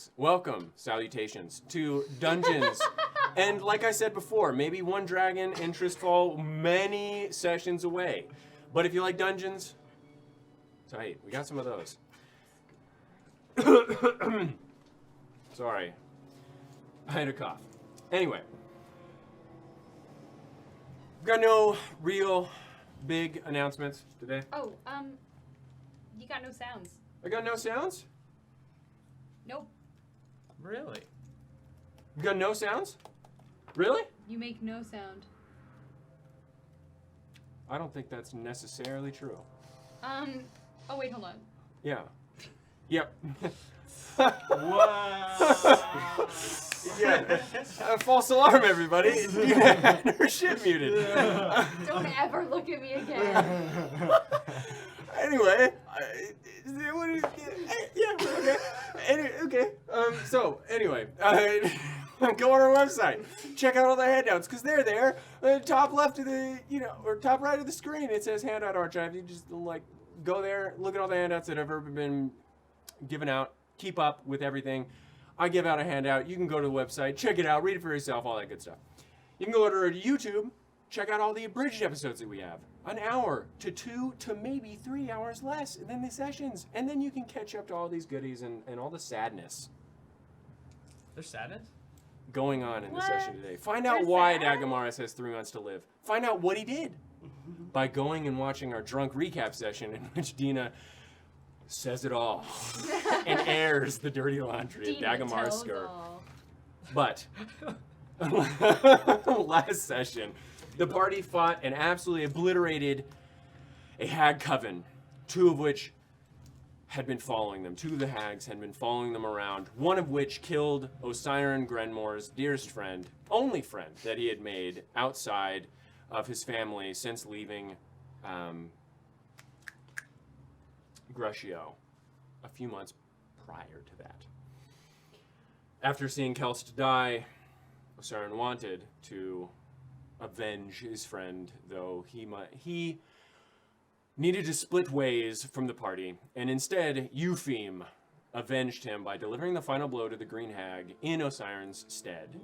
Greetings, welcome, salutations to Dungeons. And like I said before, maybe one dragon in Tristfall many sessions away. But if you like dungeons, tight, we got some of those. Sorry, I had a cough. Anyway, got no real big announcements today. Oh, you got no sounds. I got no sounds? Nope. Really? You got no sounds? Really? You make no sound. I don't think that's necessarily true. Oh wait, hold on. Yeah. Yep. Wow. Yeah. False alarm, everybody. Dina had her shit muted. Don't ever look at me again. Anyway, okay. So anyway, go on our website. Check out all the handouts because they're there. Top left of the, or top right of the screen, it says handout archive. You just go there, look at all the handouts that have ever been given out. Keep up with everything. I give out a handout. You can go to the website, check it out, read it for yourself, all that good stuff. You can go to our YouTube, check out all the abridged episodes that we have. An hour to 2 to maybe 3 hours less than the sessions. And then you can catch up to all these goodies and all the sadness There's sadness? going on in the What? session today. Find out There's why sad? Dagamaris has 3 months to live. Find out what he did by going and watching our drunk recap session in which Dina says it all and airs the dirty laundry of Dina Dagamaris' tells skirt. all. But last session, the party fought and absolutely obliterated a hag coven, 2 of which had been following them. 2 of the hags had been following them around, one of which killed Osiron Grenmore's dearest friend, only friend that he had made outside of his family since leaving Gruscio a few months prior to that. After seeing Kelst die, Osiron wanted to avenge his friend, though he needed to split ways from the party, and instead Eupheme avenged him by delivering the final blow to the Green Hag in Osiron's stead.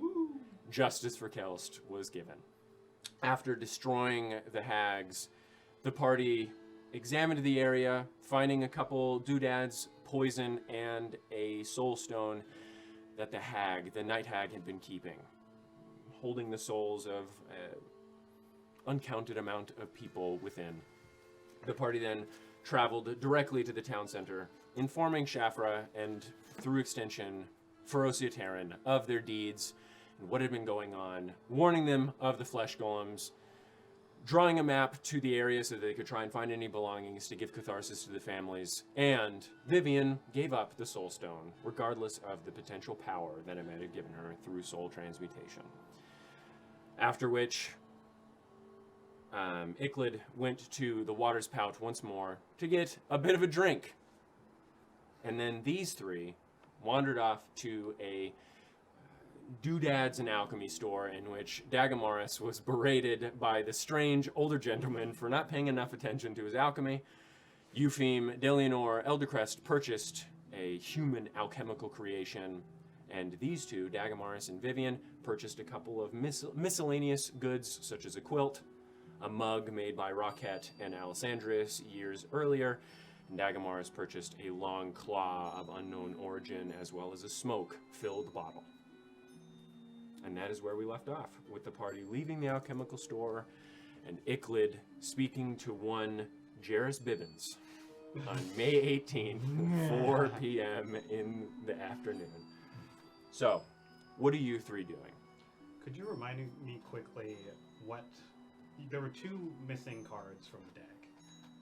Justice for Kelst was given. After destroying the hags, the party examined the area, finding a couple doodads, poison, and a soul stone that the night hag had been keeping, holding the souls of an uncounted amount of people within. The party then traveled directly to the town center, informing Shafra and, through extension, Ferocia Terran of their deeds and what had been going on, warning them of the flesh golems, drawing a map to the area so that they could try and find any belongings to give catharsis to the families, and Vivian gave up the soul stone, regardless of the potential power that it might have given her through soul transmutation. After which, Iclid went to the water's spout once more to get a bit of a drink. And then these 3 wandered off to a doodads and alchemy store in which Dagamaris was berated by the strange older gentleman for not paying enough attention to his alchemy. Eupheme, Delianor, Eldercrest purchased a human alchemical creation, and these 2, Dagamaris and Vivian, purchased a couple of miscellaneous goods such as a quilt, a mug made by Roquette and Alessandrius years earlier, and Dagamaris purchased a long claw of unknown origin as well as a smoke-filled bottle. And that is where we left off, with the party leaving the alchemical store and Iclid speaking to one Jairus Bibbins on May 18th, 4 p.m. in the afternoon. So, what are you 3 doing? Could you remind me quickly what... There were 2 missing cards from the deck.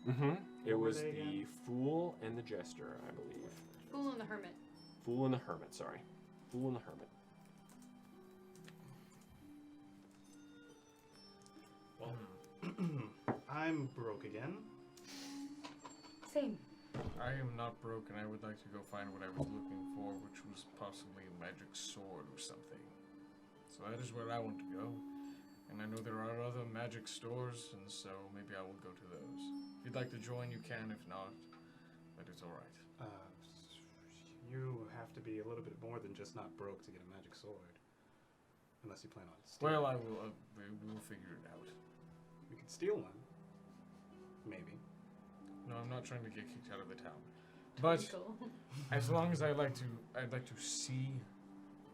Mm-hmm. It What were was they the again? Fool and the Jester, I believe. Fool and the Hermit. Fool and the Hermit, sorry. Fool and the Hermit. Well, I'm broke again. Same. I am not broken. I would like to go find what I was looking for, which was possibly a magic sword or something. So that is where I want to go. And I know there are other magic stores, and so maybe I will go to those. If you'd like to join, you can. If not, but it's alright. you have to be a little bit more than just not broke to get a magic sword. Unless you plan on stealing. Well, we will figure it out. We could steal one. Maybe. No, I'm not trying to get kicked out of the town. But Twinkle. as long as I'd like to see,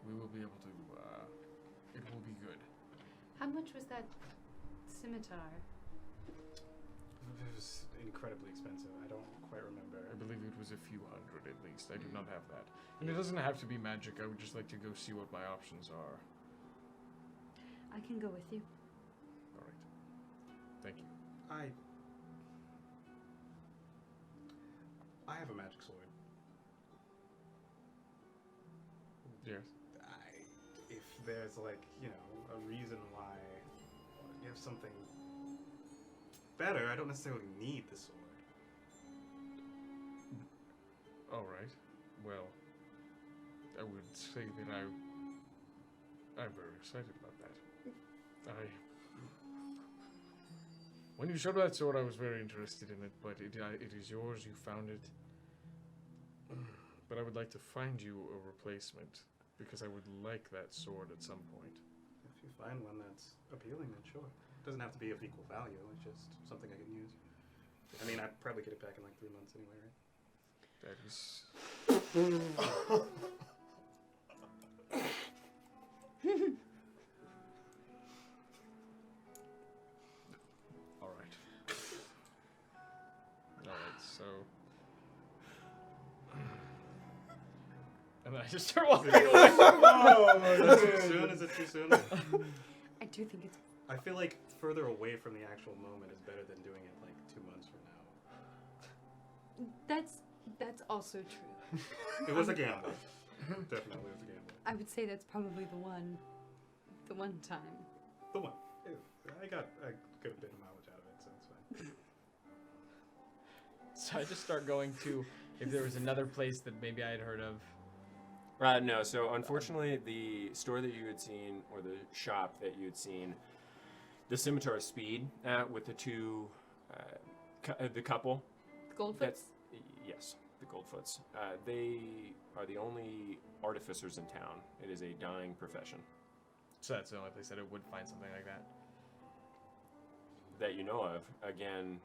we will be able to. It will be good. How much was that scimitar? It was incredibly expensive. I don't quite remember. I believe it was a few hundred at least. I do not have that, and it doesn't have to be magic. I would just like to go see what my options are. I can go with you. All right. Thank you. I have a magic sword. Yes. If there's like, a reason why you have something better, I don't necessarily need the sword. All right. Well, I would say that I'm very excited about that. When you showed that sword, I was very interested in it, but it is yours. You found it. But I would like to find you a replacement, because I would like that sword at some point. If you find one that's appealing, then sure. It doesn't have to be of equal value. It's just something I can use. I mean, I'd probably get it back in like 3 months anyway, right? That is... Alright, so... And then I just start walking away. Is that too soon? Is it too soon? I do think it's. I feel like further away from the actual moment is better than doing it like 2 months from now. That's also true. It was a gamble. Definitely was a gamble. I would say that's probably the one time. The one. I got a good bit of mileage out of it, so it's fine. So I just start going to if there was another place that maybe I had heard of. No, so unfortunately, the store that you had seen, or the shop that you had seen, the Scimitar Speed with the two, the couple. Goldfoots? Yes, the Goldfoots. They are the only artificers in town. It is a dying profession. So that's the only place that it would find something like that. That you know of. Again,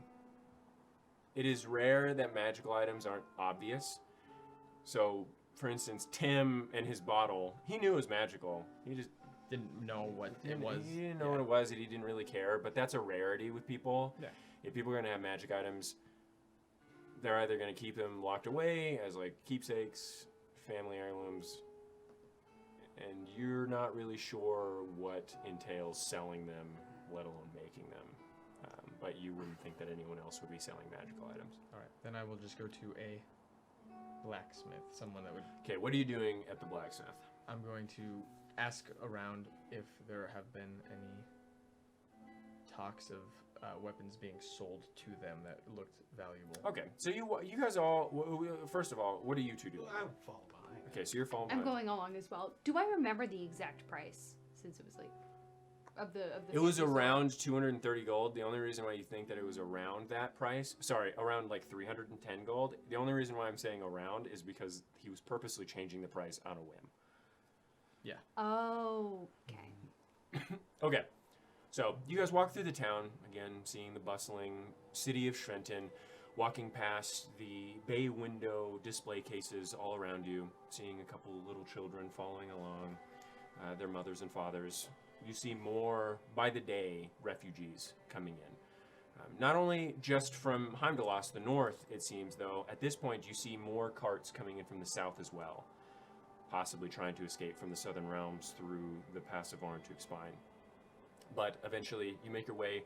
it is rare that magical items aren't obvious. So, for instance, Tim and his bottle, he knew it was magical. He just Didn't know what it was. He didn't know what it was, and he didn't really care. But that's a rarity with people. Yeah. If people are going to have magic items, they're either going to keep them locked away as like keepsakes, family heirlooms, and you're not really sure what entails selling them, let alone making them. But you wouldn't think that anyone else would be selling magical items. All right, then I will just go to a blacksmith, someone that would. Okay, what are you doing at the blacksmith? I'm going to ask around if there have been any talks of weapons being sold to them that looked valuable. Okay, so you guys all, first of all, what are you two doing? I'll fall behind. Okay, so you're following I'm behind. going along as well. Do I remember the exact price? Since it was like of the It was fancy sword? around 230 gold. The only reason why you think that it was around that price, sorry, around like 310 gold. The only reason why I'm saying around is because he was purposely changing the price on a whim. Oh, okay. Okay, so you guys walk through the town, again, seeing the bustling city of Trenton, walking past the bay window display cases all around you, seeing a couple of little children following along, their mothers and fathers. You see more, by the day, refugees coming in. Not only just from Heimdallr, the north, it seems, though, at this point you see more carts coming in from the south as well, possibly trying to escape from the southern realms through the Pass of Orontuk Spine. But eventually you make your way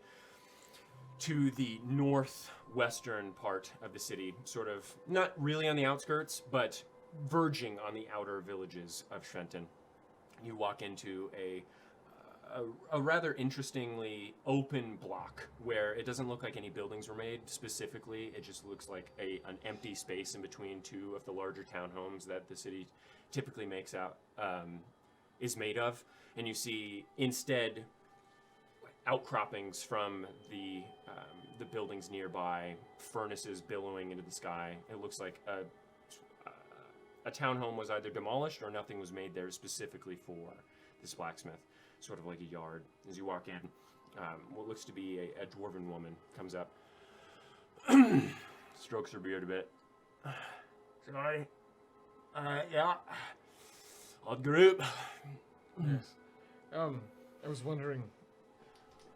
to the northwestern part of the city, sort of not really on the outskirts, but verging on the outer villages of Trenton. You walk into a rather interestingly open block where it doesn't look like any buildings were made specifically. It just looks like an empty space in between two of the larger townhomes that the city typically makes out, is made of. And you see instead outcroppings from the buildings nearby, furnaces billowing into the sky. It looks like a townhome was either demolished or nothing was made there specifically for this blacksmith. Sort of like a yard. As you walk in, what looks to be a dwarven woman comes up, strokes her beard a bit. Sorry. Yeah. Odd group. Yes. I was wondering,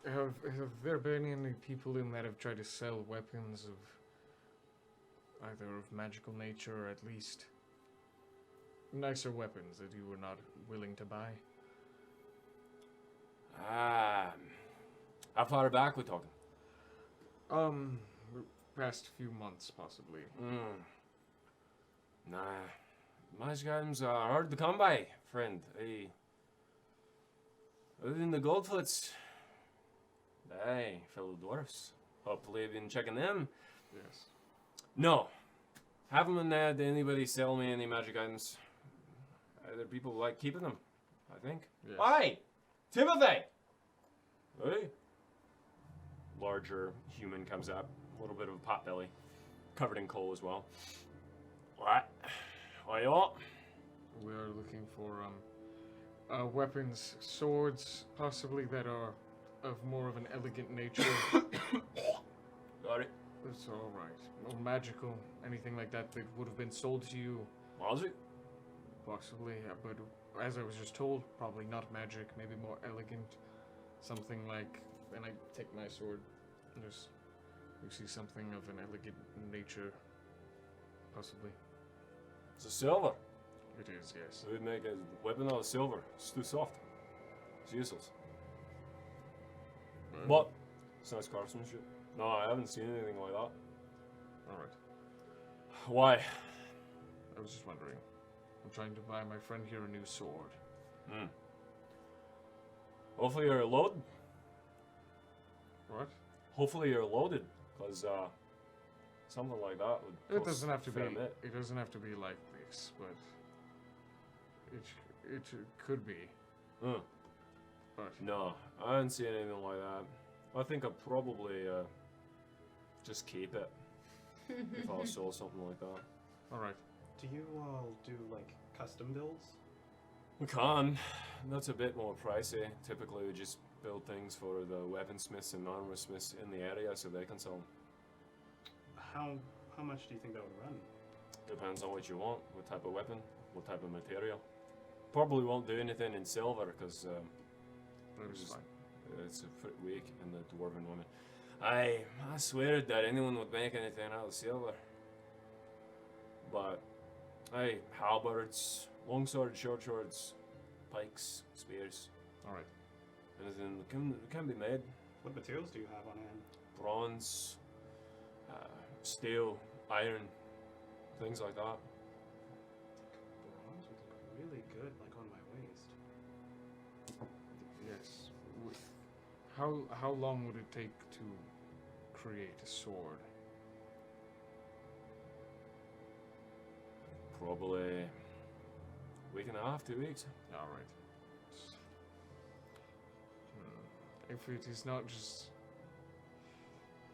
have there been any people in that have tried to sell weapons of either of magical nature or at least nicer weapons that you were not willing to buy? How far back we talking? Past few months, possibly. Nah. Magic items are hard to come by, friend. Other than the Goldfoots. Aye, fellow dwarfs. Hopefully you've been checking them. Yes. No. Haven't had anybody sell me any magic items. Either people like keeping them, I think. Yes. Aye! Timothy! Hey? Larger human comes up. A little bit of a pot belly. Covered in coal as well. What? What you want? We are looking for weapons, swords, possibly that are of more of an elegant nature. Got it. That's all right. Or magical, anything like that that would have been sold to you, Was it? possibly. But as I was just told, probably not magic. Maybe more elegant, something like. And I take my sword. And just you see something of an elegant nature, possibly. It's a silver. It is, yes. So we'd make a weapon out of silver. It's too soft. It's useless. But it's nice craftsmanship. No, I haven't seen anything like that. All right. Why? I was just wondering. I'm trying to buy my friend here a new sword. Hopefully you're loaded. What? Hopefully you're loaded, because something like that would. It cost doesn't have to a be. fair bit. It doesn't have to be like this, but it could be. Hmm. But No, I haven't seen anything like that. I think I'd probably just keep it if I sold something like that. all right. Do you all do like custom builds? We can. That's a bit more pricey. Typically, we just build things for the weaponsmiths and armor smiths in the area so they can sell them. How much do you think that would run? Depends on what you want, what type of weapon, what type of material. Probably won't do anything in silver because That was Just- fine. it's a foot weak in the dwarven woman. I swear that anyone would make anything out of silver. But, hey, halberds, long swords, short swords, pikes, spears, All right. anything can be made. What materials do you have on hand? Bronze, steel, iron, things like that. Bronze would look really good, like on my waist. Yes. How long would it take to create a sword? Probably week and a half, 2 weeks. All right. If it is not just,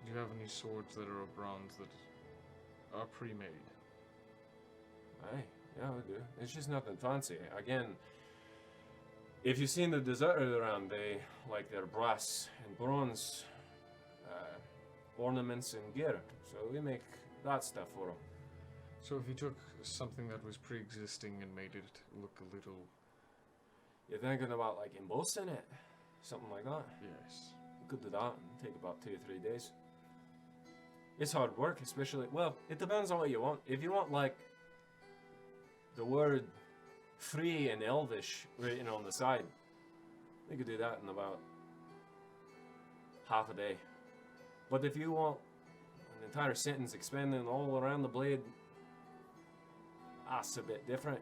do you have any swords that are of bronze that are pre-made? Aye, yeah, we do. It's just nothing fancy. Again, if you've seen the deserters around, they like their brass and bronze ornaments and gear. So we make that stuff for them. So if you took something that was pre-existing and made it look a little, You're thinking about like embossing it, something like that. yes. You could do that and take about 2 or 3 days. It's hard work, especially, well, it depends on what you want. If you want like the word free and elvish written on the side, you could do that in about half a day. But if you want an entire sentence expanding all around the blade, that's a bit different.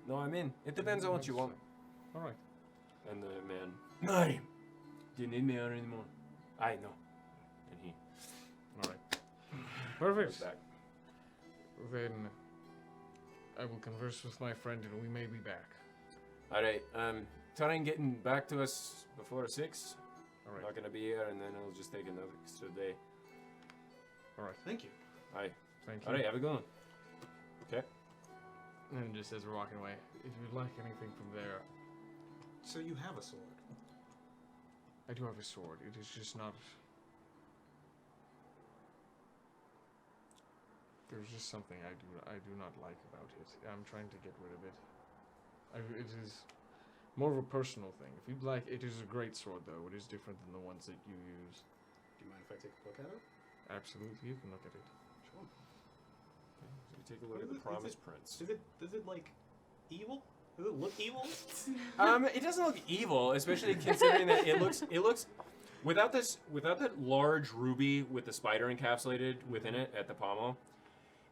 Know what I mean? It depends on what you want. All right. And the man, no, do you need me or anymore? I know. And he All right. goes Perfect. back. Then I will converse with my friend and we may be back. All right. Try and getting back to us before 6. All right. Not gonna be here, and then it'll just take another extra day. All right. Thank you. Aye. Thank you. All right. Have a good one. Okay. And just as we're walking away, if you'd like anything from there, So you have a sword. I do have a sword. It is just not. There's just something I do not like about it. I'm trying to get rid of it. It is more of a personal thing. If you'd like, it is a great sword though. It is different than the ones that you use. Do you mind if I take a look at it? Absolutely, you can look at it. Sure. So you take a look at the Promise Prince. Is it like evil? Does it look evil? It doesn't look evil, especially considering that it looks without that large ruby with the spider encapsulated within it at the pommel.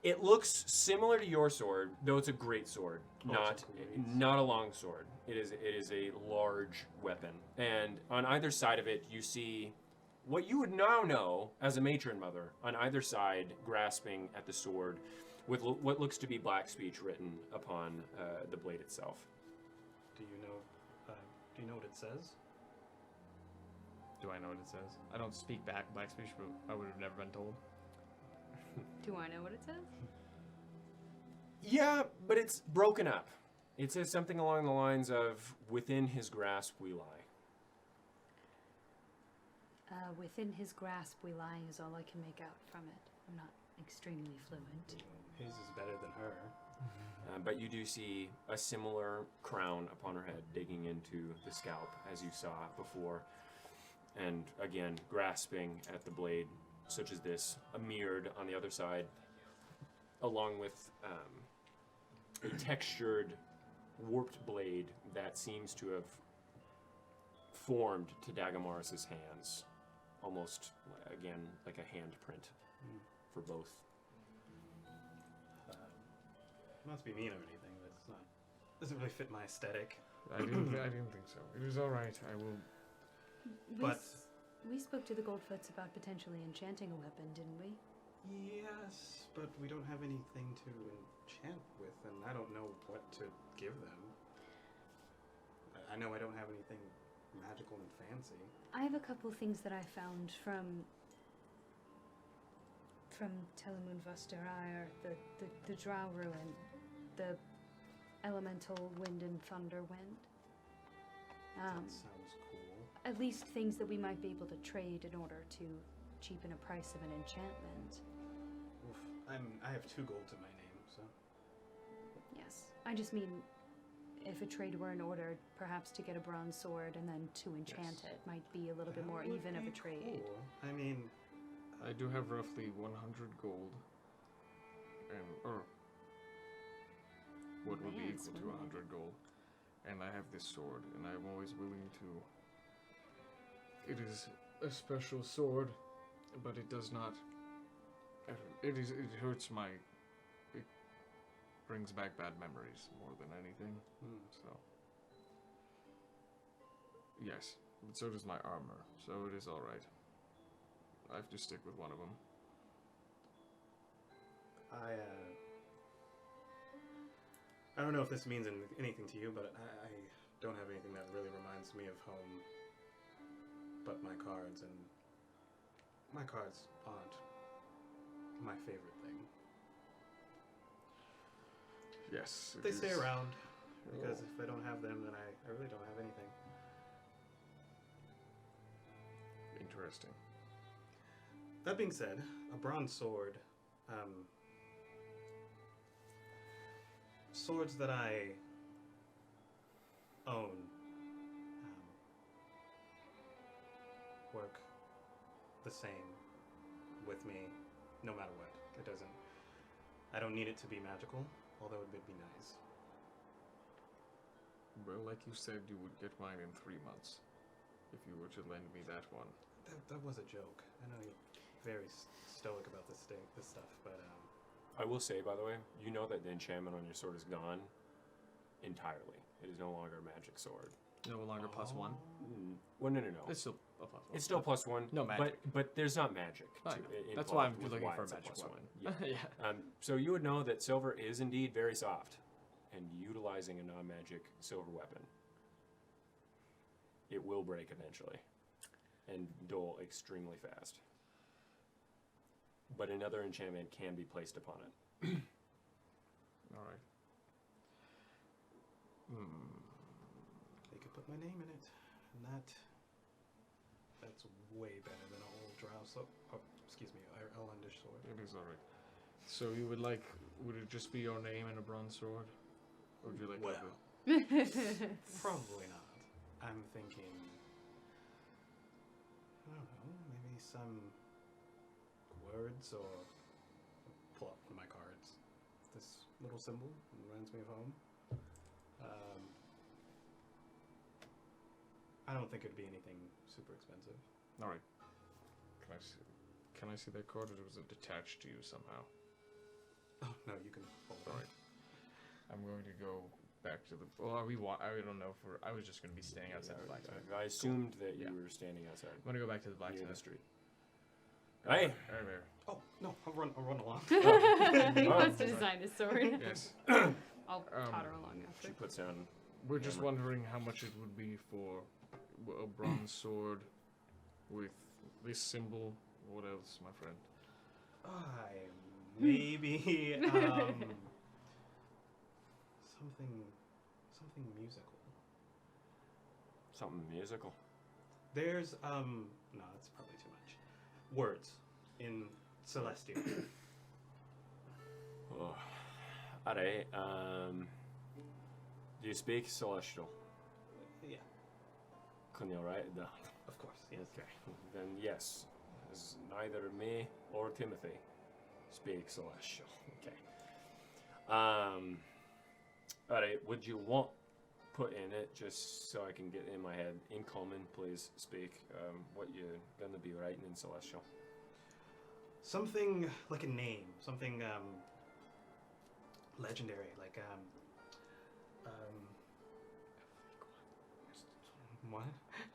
It looks similar to your sword, though it's a great sword, Oh, not it's a great not a long sword. It is a large weapon, and on either side of it you see what you would now know as a matron mother on either side grasping at the sword, with what looks to be black speech written upon the blade itself. Do you know? Do you know what it says? Do I know what it says? I don't speak black speech, but I would have never been told. Do I know what it says? Yeah, but it's broken up. It says something along the lines of, "Within his grasp we lie." Within his grasp we lie is all I can make out from it. I'm not extremely fluent. His is better than her. But you do see a similar crown upon her head digging into the scalp as you saw before. And again, grasping at the blade, such as this, mirrored on the other side, along with a textured, warped blade that seems to have formed to Dagamaris' hands. Almost, again, like a handprint for both. Not to be mean or anything, but it's not. Doesn't really fit my aesthetic. I didn't think so. It is all right. I will. But We spoke to the Goldfoots about potentially enchanting a weapon, didn't we? yes, but we don't have anything to enchant with, and I don't know what to give them. I know I don't have anything magical and fancy. I have a couple things that I found from Telemun Vastarir, the Drow ruin, the elemental wind and thunder wind. That sounds cool. At least things that we might be able to trade in order to cheapen a price of an enchantment. Oof. I have 2 gold to my name, so. Yes. I just mean, if a trade were in order, perhaps to get a bronze sword and then to enchant Yes. it might be a little bit That more would even of be a trade. cool. I mean, I do have roughly 100 gold, or what would be Man, equal to smooth. 100 gold, and I have this sword, and I'm always willing to. It is a special sword, but it does not. It hurts my. It brings back bad memories more than anything. So. Yes, but so does my armor, so it is all right. I have to stick with one of them. I don't know if this means anything to you, but I don't have anything that really reminds me of home but my cards, and my cards aren't my favorite thing. Yes. They stay around, because Oh. if I don't have them, then I really don't have anything. Interesting. That being said, a bronze sword, swords that I own work the same with me no matter what. It doesn't. I don't need it to be magical, although it would be nice. Well, like you said, you would get mine in 3 months if you were to lend me that one. That was a joke. I know you're very stoic about this stuff, but I will say, by the way, you know that the enchantment on your sword is gone entirely. It is no longer a magic sword. No longer +1. Well, no. It's still a +1. It's still +1. No magic. But there's not magic. I to- know. involved That's why I'm with looking for a it's magic +1. weapon. Yeah. Yeah. So you would know that silver is indeed very soft, and utilizing a non-magic silver weapon, it will break eventually, and dull extremely fast. But another enchantment can be placed upon it. All right. They could put my name in it, and that's way better than an old drow sword. Oh, excuse me, Ellendish sword. It is alright. So you would like, would it just be your name and a bronze sword? Or would you like Well, probably not. I'm thinking, I don't know, maybe some words or pull up my cards. This little symbol reminds me of home. I don't think it'd be anything super expensive. Alright. Can I see that card, or was it attached to you somehow? Oh no, you can hold it. Alright. I'm going to go back to the. Well, are we? I don't know if we're. I was just going to be standing outside the blacksmith. I assumed that you Yeah. were standing outside I'm going to go back to the near the blacksmith. street. Hey! Right there. Oh no, I'll run along. He Oh. wants to design his sword. Yes. I'll totter along after. She puts down. We're just wondering how much it would be for a bronze sword with this symbol. What else, my friend? Maybe something musical. Something musical. There's no, that's probably too much. Words in Celestial. Oh. Alright, do you speak Celestial? Yeah, Can you write it down? of course. Yes. Okay. Then yes, as neither me or Timothy speak Celestial. Okay. Alright, would you want put in it just so I can get it in my head? In common, please speak what you're gonna be writing in Celestial. Something like a name, something legendary, like what?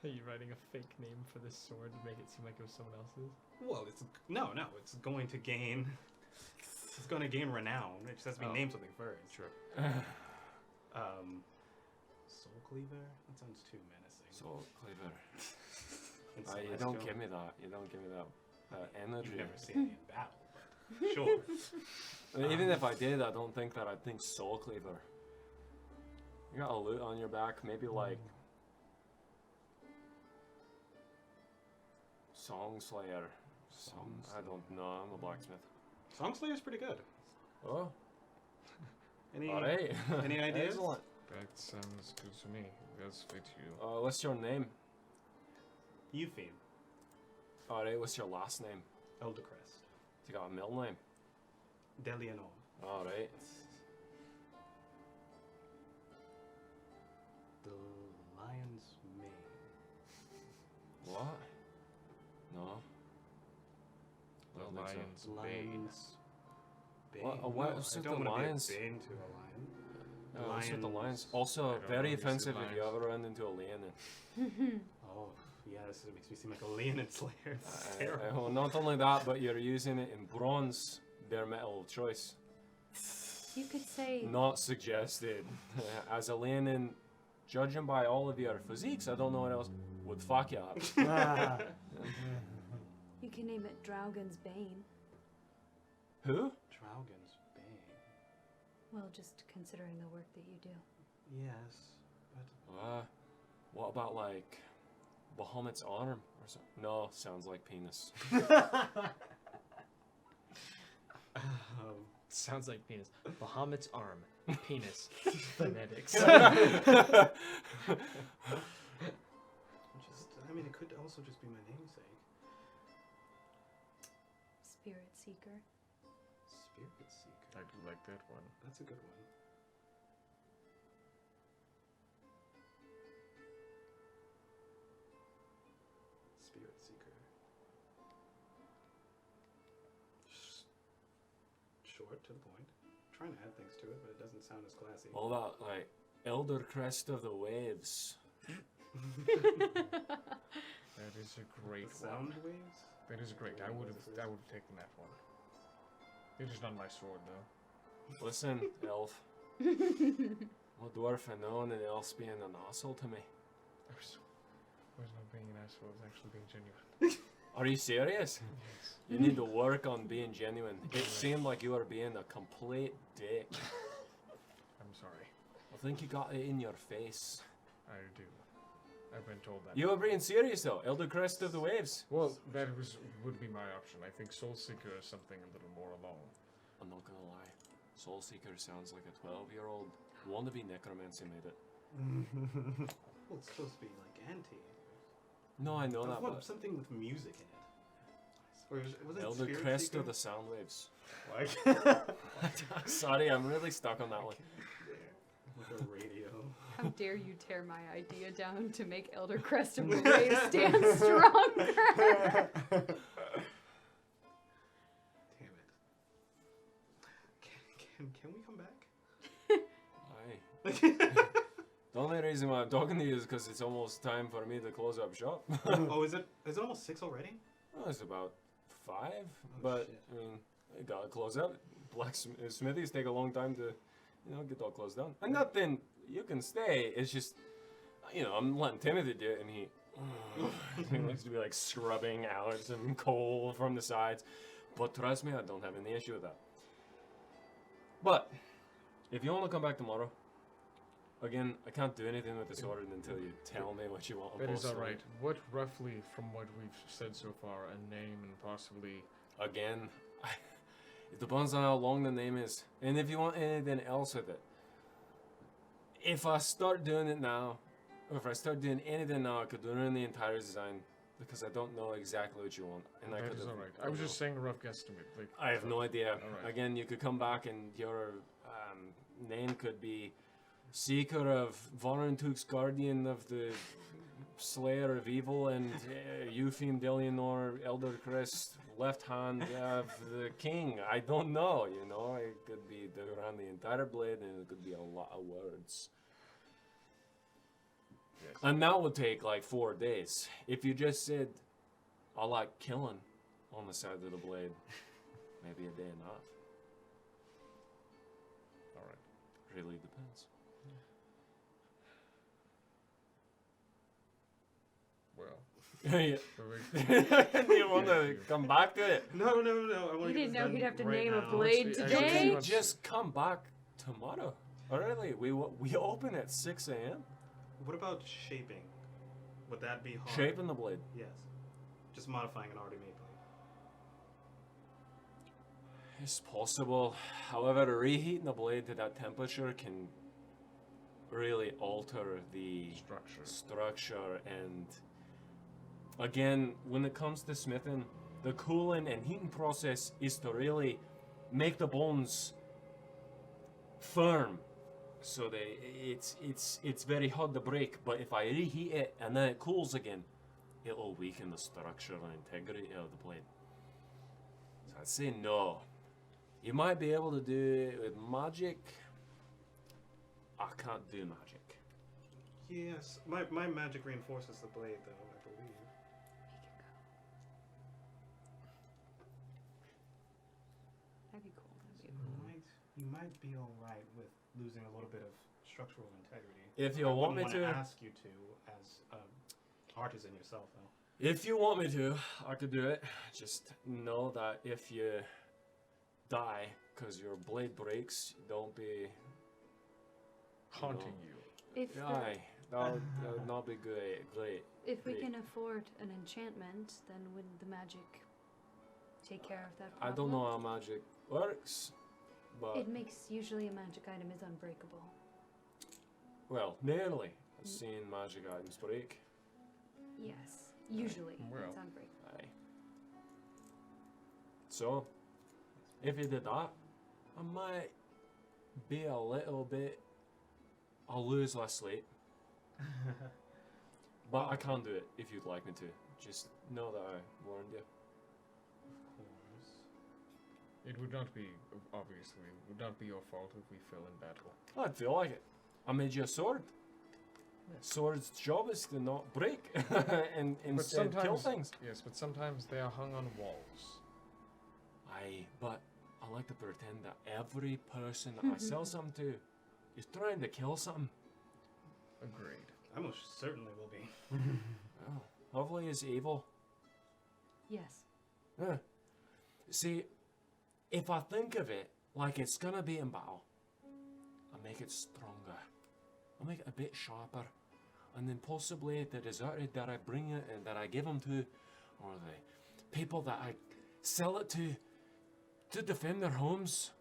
Are you writing a fake name for this sword to make it seem like it was someone else's? Well, it's no, it's going to gain. It's going to gain renown. It just has to be named something first. Sure. Soul Cleaver. That sounds too menacing. So clever. In You don't Celestial, give me that. You don't give me that energy. You've never seen me in battle, but sure. I mean, even if I did, I don't think that I'd think Soul Cleaver. You got a loot on your back, maybe like Song Slayer. I don't know. I'm a blacksmith. Song Slayer's pretty good. Oh, Any alright. any ideas? Excellent. That sounds good to me. It does fit you. What's your name? Eupheme, Alright, what's your last name? Eldercrest, You got a middle name? Delianor. Alright. The Lion's Mane. What? No. The Don't think so. lion's bane. Lion's Bane. What- No, what's I with don't the want to lions? be a bane to a lion. What's with the lions? Lions. Also, I don't very know, you said offensive if you lions. ever run into a Leonin. Oh, yeah, this makes me seem like a Leonin Slayer. It's terrible. Well, not only that, but you're using it in bronze, bare metal of choice. You could say Not suggested. As a Leonin, judging by all of your physiques, I don't know what else would fuck you up. you can name it Draugen's Bane. Who? Draugen's Bane. Well, just considering the work that you do. Yes, but What about like Bahamut's arm or something? No, sounds like penis. Sounds like penis. Bahamut's arm. Penis. Phonetics. just, I mean, it could also just be my namesake. Spirit Seeker. Spirit Seeker. I do like that one. That's a good one. Spirit Seeker. Short to the point. Trying to add things to it, but it doesn't sound as classy. All that like Elder Crest of the Waves. That is a great The sound one. waves? That is great. I would have taken that one. It is not my sword though. Listen, elf. I'm a dwarf and no one else being an asshole to me. I was not being an asshole. I was actually being genuine. Are you serious? Yes. You need to work on being genuine. It seemed like you were being a complete dick. I'm sorry. Of think you got it in your face. I do. I've been told that. You were being serious though. Elder Crest of the Waves. Well, would be my option. I think Soul Seeker is something a little more along. I'm not gonna lie. Soul Seeker sounds like a 12-year-old wannabe necromancy made it. Well, it's supposed to be like anti. No, I know I that, want but something with music in it. Or was it Elder Spirit Crest Seeker? of the Sound Waves. Like Sorry, I'm really stuck on that one. with a radio. How dare you tear my idea down to make Elder Crest of the Waves stand stronger? Damn it. Can we come back? Aye. The only reason why I'm talking to you is because it's almost time for me to close up shop. Oh, is it almost 6 already? Well, it's about 5, Oh, but shit. I mean, you gotta close out. Smithies take a long time to, get all closed down. And nothing, you can stay. It's just, I'm letting Timothy do it, and he likes to be like scrubbing out some coal from the sides. But trust me, I don't have any issue with that. But if you want to come back tomorrow, again, I can't do anything with this order until you tell me what you want. That is alright. What roughly, from what we've said so far, a name and possibly... Again, it depends on how long the name is. And if you want anything else with it. If I start doing it now, or if I start doing anything now, I could ruin the entire design. Because I don't know exactly what you want. And I That could is have- alright. I was just saying a rough guesstimate. Like, I have no idea. Alright. Again, you could come back and your name could be Seeker of Vorantuk's Guardian of the Slayer of Evil and Eupheme Delianor Elder Crest Left Hand of the King. I don't know, It could be around the entire blade and it could be a lot of words. Yes. And that would take like 4 days. If you just said, I like killing on the side of the blade, maybe a day and a half. Alright. Really depends. Well. Yeah. Perfect. Do you want to come back to it? No. I want You to didn't know he'd have to right name a now. blade Honestly, I You today? can just come back tomorrow. Early. We open at 6 a.m. What about shaping? Would that be hard? Shaping the blade. Yes. Just modifying an already made blade. It's possible. However, reheating the blade to that temperature can really alter the structure. And again, when it comes to smithing, the cooling and heating process is to really make the bones firm. So it's very hard to break, but if I reheat it and then it cools again, it'll weaken the structure and integrity of the blade. So I'd say no. You might be able to do it with magic. I can't do magic. Yes. My magic reinforces the blade, though, I believe. That'd be cool. That'd be cool. You might be alright with losing a little bit of structural integrity. If you I want me wouldn't wanna to, ask you to, as an artisan yourself, though. if you want me to, I could do it. Just know that if you die because your blade breaks, don't be Haunting you. If, aye. That would not be great. if we Great. can afford an enchantment, then wouldn't the magic take care of that I problem? don't know how magic works, but It makes usually a magic item is unbreakable. well, nearly. I've seen magic items break. Yes, usually Well. it's unbreakable. Aye. So, if you did that, I might be a little bit. I'll lose less sleep. But I can do it if you'd like me to. Just know that I warned you. Of course. It would not be, obviously, it would not be your fault if we fell in battle. I'd feel like it. I made you a sword. Sword's job is to not break and But instead kill sometimes, things. yes, but sometimes they are hung on walls. Aye, but I like to pretend that every person that I sell something to is trying to kill something. Agreed. I most certainly will be. Well, hopefully it's evil. Yes. Yeah. See, if I think of it like it's gonna be in battle, I make it stronger. I'll make it a bit sharper, and then possibly the deserted that I bring it and that I give them to, or the people that I sell it to defend their homes,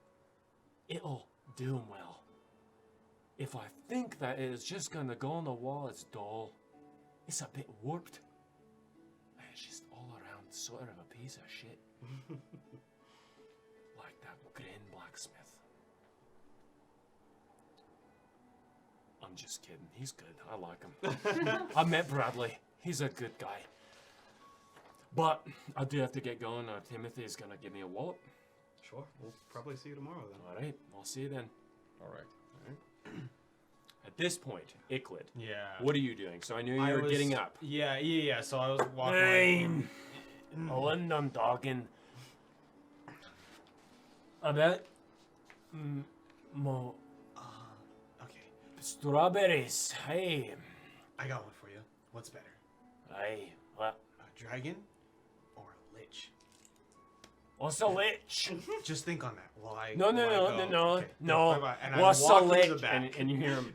it'll do them well. If I think that it is just gonna go on the wall, it's dull. It's a bit warped. It's just all around sort of a piece of shit. Like that Grin blacksmith. I'm just kidding. He's good. I like him. I met Bradley. He's a good guy. But I do have to get going. Timothy's gonna give me a wallet. Sure. We'll probably see you tomorrow then. All right. I'll see you then. All right. At this point, Icklid, Yeah. what are you doing? So I knew you I were was- getting up. Yeah. So I was walking. Name. Oh, and I'm talking about more Okay, strawberries. Hey, I got one for you. What's better, hey, what? a dragon or a lich? What's a lich? Just think on that while I. No. Okay, No. bye-bye. And I What's a walk through lich? the back. And you hear him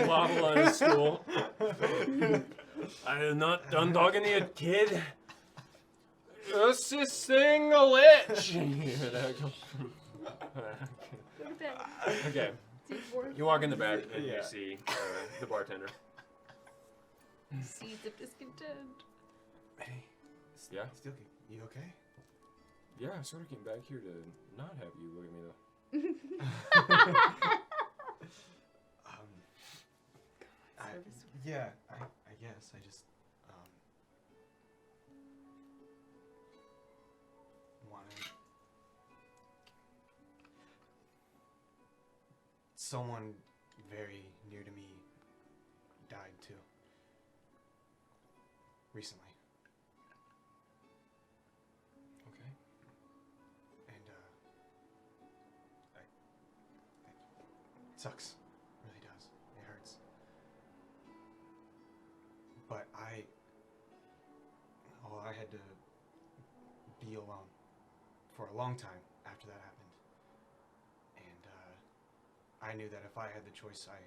wobble on his stool. I'm not done talking to you, kid. What's this thing, a lich? You hear that come from- Look at that. Okay. Deep work. You walk in the back and Yeah. you see the bartender. Seeds of discontent. Hey, Yeah? still, you okay? Yeah, I sort of came back here to not have you look at me though. Yeah, I guess I just wanted someone very near to me died too recently, Okay. and it sucks. It really does. It hurts. But I had to be alone for a long time after that happened. And I knew that if I had the choice, I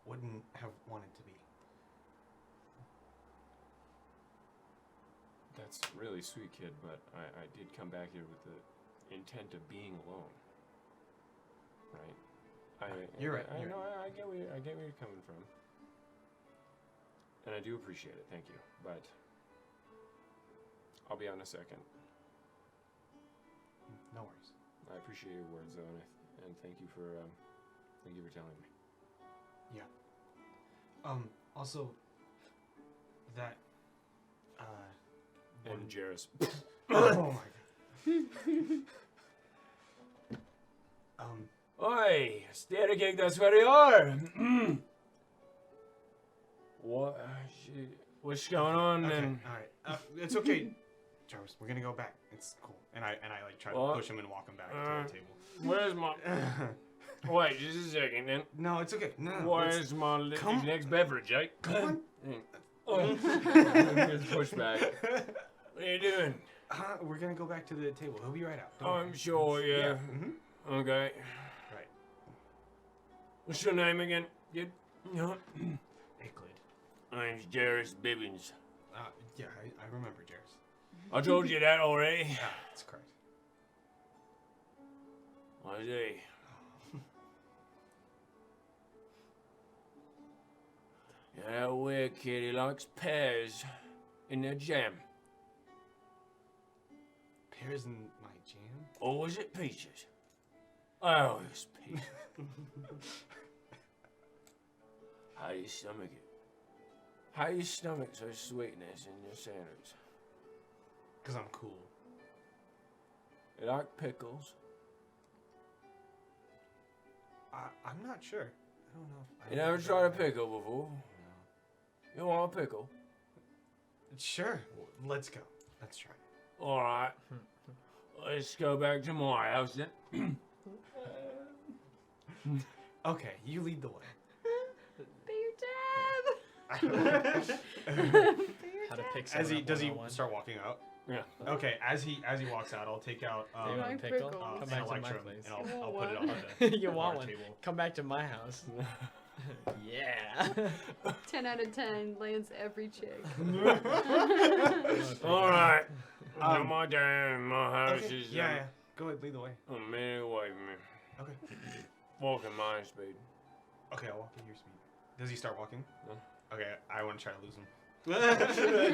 wouldn't have wanted to be. That's really sweet, kid, but I did come back here with the intent of being alone. Right? You're right, I you're know. I get where you're coming from, and I do appreciate it. Thank you, but I'll be on a second. No worries. I appreciate your words, though, and thank you for telling me. Also, that, And Jairus. oh my god. Oi, stare gig, that's where you are. What? What's going on? Okay, And alright. It's okay, Jarvis. We're gonna go back. It's cool. And I like try to What? push him and walk him back to the table. where's my? Wait, just a second, then. No, it's okay. No, Where's my come- next beverage, eh? Come Oh, just push back. What are you doing? We're gonna go back to the table. He'll be right out. Don't I'm worry. sure, yeah. Mm-hmm. Okay. Right. What's your name again? Kid? No. Icklid. My name's Jairus Bibbins. Yeah, I remember Jairus. I told you that already. That's correct. I see. Yeah, that weird kid, he likes pears in their jam. Pears in my jam? Or was it peaches? Oh, it's peaches. How do you stomach it? How do you stomach such sweetness in your sandwich? Because I'm cool. You like pickles? I'm not sure. I don't know. You never tried a pickle before? No. You want a pickle? Sure. Let's go. Let's try. Alright. Let's go back to my house then. Okay, you lead the way. Pay your tab. How to pick As he someone up does he 101. start walking out? Yeah. Okay, as he walks out, I'll take out Do you want a My pickle? pickle. Come an back to my electrum place. and You I'll want put it one? on the You bar want one? table. Come back to my house. Yeah. 10 out of 10 lands every chick. All right. Um, my damn, my house Okay, is yeah. Go ahead, lead the way. a minute away from me. Okay. Walking my speed. Okay, I'll walk at your speed. Does he start walking? No. Okay, I want to try to lose him.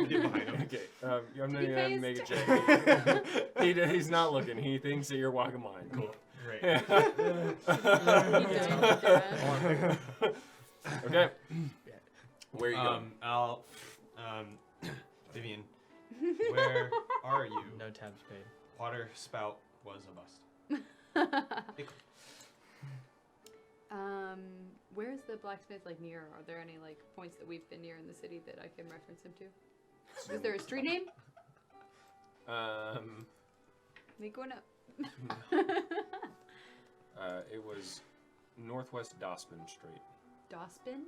Get behind him. Okay, I'm He gonna pays make a t- check. He's not looking. He thinks that you're walking mine. Cool. Great. Okay. Where are you going? Vivian, where are you? No tabs paid. Water spout was a bust. Where's the blacksmith like near? Are there any like points that we've been near in the city that I can reference him to? Is there a street name? Make one up. It was Northwest Dosman Street. Dospin?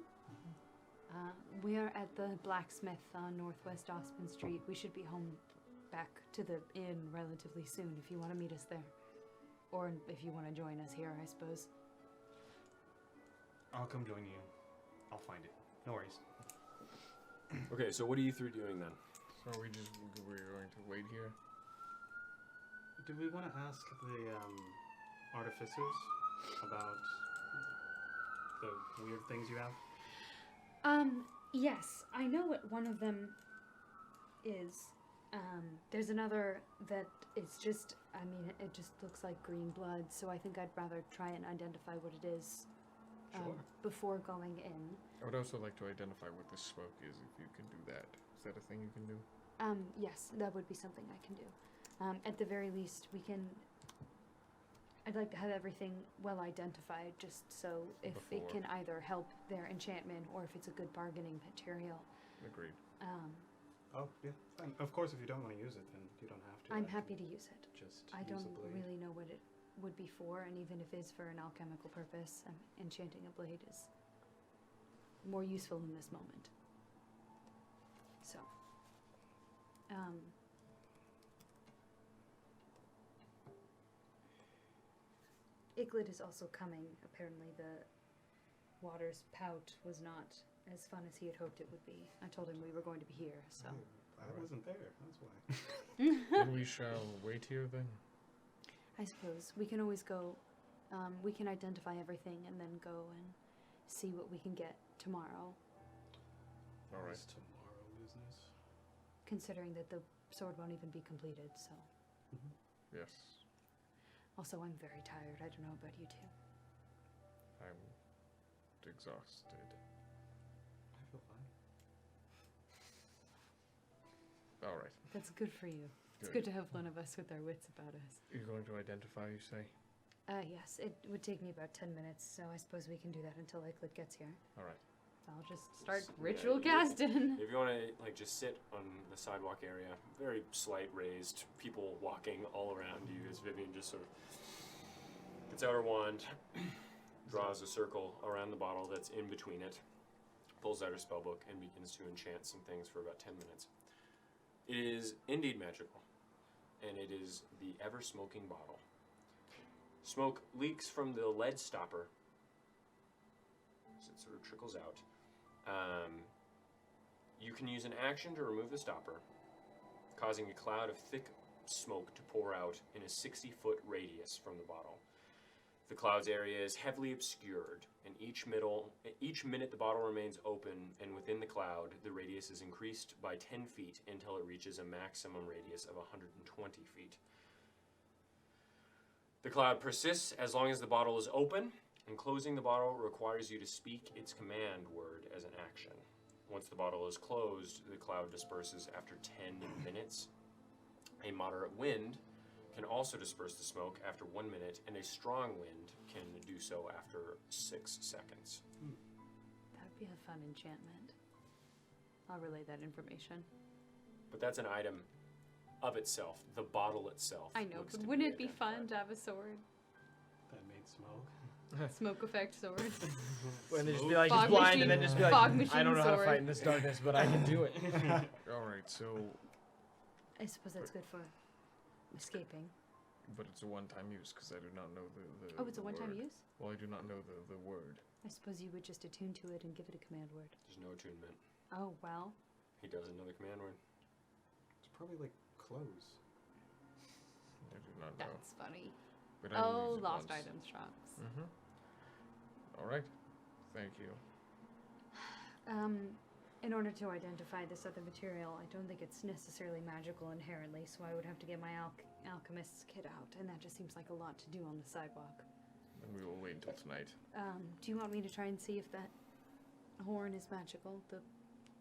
We are at the blacksmith on Northwest Dospin Street. We should be home back to the inn relatively soon if you want to meet us there. Or if you want to join us here, I suppose. I'll come join you. I'll find it. No worries. Okay, so what are you three doing then? So we're going to wait here. Do we want to ask the artificers about the weird things you have? Yes, I know what one of them is. There's another that it's just, I mean, it just looks like green blood, so I think I'd rather try and identify what it is Sure. before going in. I would also like to identify what this smoke is, if you can do that. Is that a thing you can do? Yes, that would be something I can do. At the very least, we can. I'd like to have everything well identified, just so if it Before. can either help their enchantment or if it's a good bargaining material. Agreed. Oh, yeah, fine. Of course, if you don't want to use it, then you don't have to. I'm I happy can to use it. Just I use don't a blade. really know what it would be for, and even if it's for an alchemical purpose, enchanting a blade is more useful in this moment. So, Iglid is also coming. Apparently the water's pout was not as fun as he had hoped it would be. I told him we were going to be here, so. I wasn't there. That's why. Then we shall wait here then. I suppose we can always go. We can identify everything and then go and see what we can get tomorrow. All right. It's tomorrow business. Considering that the sword won't even be completed, so. Yes. Also, I'm very tired. I don't know about you two. I'm exhausted. I feel fine. All right. That's good for you. It's good to have one of us with our wits about us. You're going to identify, you say? Yes, it would take me about 10 minutes, so I suppose we can do that until Iglid gets here. All right. I'll just start Yeah, ritual you- casting. If you want to like just sit on the sidewalk area, very slight raised, people walking all around you as Vivian just sort of gets out her wand, draws a circle around the bottle that's in between it, pulls out her spellbook, and begins to enchant some things for about 10 minutes. It is indeed magical, and it is the ever-smoking bottle. Smoke leaks from the lead stopper as it sort of trickles out. You can use an action to remove the stopper, causing a cloud of thick smoke to pour out in a 60-foot radius from the bottle. The cloud's area is heavily obscured, and each minute the bottle remains open, and within the cloud, the radius is increased by 10 feet until it reaches a maximum radius of 120 feet. The cloud persists as long as the bottle is open, and closing the bottle requires you to speak its command word as an action. Once the bottle is closed, the cloud disperses after 10 minutes. A moderate wind can also disperse the smoke after 1 minute, and a strong wind can do so after 6 seconds. That'd be a fun enchantment. I'll relay that information. But that's an item of itself. The bottle itself. I know, looks but to wouldn't it be identified. fun to have a sword? That made smoke. Smoke effect sword. And they just be like, Fog just blind, machine- and then just be like, fog I machine don't know how to sword." fight in this darkness, but I can do it. All right. So, I suppose that's good for escaping. but it's a one-time use because I do not know the Oh, it's a the one-time word. use? Well, I do not know the word. I suppose you would just attune to it and give it a command word. There's no attunement. Oh, well. He doesn't know the command word. It's probably like clothes. I do not know. That's funny. But I Oh, used it lost once. items drops. Mm-hmm. All right. Thank you. In order to identify this other material, I don't think it's necessarily magical inherently, so I would have to get my alchemist's kit out, and that just seems like a lot to do on the sidewalk. And we will wait until tonight. Do you want me to try and see if that horn is magical?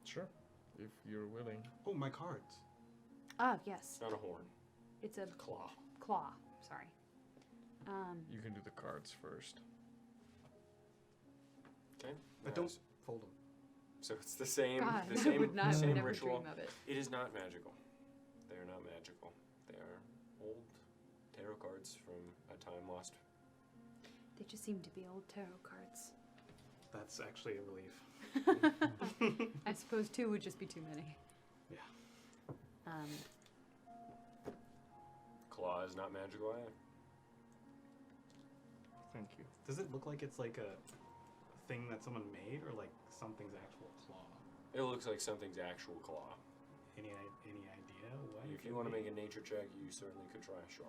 Sure. If you're willing. Oh, my cards. Ah, yes. It's not a horn. It's a Claw. claw. Sorry. You can do the cards first. Okay. But don't fold them. So it's the same. God, the I same. would not the same never ritual. dream of it. It is not magical. They are not magical. They are old tarot cards from a time lost. They just seem to be old tarot cards. That's actually a relief. I suppose 2 would just be too many. Yeah. Claw is not magical either. Thank you. Does it look like it's like a thing that someone made, or like something's actual claw? It looks like something's actual claw. Any idea what? If you want to make a nature check, you certainly could try. Sure.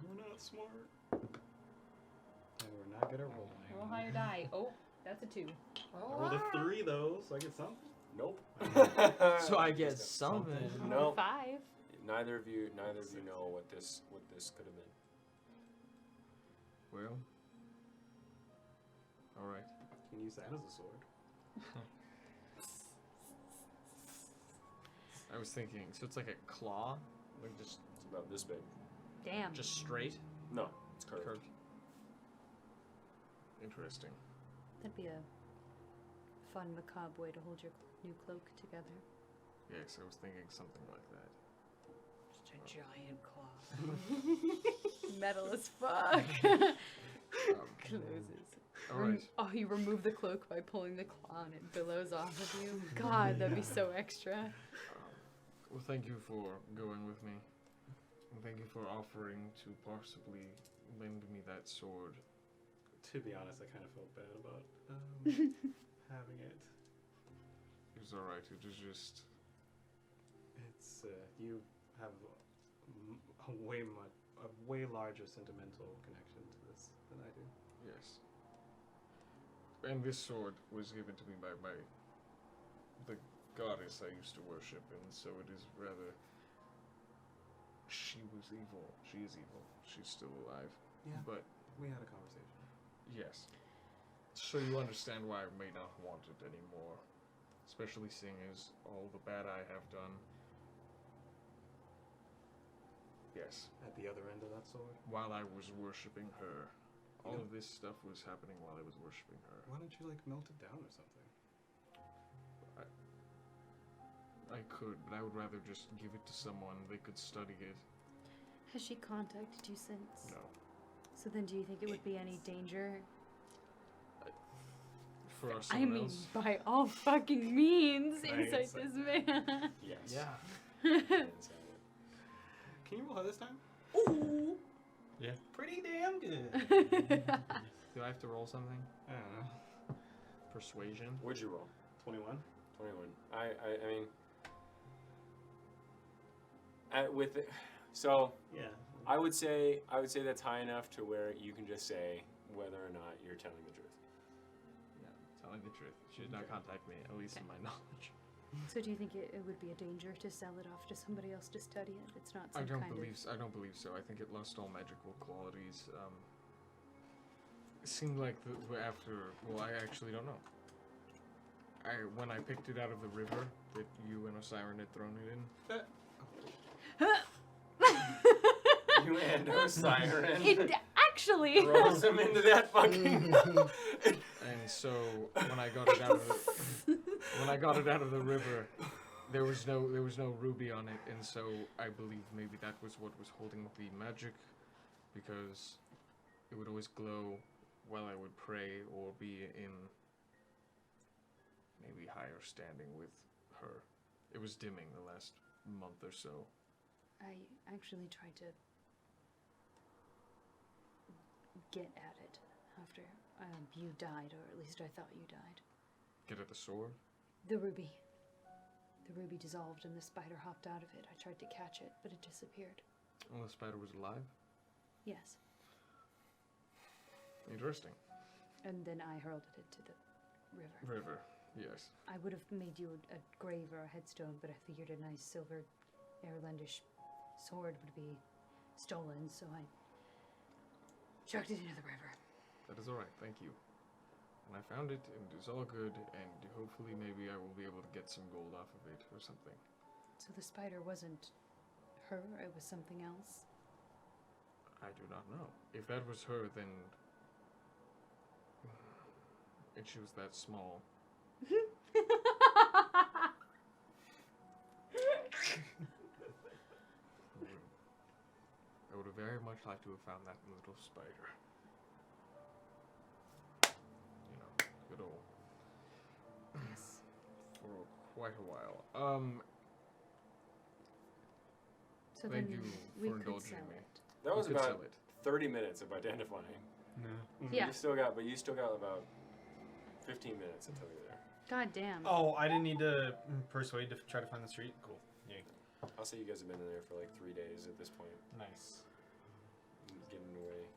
We're not smart. And we're not good at rolling. Roll higher die. Oh, that's a 2. I rolled a 3 though, so I get something. Nope. So I get something. No. 5. Neither of you know what this could have been. Well. All right. You can use that as a sword. I was thinking, so it's like a claw, like just It's about this big. Damn. Just straight. No, it's curved. curved. Interesting. That'd be a fun, macabre way to hold your new cloak together. Yes, I was thinking something like that. Just a giant claw. Metal as fuck. Closes. All right. Oh, you remove the cloak by pulling the claw and it billows off of you. God, that'd be so extra. Well, thank you for going with me. And thank you for offering to possibly lend me that sword. To be honest, I kind of felt bad about having it. It was alright, it was just... It's you have a way larger sentimental connection to this than I do. Yes. And this sword was given to me by the goddess I used to worship, and so it is rather... She was evil. She is evil. She's still alive. Yeah. But, We had a conversation. yes. So you understand why I may not want it anymore. Especially seeing as all the bad I have done. Yes. At the other end of that sword. While I was worshipping her. All of this stuff was happening while I was worshipping her. Why don't you like melt it down or something? I could, but I would rather just give it to someone. They could study it. Has she contacted you since? No. So then do you think it would be any danger? For I someone mean, else. by all fucking means, Right, inside it's like- this man. Yes. Yeah. Inside it. Can you roll her this time? Ooh, Yeah. pretty damn good. Do I have to roll something? I don't know. Persuasion. What'd you roll? 21. 21. I mean, with it, so Yeah. I would say that's high enough to where you can just say whether or not you're telling the truth. Yeah, telling the truth. She did not contact me, at least in my knowledge. So do you think it would be a danger to sell it off to somebody else to study it? It's not some I don't kind believe so. I think it lost all magical qualities. It seemed like after. Well, I actually don't know. When I picked it out of the river that you and Osiren had thrown it in. You and Osiren It actually. throws him into that fucking. And so when I got it out of the river, there was no ruby on it, and so I believe maybe that was what was holding the magic, because it would always glow while I would pray or be in maybe higher standing with her. It was dimming the last month or so. I actually tried to get at it after you died, or at least I thought you died. Get at the sword? The ruby. The ruby dissolved and the spider hopped out of it. I tried to catch it, but it disappeared. Oh, the spider was alive? Yes. Interesting. And then I hurled it into the river. River, yes. I would have made you a grave or a headstone, but I figured a nice silver Irelandish sword would be stolen, so I chucked it into the river. That is alright, thank you. And I found it, and it's all good, and hopefully maybe I will be able to get some gold off of it or something. So the spider wasn't her, it was something else? I do not know. If that was her, then... and she was that small. I would have very much liked to have found that little spider. You know, good old... Yes. for quite a while. So Thank then you we for could indulging sell me. it. That was We could about sell it. 30 minutes of identifying. No. Yeah. You still got about 15 minutes until you're there. God damn. Oh, I didn't need to persuade to try to find the street? Cool. Yay. I'll say you guys have been in there for like 3 days at this point. Nice. Getting away.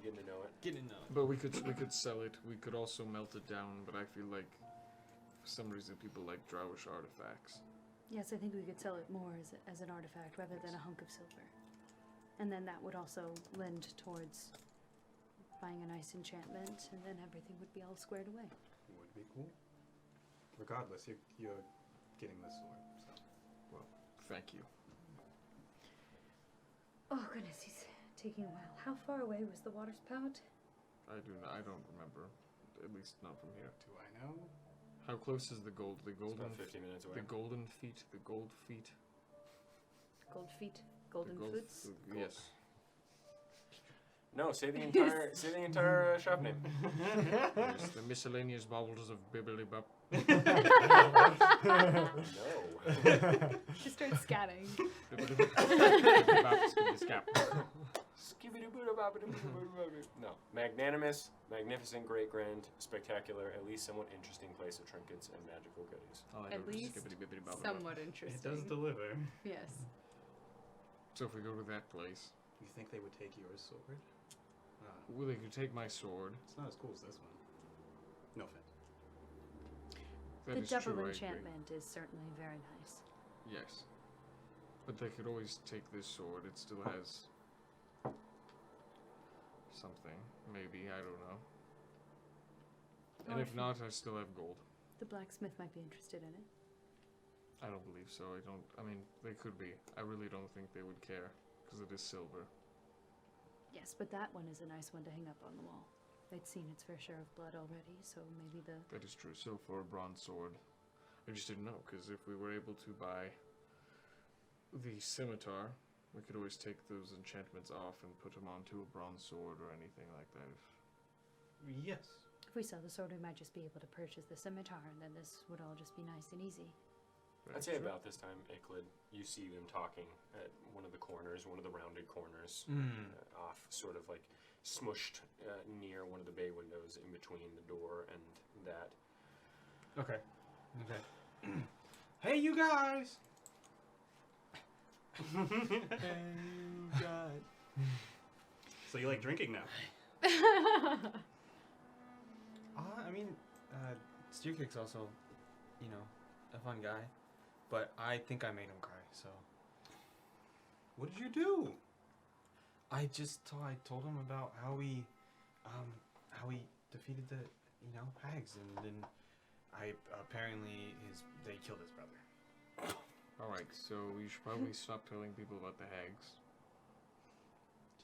Getting to know it. Getting enough. But we could sell it. We could also melt it down. But I feel like for some reason people like Drowish artifacts. Yes, I think we could sell it more as an artifact rather than a hunk of silver. And then that would also lend towards buying a nice enchantment, and then everything would be all squared away. Would be cool. Regardless, you're getting the sword, so. Well, thank you. Oh goodness, he's taking a while. How far away was the water spout? I don't remember. At least not from here. Do I know? How close is the gold? The It's golden. about 15 minutes away. The golden feet. The gold feet. Gold feet, golden the gold foots. Yes. No, say the entire shop name. Yes, the miscellaneous baubles of bibbly bop. No. Just start scatting. No. Magnanimous, magnificent, great, grand, spectacular, at least somewhat interesting place of trinkets and magical goodies. At least somewhat interesting. It does deliver. Yes. So if we go to that place, You think they would take your sword? well, they could take my sword. It's not as cool as this one. No offense. That The is double true, I agree. enchantment is certainly very nice. Yes. But they could always take this sword. It still has something. Maybe, I don't know. And Or if if- not, I still have gold. The blacksmith might be interested in it. I don't believe so. I mean, they could be. I really don't think they would care, because it is silver. Yes, but that one is a nice one to hang up on the wall. They'd seen its fair share of blood already, so maybe the... That is true. So for a bronze sword, I just didn't know, because if we were able to buy the scimitar, we could always take those enchantments off and put them onto a bronze sword or anything like that. Yes. If we sell the sword, we might just be able to purchase the scimitar, and then this would all just be nice and easy. I'd say about this time, Icklid, you see them talking at one of the corners, one of the rounded corners, off, sort of like smushed near one of the bay windows in between the door and that. Okay. Okay. Hey, you guys! So you like drinking now? I mean, Steerkick's also, you know, a fun guy. But I think I made him cry, so. What did you do? I told him about how we defeated the, hags, and then they killed his brother. Alright, so you should probably stop telling people about the hags.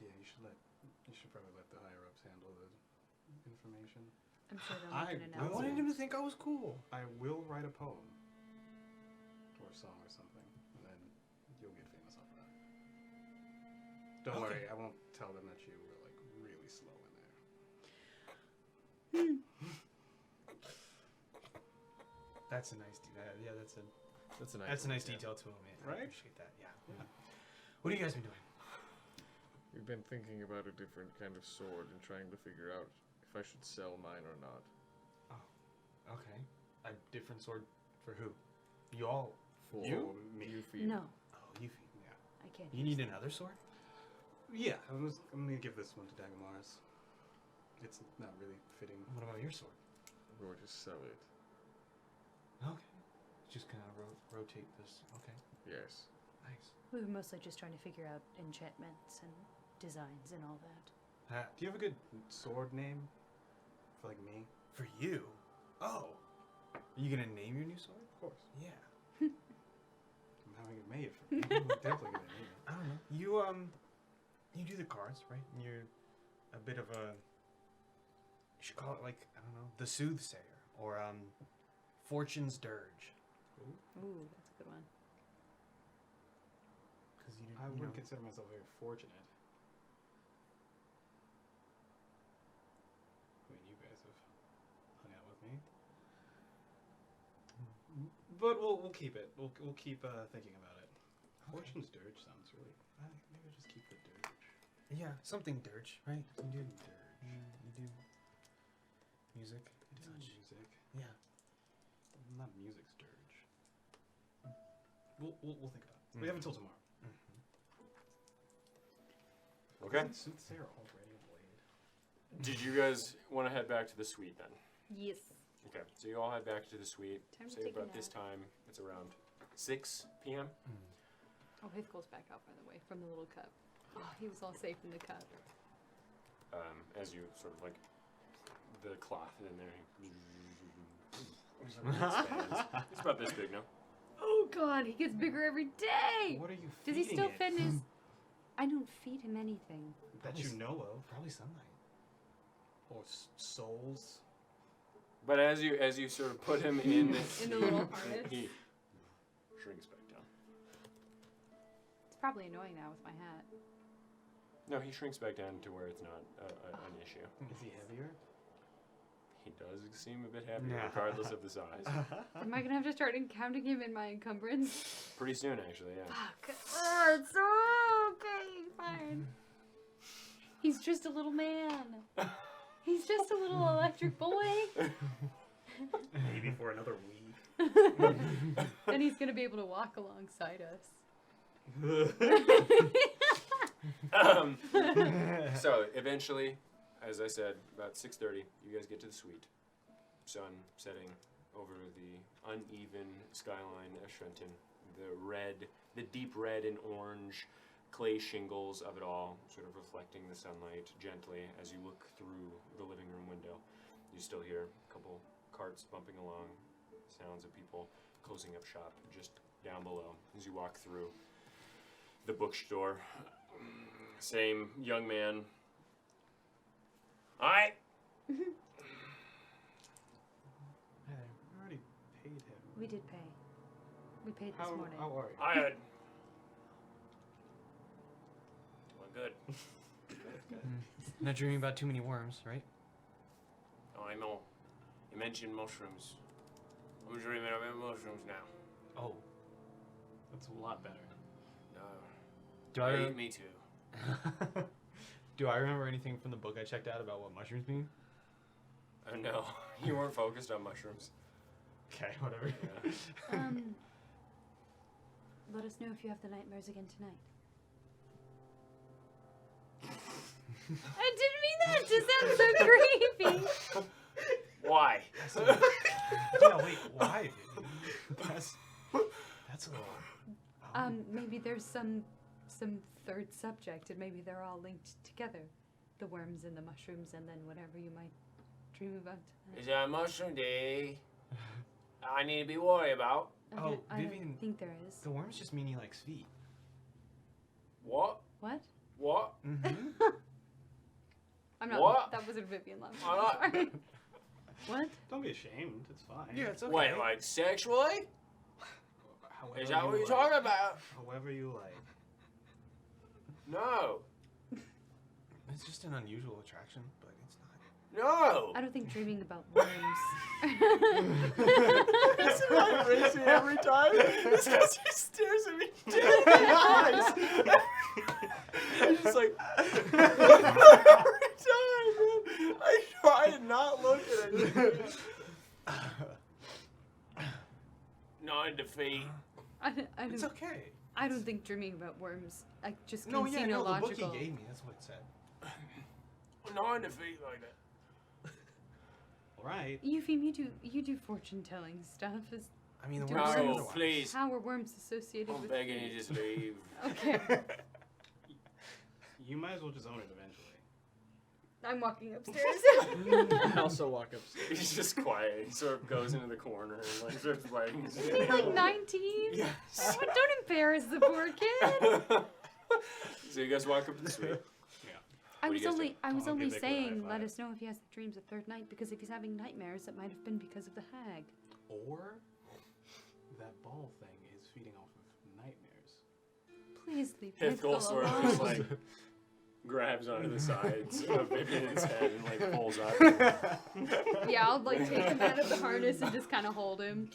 Yeah, you should probably let the higher ups handle the information. I'm sure they'll I make an I will. wanted announcement. him to think I was cool. I will write a poem. Or a song or something. And then you'll get famous off of that. Don't worry, I won't tell them that you were like really slow in there. That's a nice yeah, that's a nice detail to him, man. Right? I appreciate that. Yeah. What have you guys been doing? We've been thinking about a different kind of sword and trying to figure out if if I should sell mine or not. Okay. A different sword for who? You all. For You? Yuffie. No, Oh, yeah. I can't. You need another sword? Yeah, I'm gonna give this one to Dagmar's. It's not really fitting. What about your sword? I'm going to sell it. Okay. Just kind of rotate this. Okay. Yes. Nice. We were mostly just trying to figure out enchantments and designs and all that. Do you have a good sword name for like me? For you? Oh. Are you gonna name your new sword? Of course. Yeah. I'm having it made for me. I'm definitely gonna name it. I don't know. You do the cards, right? And you're a bit of a. You should call it like, I don't know, the soothsayer or Fortune's dirge. Ooh, that's a good one. Because you, I you wouldn't know, consider myself very fortunate. I mean, you guys have hung out with me. But we'll keep it. We'll keep thinking about it. Fortune's dirge sounds really. Maybe I'll just keep the dirge. yeah, something dirge, right? You do Dirge. you do music. It is music. Yeah. Not music's dirge. We'll think about it. We have until tomorrow. Okay. Isn't Soothsayer already a blade? Did you guys want to head back to the suite then? Yes. Okay, so you all head back to the suite. Time to Say take a about this nap. time, it's around 6 p.m. Oh, Hithkel's back out, by the way, from the little cup. Oh, he was all safe in the cup. As you sort of like the cloth in there. It's about this big now. Oh God, he gets bigger every day. What are you Does feeding he still it? fit in his? I don't feed him anything. That you know of? Probably sunlight. Or souls? But as you sort of put him in In the little harness. he shrinks back down. It's probably annoying now with my hat. No, he shrinks back down to where it's not an issue. Is he heavier? He does seem a bit happier, Yeah. regardless of the size. Am I gonna have to start counting him in my encumbrance? Pretty soon, actually, yeah. Fuck. Oh, it's okay, fine. He's just a little man. He's just a little electric boy. Maybe for another week. Then he's gonna be able to walk alongside us. So eventually, as I said, about 6:30, you guys get to the suite. Sun setting over the uneven skyline of Trenton. The deep red and orange clay shingles of it all, sort of reflecting the sunlight gently as you look through the living room window. You still hear a couple carts bumping along, sounds of people closing up shop just down below as you walk through the bookstore. Same young man. Hi. I already paid him. We did pay. We paid this morning. How are you? Hi, Ed. Doing good. Not dreaming about too many worms, right? Oh, I know. You mentioned mushrooms. I'm dreaming about mushrooms now. Oh. That's a lot better. No. Do I Me too. Do I remember anything from the book I checked out about what mushrooms mean? Oh no, you weren't focused on mushrooms. Okay, whatever. Yeah. Let us know if you have the nightmares again tonight. I didn't mean that to sound so creepy. Why? Yeah, wait, why? That's a lot. Maybe there's some third subject, and maybe they're all linked together. The worms and the mushrooms, and then whatever you might dream about tonight. Is that a mushroom day? I need to be worried about. Oh, I Vivian, don't think there is. The worms just mean he likes feet. What? What? What? Mm-hmm. I'm not. What? That wasn't Vivian Love. I'm not- Sorry. What? Don't be ashamed. It's fine. Yeah, it's okay. Wait, like sexually? However Is that what you're like. talking about? However you like. No. It's just an unusual attraction, but it's not. No. I don't think dreaming about worms. This is why crazy every time. It's because he stares at me dead in the eyes. He's just like every time, man. I feet. I It's don't, okay. I don't think dreaming about worms. I just No, can yeah, see no no, the book logical. he gave me, that's what it said. 9 feet like that. Alright. Eufeme, you do fortune telling stuff. Is I mean, the Do word said worms- No, otherwise. please. how are worms associated I'm with? begging you, just leave. Okay, You might as well just own it eventually. I'm walking upstairs. I also walk upstairs. He's just quiet. He sort of goes into the corner and like starts writing. his He's like 19. Yes. Oh, don't embarrass the poor kid. So you guys walk up to the suite. I What do was you guys only, do? I was I'll only give Vic one high saying, let five. us know if he has dreams a third night, because if he's having nightmares, it might have been because of the hag. Or that ball thing is feeding off of nightmares. Please leave Hithgul Hithgul sort of alone. just like grabs onto the sides of Vivian's head and like pulls up. Yeah, I'll like take him out of the harness and just kind of hold him.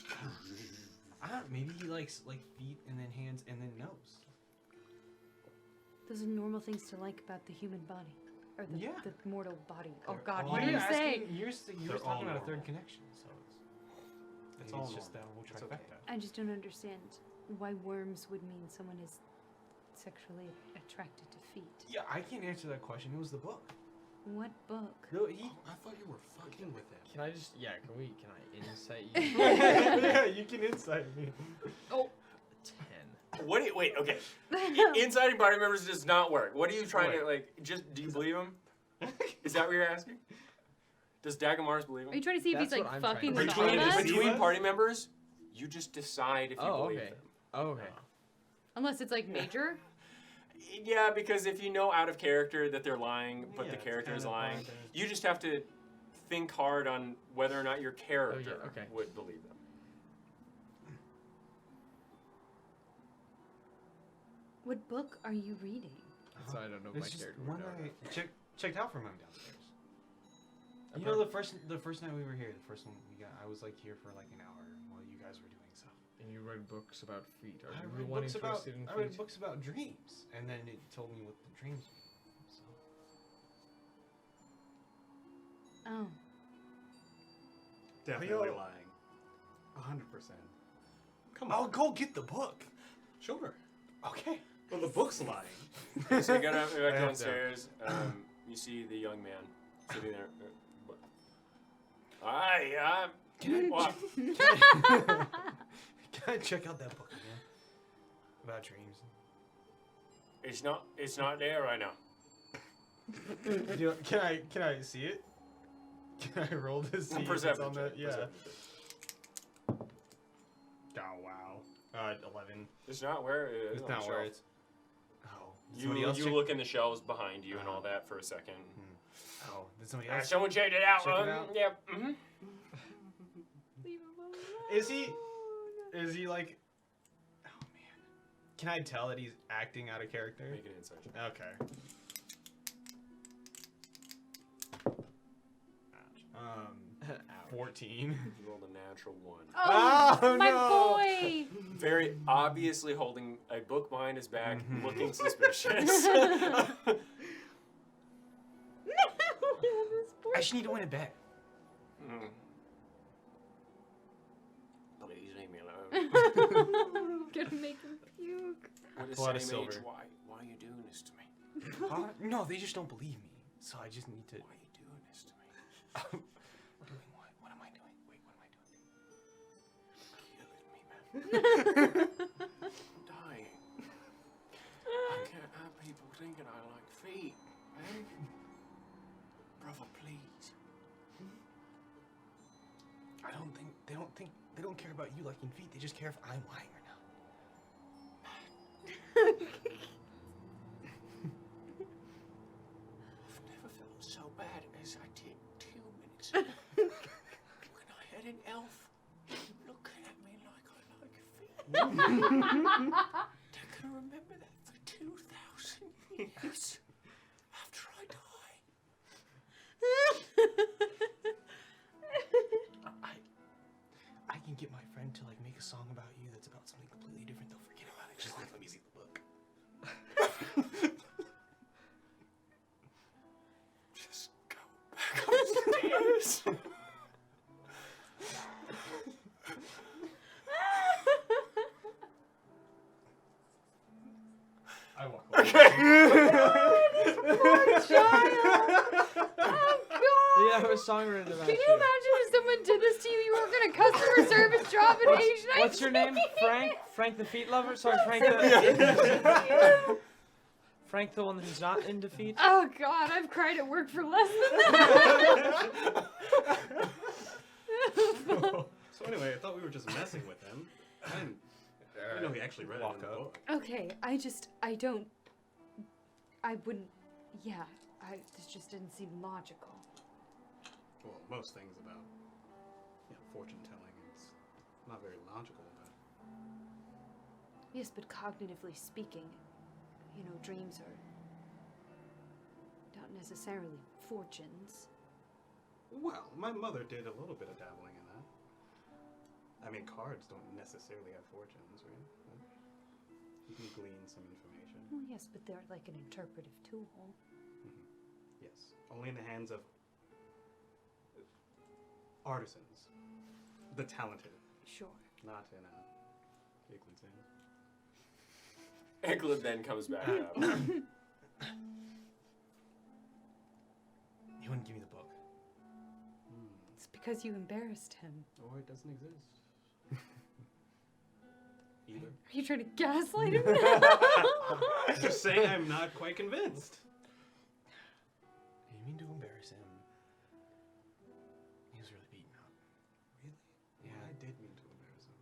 Maybe he likes like feet and then hands and then nose. Those are normal things to like about the human body, or the, Yeah. the mortal body. Oh They're God, all- what did you say? You're They're talking all about a third normal. connection, so it's all it's just that normal. whole It's trifecta. okay. I just don't understand why worms would mean someone is sexually attracted to feet. Yeah, I can't answer that question. It was the book. What book? No, he. I thought you were fucking with him. Can I just, can I insight you? Yeah, you can insight me. Oh. 10. What do you, wait, okay. Inciting party members does not work. What are you trying to, like, just, do you believe him? Is that what you're asking? Does Dagomars believe Are you him? trying to see if That's he's what like I'm trying fucking to with do. all Between, of us? between party members, you just decide if you Oh, believe okay. them. Oh, okay. Unless it's like major. Yeah, because if you know out of character that they're lying, but Yeah, the it's character is kind of lying, hard to- you just have to think hard on whether or not your character okay. would believe them. What book are you reading? So I don't know if my It's just character one would know. I checked out from him downstairs. You Apart- know, the first night we were here, the first one we got, I was like here for like an hour while you guys were doing stuff. And you read books about feet. Are I you read the one books about interested in I read feet? books about dreams, and then it told me what the dreams mean. So. Oh, Definitely Yo. lying. 100%. Come I'll on. go get the book. Sure. Okay. Well, the book's lying. So you go down, I back have to. downstairs. You see the young man sitting there. Hi, what? Can I check out that book again? About dreams. It's not there right now. Can I see it? Can I roll to see if it's Perception on the check, yeah? perception check. Oh wow. 11. It's not where it is. It's on the not where shelf. it's. Oh. Did You, somebody else you check? look in the shelves behind you and Uh-huh. all that for a second. Oh, did somebody else? Someone checked it out. Check it out? Yeah. Mm-hmm. leave him alone. Is he? Is he like? Oh man. Can I tell that he's acting out of character? Make an insight check. Okay. Ouch. 14. You rolled a natural 1. Oh, Oh, my no. boy! Very obviously holding a book behind his back, Mhm. looking suspicious. This poor I just need to win a bet. Mm. Please leave me alone. Gonna make him puke. With the Pull out a same age, silver. why are you doing this to me? Huh? No, they just don't believe me. So I just need to. Why are you doing this to me? Doing what? What am I doing? Wait, what am I doing? Killing me, man. I'm dying. I can't have people thinking I like feet, man. Brother, please. I don't think they don't care about you liking feet. They just care if I'm lying or not. I've never felt so bad as I did 2 minutes ago. When I had an elf looking at me like I like feet. I can remember that for 2,000 years after I die. I can get my friend to like make a song about you that's about something completely different. They'll forget about it. Just like let me see the book. Just go back upstairs. Yeah, I have a song written about Can you imagine if someone did this to you? You work in a customer service job in Asian. What's your name? Frank? Frank the feet lover? Sorry, Frank the... Frank the one who's not in defeat? Oh god, I've cried at work for less than that. So anyway, I thought we were just messing with him. I didn't know he actually read it in the book. Okay, this just didn't seem logical. Well, most things about fortune telling, it's not very logical, but Yes, but cognitively speaking, dreams are not necessarily fortunes. well, my mother did a little bit of dabbling in that. I mean, cards don't necessarily have fortunes, right? But you can glean some information. Well, yes, but they're like an interpretive tool. Yes, only in the hands of artisans, the talented, Sure. not in Eaglin's hands. Eglin then comes back up. He wouldn't give me the book. It's because you embarrassed him. Or it doesn't exist. Either. Are you trying to gaslight him? I'm just saying I'm not quite convinced. You mean to embarrass him? He was really beaten up. Really? Yeah. Well, I did mean to embarrass him,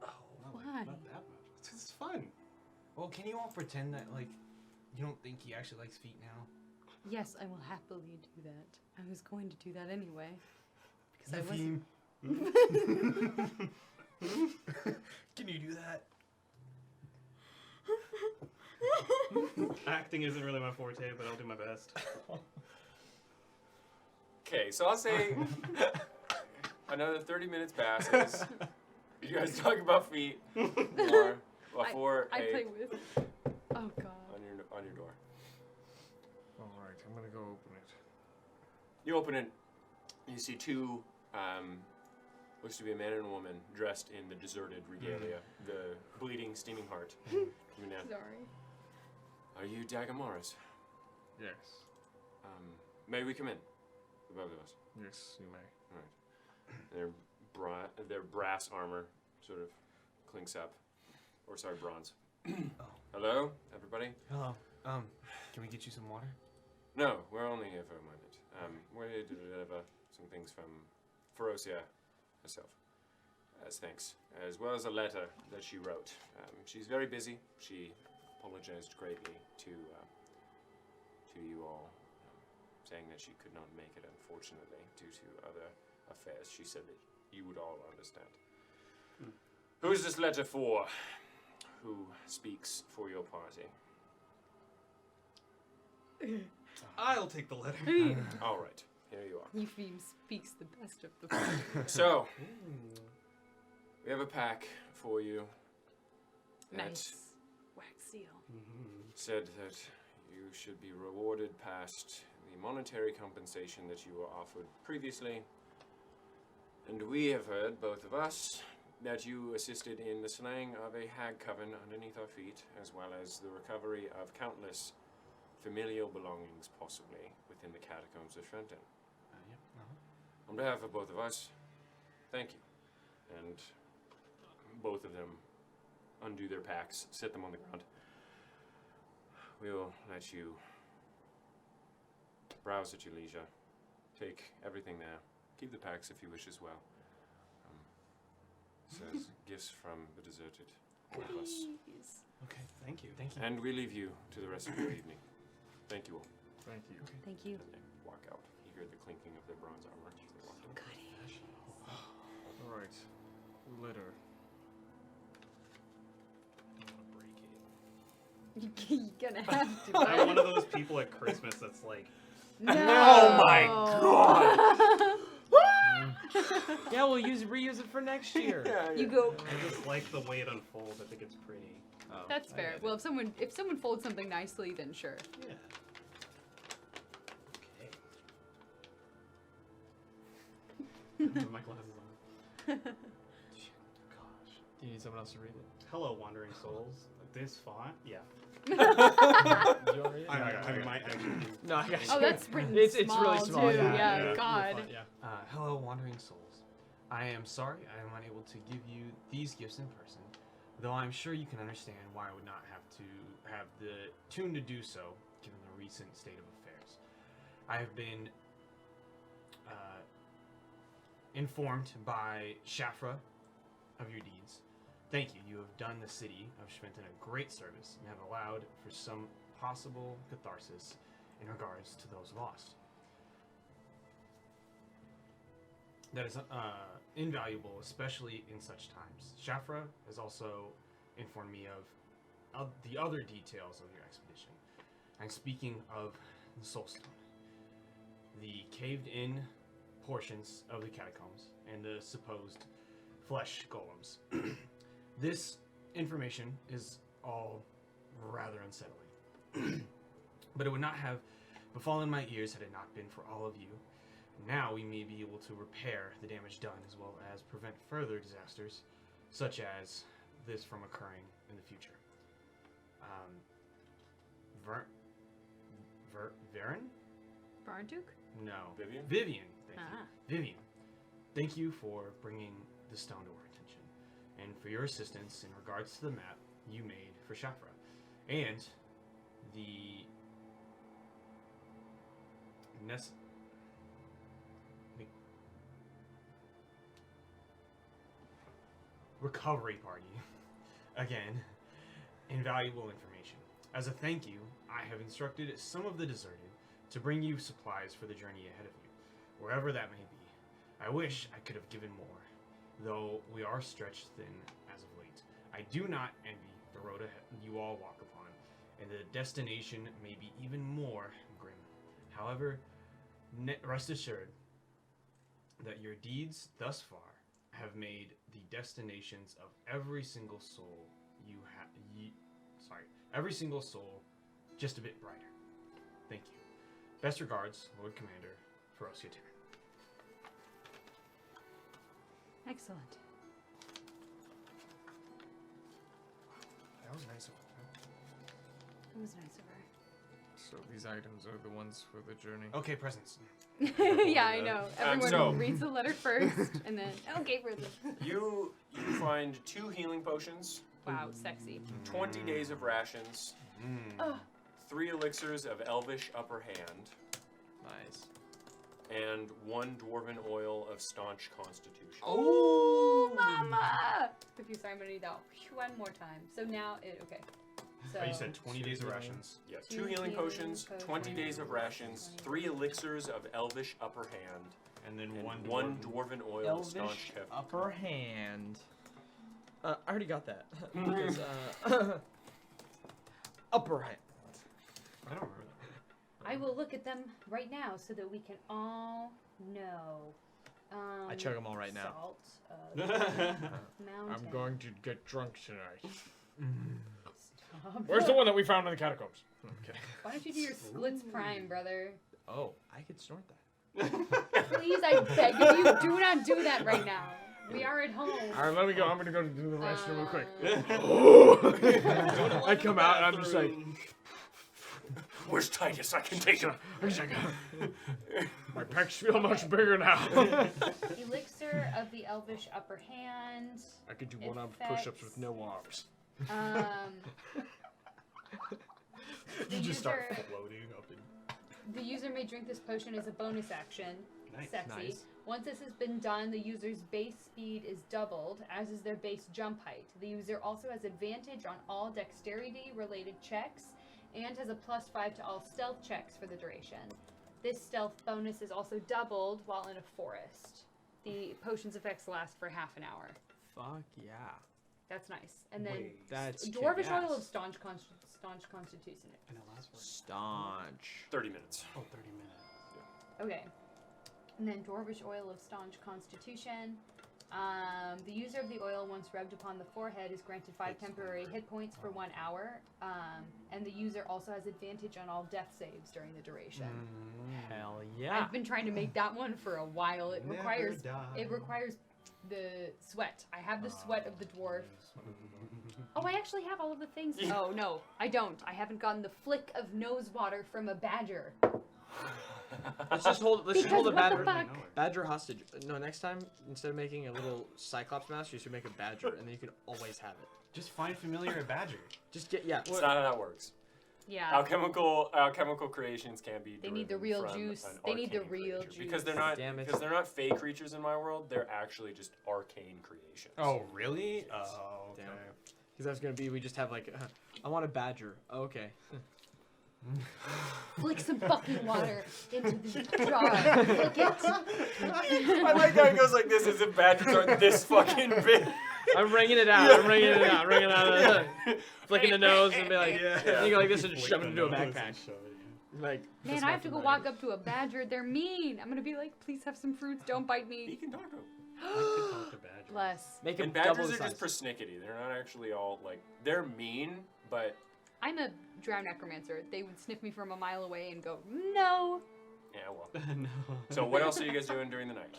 but Why? not that much. It's fun. Well, can you all pretend that, like, you don't think he actually likes feet now? Yes, I will happily do that. I was going to do that anyway. Because I wasn't. Can you do that? Acting isn't really my forte, but I'll do my best. Okay, so I'll say another 30 minutes passes. You guys talk about feet more before I play with. Oh god. on your door. Alright, I'm gonna go open it. You open it. You see two, looks to be a man and a woman dressed in the deserted regalia, the bleeding, steaming heart. Coming down. Sorry. Are you Dagamoris? Yes. May we come in? The both of us. Yes, you may. Their brass armor sort of clinks up. Or sorry, bronze. Hello, everybody? Hello. Can we get you some water? No, we're only here for a moment. We're here to deliver some things from Ferocia herself, as thanks, as well as a letter that she wrote. She's very busy. She apologized greatly to you all, saying that she could not make it, unfortunately, due to other affairs. She said that you would all understand. Who is this letter for? Who speaks for your party? I'll take the letter. All right, here you are. Ephraim speaks the best of the party. So, we have a pack for you. that Nice. Wax seal. Said that you should be rewarded past the monetary compensation that you were offered previously. And we have heard, both of us, that you assisted in the slaying of a hag coven underneath our feet, as well as the recovery of countless familial belongings, possibly, within the catacombs of Trenton. On behalf of both of us, thank you. And both of them undo their packs, set them on the ground. We will let you browse at your leisure. Take everything there. Keep the packs if you wish as well. Says gifts from the deserted, all of us. Okay. Thank you. Thank you. And we leave you to the rest of your evening. Thank you all. Thank you. Thank you. And they walk out. You hear the clinking of their bronze armor as they walk out. Alright. Letter. You're gonna have to. I'm one of those people at Christmas that's like, No. Oh my god! Yeah, we'll reuse it for next year. You go. I just like the way it unfolds. I think it's pretty. That's I fair. get Well, it. if someone folds something nicely, then sure. Yeah. Okay. Put my glasses on. Yeah. need someone else to read it? Hello, Wandering Souls. This font? Yeah. Do you want to read it? I might actually do. No, I got you. Oh, that's written It's small, really small. too. Yeah, Yeah, God. Yeah. Hello, Wandering Souls. I am sorry I am unable to give you these gifts in person, though I'm sure you can understand why I would not have to have the tune to do so, given the recent state of affairs. I have been informed by Shafra of your deeds. Thank you. You have done the city of Schminton a great service and have allowed for some possible catharsis in regards to those lost. That is invaluable, especially in such times. Shafra has also informed me of the other details of your expedition. I'm speaking of the Soulstone, the caved-in portions of the catacombs, and the supposed flesh golems. This information is all rather unsettling, but it would not have befallen my ears had it not been for all of you. Now we may be able to repair the damage done, as well as prevent further disasters, such as this from occurring in the future. Varen? Barnduk? No. Vivian? Vivian. Thank Ah. you. Vivian, thank you for bringing the stone to our attention, and for your assistance in regards to the map you made for Shafra, and the recovery party. Again, invaluable information. As a thank you, I have instructed some of the deserted to bring you supplies for the journey ahead of you, wherever that may be. I wish I could have given more, though we are stretched thin as of late. I do not envy the road ahead you all walk upon, and the destination may be even more grim. However, rest assured that your deeds thus far have made the destinations of every single soul every single soul just a bit brighter. Thank you. Best regards, Lord Commander Ferocia Terran. Excellent. That was nice of her. It was nice of So these items are the ones for the journey. Okay, presents. her. Yeah, I know. Everyone so- reads the letter first, and then, okay, presents. You find 2 healing potions, Wow, sexy. 20 days of rations, Oh, 3 elixirs of elvish upper hand, Nice. and 1 dwarven oil of staunch constitution. oh, mama! If you sorry, I'm gonna need that one more time. So now it, okay. So, Oh, you said 20 days of rations. Yeah, 2 2 healing healing potions, 20 potions, days of rations, 3 elixirs of elvish upper hand, And then and one 1 dwarven oil of Elvish staunch heavy. upper hand. I already got that. Because, upper hand. I don't remember that. I will look at them right now so that we can all know. I chug them all right now. Salt of mountain. I'm going to get drunk tonight. Stop. Where's the one that we found in the catacombs? Okay. Why don't you do your splits prime, brother? Oh, I could snort that. Please, I beg of you, do not do that right now. We are at home. All right, let me go. I'm gonna go to the restroom real quick. Uh, I come out and I'm just like, Where's Titus? I can take him. my pecs feel much bigger now. Elixir of the Elvish Upper Hand. I could do one-arm push-ups with no arms. The You just start user- floating up in. The user may drink this potion as a bonus action. Nice. Sexy. Nice. Once this has been done, the user's base speed is doubled, as is their base jump height. The user also has advantage on all dexterity-related checks, and has a +5 to all stealth checks for the duration. This stealth bonus is also doubled while in a forest. The potion's effects last for half an hour. Fuck yeah. That's nice. And then That's dwarvish oil kick-ass. of staunch constitution. And it lasts for Staunch. 30 minutes. 30 minutes. Okay. And then dwarvish oil of staunch constitution. The user of the oil, once rubbed upon the forehead, is granted 5 temporary hit points for 1 hour. And the user also has advantage on all death saves during the duration. Hell yeah. I've been trying to make that one for a while. It Never requires die. it requires the sweat. I have the sweat of the dwarf. Oh, I actually have all of the things. Oh, no, I don't. I haven't gotten the flick of nose water from a badger. Let's just hold. Let's just Because hold a what the badger. fuck? Badger hostage. No, next time instead of making a little cyclops mask, you should make a badger, and then you can always have it. Just find familiar a badger. Just get yeah. It's not how that works. Yeah. Alchemical creations can't be. They need the derived real from juice. an They need the arcane real creature. juice. Because they're not. Damn it. Because they're not fake creatures in my world. They're actually just arcane creations. Oh, really? Oh, okay. Damn. Because that's gonna be we just have like I want a badger. Oh, okay. Flick some fucking water into the jar. Flick it. I like how he goes like this as if badgers are this fucking big. I'm wringing it out. I'm wringing it out. Wringing it out. Flicking the nose and be like, Yeah. you go like this and just Flick shove it the into a nose and backpack. shove it, yeah. Like. Man, I have to go walk up to a badger. They're mean. I'm gonna be like, please have some fruits. Don't bite He me. can talk to him. I could talk to badgers. Bless. Make him And double badgers the are just size. persnickety. They're not actually all like they're mean, but I'm a drow necromancer. They would sniff me from a mile away and go, no. yeah, well. No. So what else are you guys doing during the night?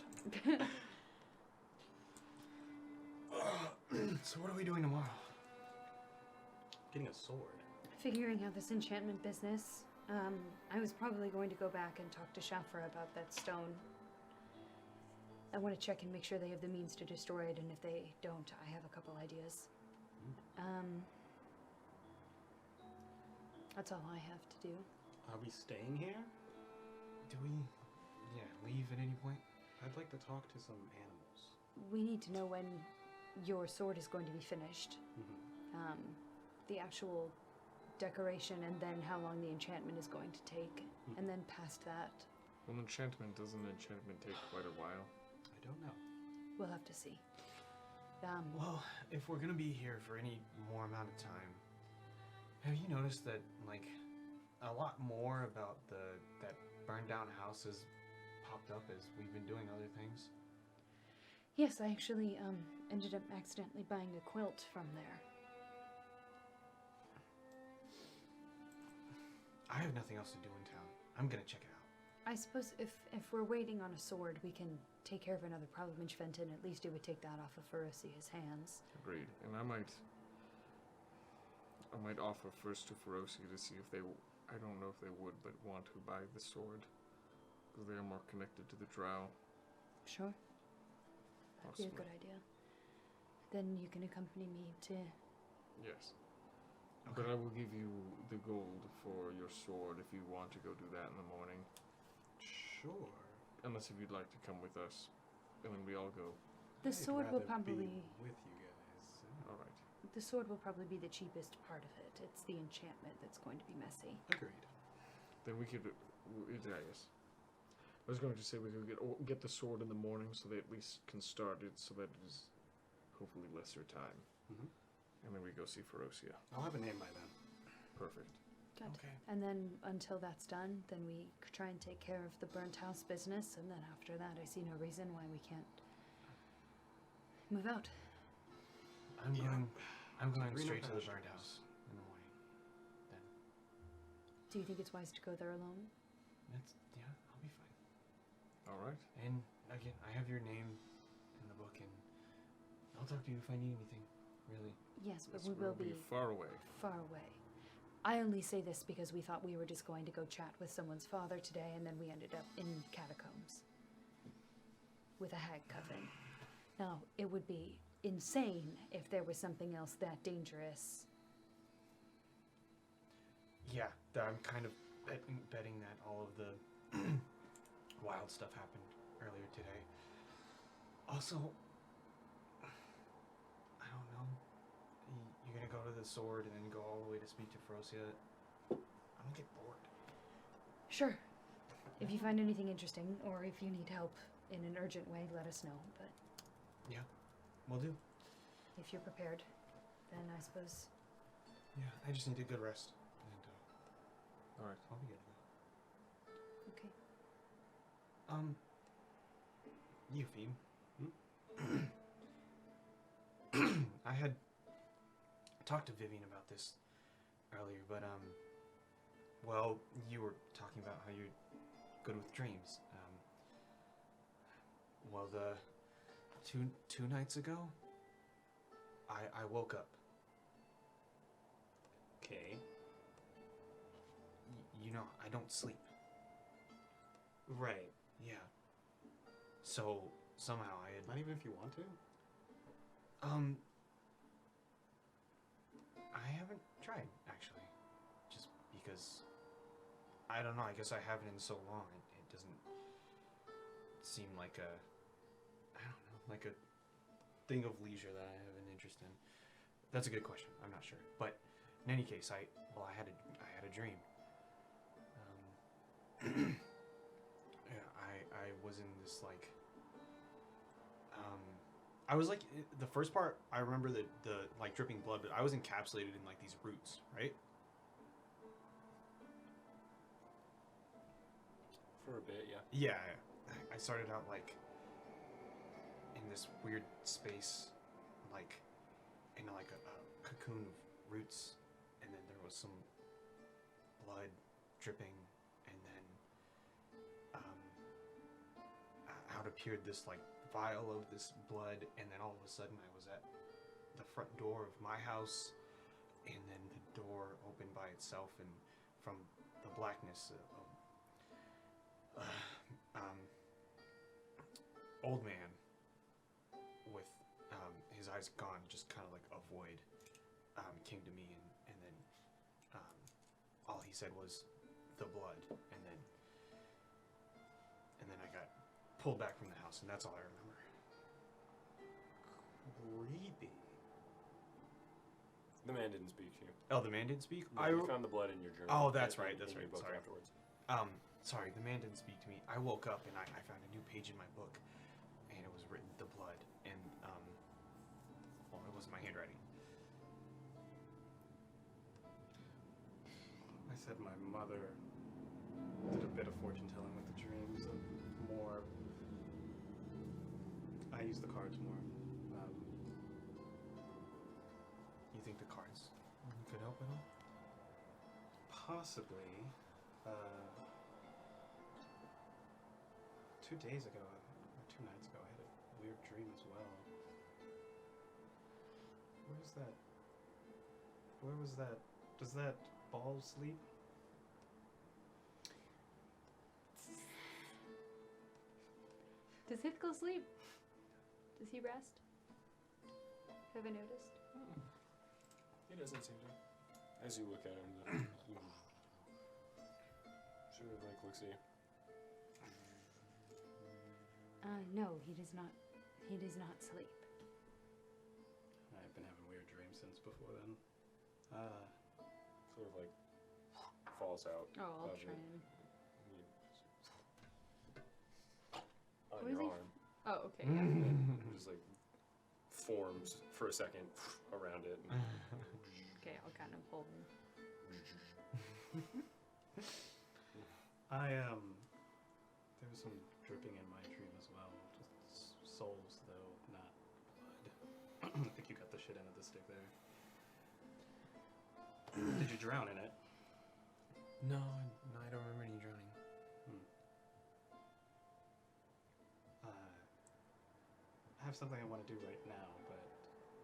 So what are we doing tomorrow? Getting a sword. Figuring out this enchantment business. I was probably going to go back and talk to Shafra about that stone. I want to check and make sure they have the means to destroy it, and if they don't, I have a couple ideas. That's all I have to do. Are we staying here? Do we, leave at any point? I'd like to talk to some animals. We need to know when your sword is going to be finished. Mm-hmm. The actual decoration, and then how long the enchantment is going to take. And then past that, Well, doesn't enchantment take quite a while? I don't know. we'll have to see. Well, if we're gonna be here for any more amount of time, have you noticed that, like, a lot more about that burned down house has popped up as we've been doing other things? Yes, I actually ended up accidentally buying a quilt from there. I have nothing else to do in town. I'm gonna check it out. I suppose if we're waiting on a sword, we can take care of another problem in Fenton. At least it would take that off of Ferocia's hands. Agreed. And I might offer first to Ferocia to see if they, I don't know if they would, but want to buy the sword. Because they are more connected to the drow. Sure. That'd be a good idea. Then you can accompany me to... Yes. But I will give you the gold for your sword if you want to go do that in the morning. Sure. Unless if you'd like to come with us. And then we all go. The I'd sword will rather probably... be with you guys. Alright. The sword will probably be the cheapest part of it. It's the enchantment that's going to be messy. Agreed. Then we could, yes. I was going to say we could get the sword in the morning so they at least can start it so that it is hopefully lesser time. Mhm. And then we go see Ferocia. I'll have a name by then. Perfect. Good. Okay. And then until that's done, then we try and take care of the burnt house business, and then after that, I see no reason why we can't move out. I'm going Three straight to the no burned fellowships. house in the morning. Then Do you think it's wise to go there alone? I'll be fine. Alright. And again, I have your name in the book, and I'll talk to you if I need anything. Really. Yes, but This we will be far away. far away. I only say this because we thought we were just going to go chat with someone's father today, and then we ended up in catacombs with a hag coven. Now, it would be insane if there was something else that dangerous. Yeah, I'm kind of betting that all of the wild stuff happened earlier today. Also, I don't know. You're gonna go to the sword and then go all the way to speak to Ferocia. I'm gonna get bored. Sure. If you find anything interesting, or if you need help in an urgent way, let us know. But Will do. if you're prepared, then I suppose... Yeah, I just need a good rest. And Alright. I'll be good. Okay. Eupheme. I had talked to Vivian about this earlier, but well, you were talking about how you're good with dreams. Well, the two nights ago, I woke up. Okay. You know, I don't sleep. Right. Yeah. So somehow I had Not even if you want to? I haven't tried actually, just because I don't know. I guess I haven't in so long. It doesn't seem like a I don't know, like a thing of leisure that I have an interest in. That's a good question. I'm not sure, but in any case, I had a dream. Yeah, I was in this like I was like the first part I remember the like dripping blood, but I was encapsulated in like these roots, right? For a bit, yeah. Yeah, I started out like in this weird space, like in like a cocoon of roots, and then there was some blood dripping, and then out appeared this like vial of this blood, and then all of a sudden I was at the front door of my house, and then the door opened by itself, and from the blackness old man with his eyes gone, just kind of like a void, came to me, and then all he said was the blood, and then I got pulled back from the house, and that's all I remember. Creepy. The man didn't speak to you. Oh, the man didn't speak? No, you found the blood in your journal. Oh, that's in- right, in that's your right, book sorry. Afterwards. Sorry, the man didn't speak to me. I woke up and I found a new page in my book, and it was written the blood, and well, it wasn't my handwriting. I said my mother did a bit of fortune telling with the dreams, and more. I use the cards more. You think the cards could help at all? Possibly. 2 days ago, or 2 nights ago, I had a weird dream as well. Where was that? Where was that? Does that ball sleep? Does Hithkel sleep? Does he rest? Have I noticed? He doesn't seem to. As you look at him, sort of like looks at you. No, he does not. He does not sleep. I've been having weird dreams since before then. Sort of like falls out. Oh, I'll of try it. and. On Where your is he? arm. Oh, okay. It just like forms for a second around it. And Okay, I'll kind of hold him. There was some dripping in my dream as well. Just souls, though, not blood. I think you got the shit end of the stick there. Did you drown in it? No, I don't remember any drowning. I have something I want to do right now, but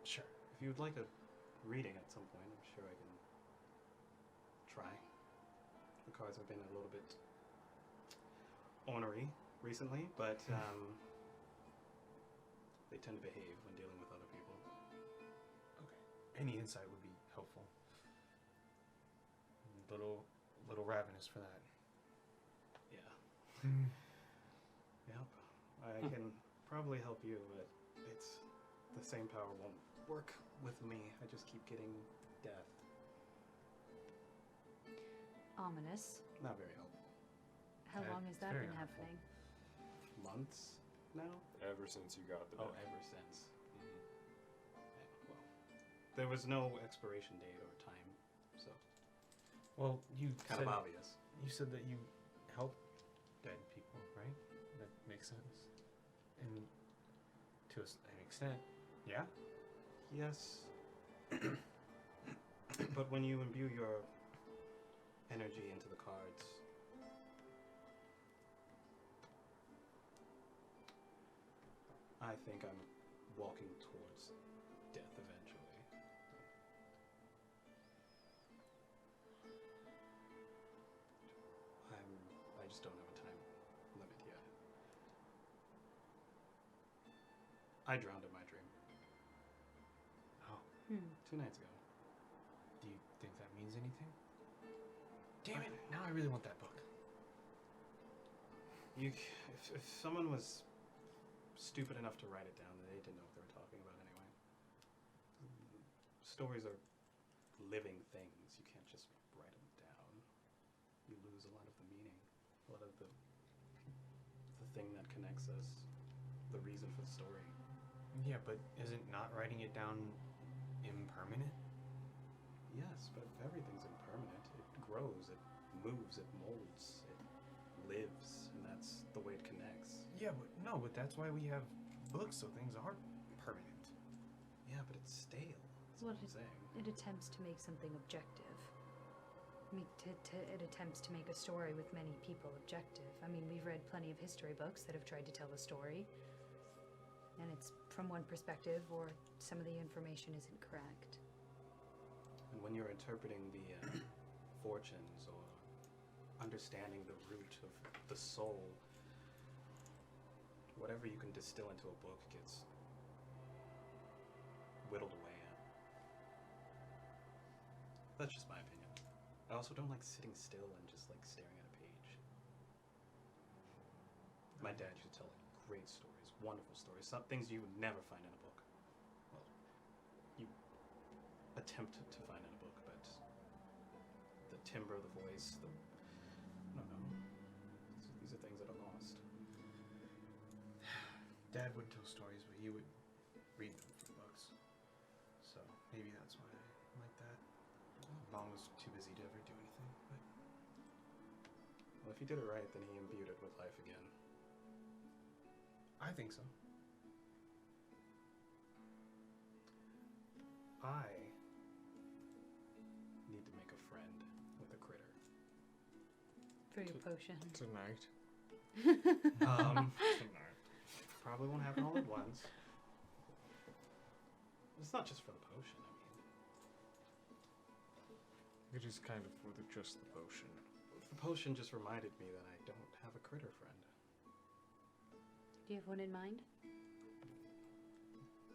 Sure. if you would like a reading at some point, I'm sure I can try. The cards have been a little bit ornery recently, but they tend to behave when dealing with other people. Okay. Any insight would be helpful. Little ravenous for that. Yeah. Yep. I can probably help you, but it's the same power won't work with me. I just keep getting death. Ominous. Not very helpful. How long has It's that very been unhelpful. happening? Months now? ever since you got the Oh, death. ever since. Well, there was no expiration date or time, so Well, you kind said of obvious. you said that you help dead people, right? That makes sense. And to an extent, yeah. Yes. But when you imbue your energy into the cards, I think I'm walking towards death eventually. I just don't have a time limit yet. I drowned in my dream Oh, 2 nights ago. do you think that means anything? Damn it! Now I really want that book. If someone was stupid enough to write it down, they didn't know what they were talking about anyway. Stories are living things. You can't just write them down. You lose a lot of the meaning, a lot of the thing that connects us, the reason for the story. Yeah, but isn't not writing it down impermanent? Yes, but everything's impermanent. It grows, it moves, it molds, it lives, and that's the way it connects. Yeah, but that's why we have books, so things are permanent. Yeah, but it's stale. That's Well, what I'm saying. It attempts to make something objective. I mean, it attempts to make a story with many people objective. I mean, we've read plenty of history books that have tried to tell a story, and it's from one perspective, or some of the information isn't correct. And when you're interpreting the fortunes or understanding the root of the soul, whatever you can distill into a book gets whittled away at. That's just my opinion. I also don't like sitting still and just like staring at a page. My dad used to tell like great stories, wonderful stories, some things you would never find in a book. Well, you attempt to find in a book, but the timbre of the voice, I don't know. These are things that are lost. Dad would tell stories, but he would read them from books. So maybe that's why I like that. Mom was too busy to ever do anything, but Well, if he did it right, then he imbued it with life again. I think so. I need to make a friend with a critter. For your potion. Tonight. Tonight. Probably won't happen all at once. It's not just for the potion, I mean. It is kind of for just the potion. The potion just reminded me that I don't have a critter friend. Do you have one in mind?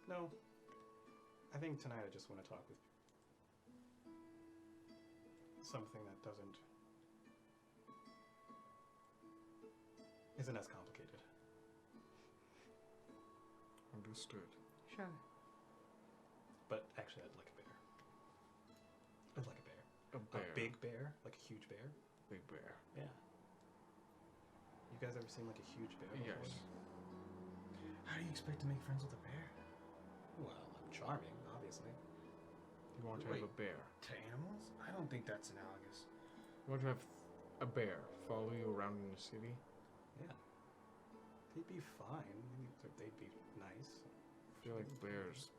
No. I think tonight I just want to talk with something that isn't as complicated. Understood. Sure. But actually, I'd like a bear. I'd like a bear. A bear. A big bear? Like a huge bear? Big bear. Yeah. You guys ever seen like a huge bear before? Yes. How do you expect to make friends with a bear? Well, I'm charming, obviously. You want to have a bear. To animals? I don't think that's analogous. You want to have a bear follow you around in the city? Yeah. They'd be fine. They'd be nice. I feel like bears.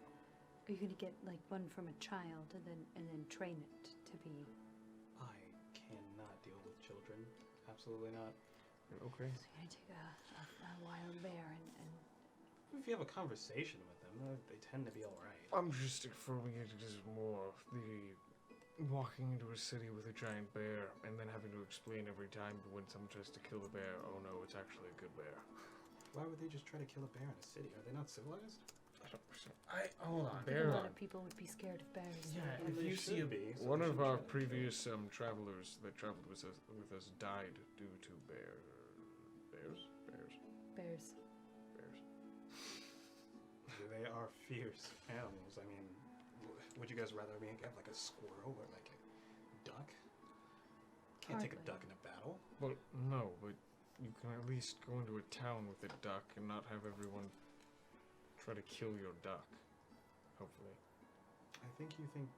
Are you gonna get like one from a child and then train it to be? I cannot deal with children. Absolutely not. Okay. So you're gonna take a wild bear and If you have a conversation with them, they tend to be alright. I'm just for me it is more the walking into a city with a giant bear and then having to explain every time when someone tries to kill the bear, oh no, it's actually a good bear. Why would they just try to kill a bear in a city? Are they not civilized? Hold on. I think Bear a lot on. of people would be scared of bears. Yeah, Well, if they you see should a be, so One they of shouldn't our try to- previous travelers that traveled with us died due to bears. Bears. They are fierce animals. I mean, would you guys rather me have like a squirrel or like a duck? Can't take a Hardly. duck in a battle. But no, but you can at least go into a town with a duck and not have everyone try to kill your duck. Hopefully. I think you think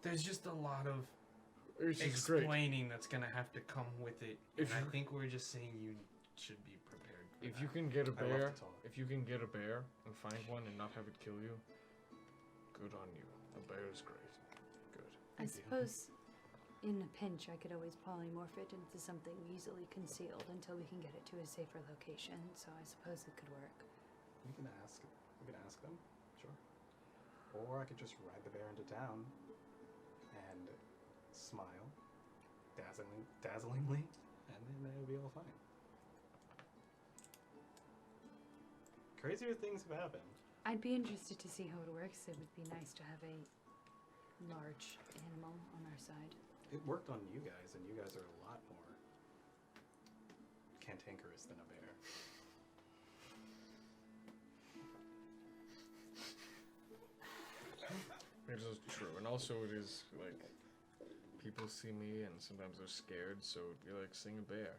There's just a lot of This is great. explaining that's gonna have to come with it. If And I you- think we're just saying you should be prepared for If that. you can get a I love bear, to talk. if you can get a bear and find one and not have it kill you, good on you. A bear is great. Good. I Thank you. suppose in a pinch, I could always polymorph it into something easily concealed until we can get it to a safer location. So I suppose it could work. We can ask them, sure. Or I could just ride the bear into town and smile dazzlingly, and then it'll be all fine. Crazier things have happened. I'd be interested to see how it works. It would be nice to have a large animal on our side. It worked on you guys, and you guys are a lot more cantankerous than a bear. It is true, and also it is like people see me and sometimes they're scared, so it'd be like seeing a bear.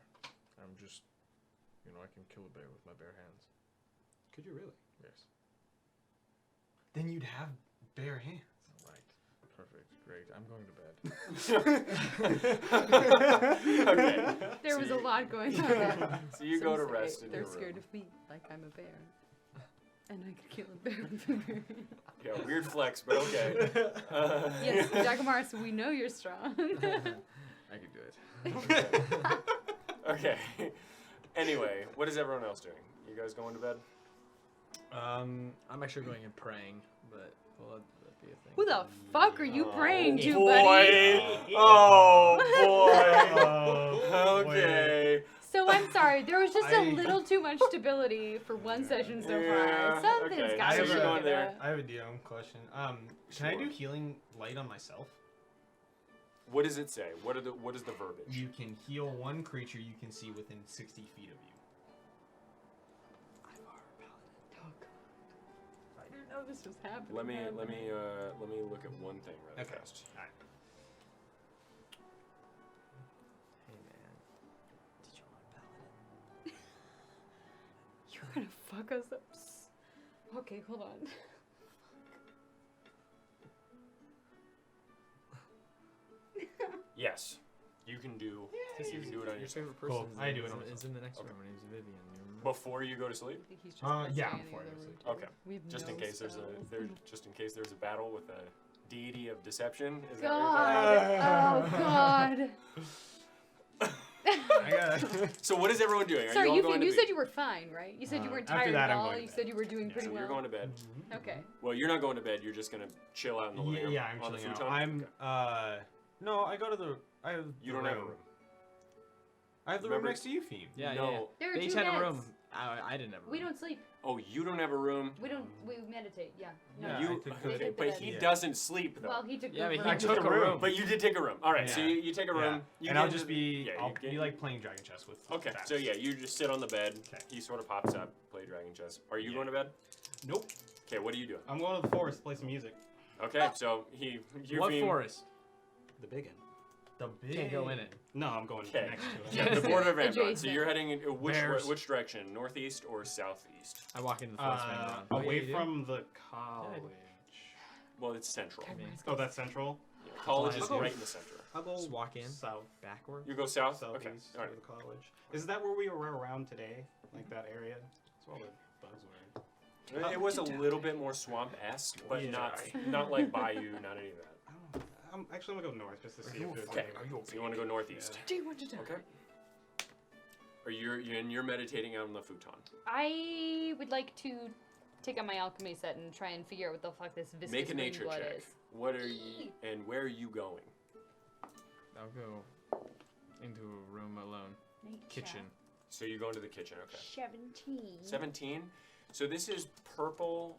I'm just, I can kill a bear with my bare hands. Could you really? Yes. Then you'd have bare hands. Right. Perfect. Great. I'm going to bed. Okay. There So was a you- lot going on. there. So you Some go to say rest in they're your scared room. of me, like I'm a bear. And I could kill a bear with a bear. Yeah, weird flex, but okay. Yes, Dagamaris, we know you're strong. I could do it. Okay. Anyway, what is everyone else doing? You guys going to bed? I'm actually going and praying, but will that be a thing? Who the fuck are you praying to, boy. buddy? Oh boy. boy. Okay. So I'm sorry, there was just a I- little too much stability for one session so Yeah, far. Something's okay, got so to you're be going there. I have a DM question. Can I do healing light on myself? What does it say? What is the verbiage? You can heal one creature you can see within 60 feet of you. I didn't know this was happening. Let me look at one thing really Okay. fast. Alright. Hey man, did you want paladin? You're gonna fuck us up. Okay, hold on. Yes, you can do. You can do it on Your yourself favorite person Cool. is I in- do it is on in- is in the next room. Her name's Vivian. You remember? Before you go to sleep. I think he's just Yeah, staying in before the I other was room, Okay. too. We have Just no in case spells. just in case there's a battle with a deity of deception. Is God! Oh God! I got So what is everyone doing? Are Sorry, you all going to you be? said you were fine, right? You said you weren't after tired that, at I'm all. going to You bed. said you were doing So pretty well. you're going to bed. Okay. Well, you're not going to bed. You're just gonna chill out in the living room. Yeah, I'm on the chilling out. futon? I'm no, I go to the. I have. You the don't have a room. I have the Remember- room next to you, Fiend. Yeah, No. yeah. There are They each two had a beds. room. I didn't have a room. We don't sleep. Oh, you don't have a room. We don't. We meditate. Yeah. No. Yeah, You, I took the- okay, the but bed. he Yeah. doesn't sleep though. Well, he took. Yeah, the but room. he took a room. But you did take a room. All right, so Yeah. you take a room. You And get I'll into just the- be. yeah, I'll you get- be like playing Dragon Chess with. Okay, Travis. so yeah, you just sit on the bed. Okay. He sort of pops up, play Dragon Chess. Are you Yeah. going to bed? Nope. Okay, what are you doing? I'm going to the forest to play some music. Okay, so you're What being, forest? The big end. The big. Can't go in it. No, I'm going Okay. next to it. Yeah, the border of Amazon. So Adjacent. you're heading in Bears. which direction? Northeast or southeast? I walk into the forest man around. Away you do? from the college. Well, it's central. Oh, that's central? Yeah, college is I'll go- right in the center. I'll go Just walk in. south. Backward. You go south. Southeast Okay. All right. to the college. Is that where we were around today? Like that area? That's all the bugs were. It was a little bit more swamp-esque, but Yeah. not like bayou, not any of that. I don't know. I'm actually gonna go north just to see if there's Okay. any. So you want to go northeast? Do you want to die? Okay. Or you're meditating out on the futon. I would like to take out my alchemy set and try and figure out what the fuck this viscous Make a green nature blood check. is. What are you and where are you going? I'll go into a room alone. Kitchen. So you go into the kitchen. Okay. 17. 17. So this is purple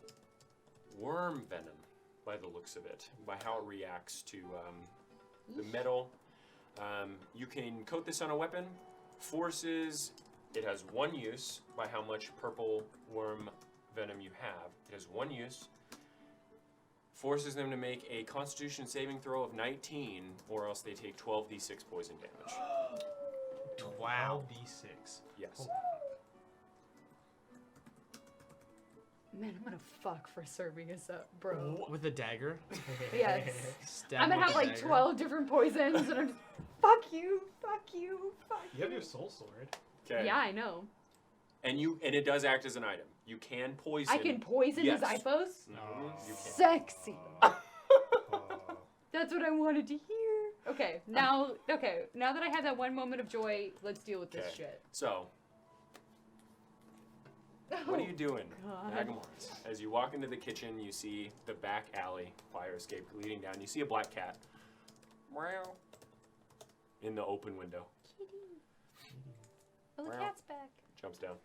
worm venom, by the looks of it, by how it reacts to the metal. You can coat this on a weapon. Forces. It has one use by how much purple worm venom you have. It has one use. Forces them to make a Constitution saving throw of 19, or else they take 12d6 poison damage. Wow. D6. Yes. Man, I'm gonna fuck for serving us up, bro. With a dagger. Yes. Stab I'm gonna with have a like dagger. 12 different poisons, and I'm just fuck you, fuck you, fuck You have your soul sword. Okay. Yeah, I know. And it does act as an item. You can poison. I can poison Yes. his hypos? Mhm, you can. Sexy. Oh. That's what I wanted to hear. Okay, now that I had that one moment of joy, let's deal with this Okay. shit. So, what are you doing, God. Nagamorans? As you walk into the kitchen, you see the back alley fire escape leading down. You see a black cat. Meow. In the open window. Kitty. Oh, the Meow. cat's back. Jumps down.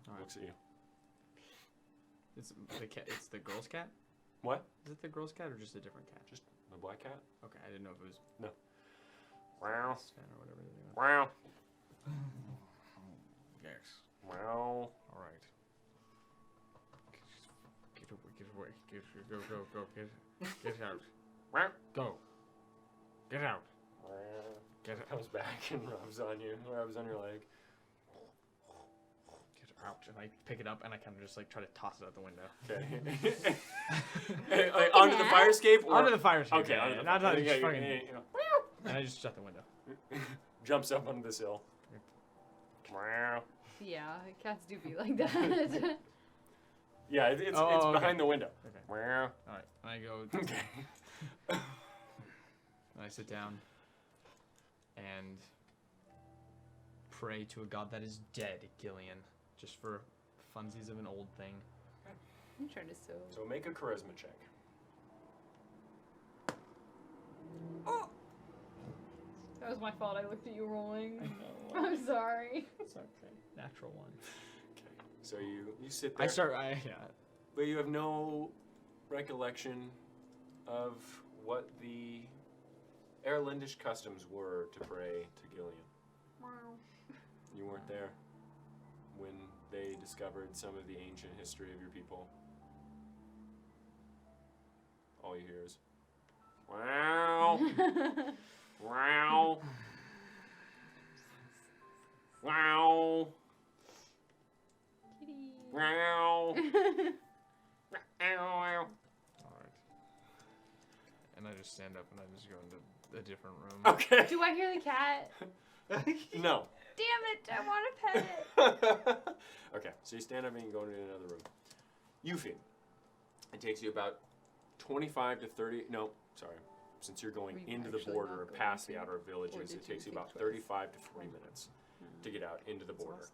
All right. Looks at you. It's the cat. It's the girl's cat. What? Is it the girl's cat or just a different cat? Just the black cat? Okay, I didn't know if it was Meow. Sven or whatever. Meow. Yes. Meow. All right. Get away. Go. Get out. Meow. Go. Get out. Meow. Get out. Comes back and rubs on you. Rubs on your leg. Get out. And I pick it up and I kind of just like try to toss it out the window. Okay. Like, onto the fire escape? Or? Onto the fire escape. Okay, yeah, onto yeah, the not fire- just yeah, fucking. you know. And I just shut the window. Jumps up onto the sill. Meow. Yeah, cats do be like that. Yeah, it's Oh, okay. behind the window. Okay. Meow. All right. And I go. Okay. And I sit down and pray to a god that is dead, Gillian, just for funsies of an old thing. I'm trying to sew. So make a charisma check. That was my fault. I looked at you rolling. I know. I'm sorry. It's okay. Natural one. Okay. So you sit there. Yeah. But you have no recollection of what the Erlendish customs were to pray to Gillian. You weren't there when they discovered some of the ancient history of your people. All you hear is, wow, wow, wow, Kitty. wow, wow. All right. And I just stand up and I just go into a different room. Okay. Do I hear the cat? No. Damn it! I want to pet it. Okay, so you stand up and you go into another room. Yuffie. It takes you about 25 to 30. No, sorry. Since you're going Were you into the actually border, not going past to? the outer Or villages, did it takes you you about think twice? 35 to 40 minutes to get out into the border. last-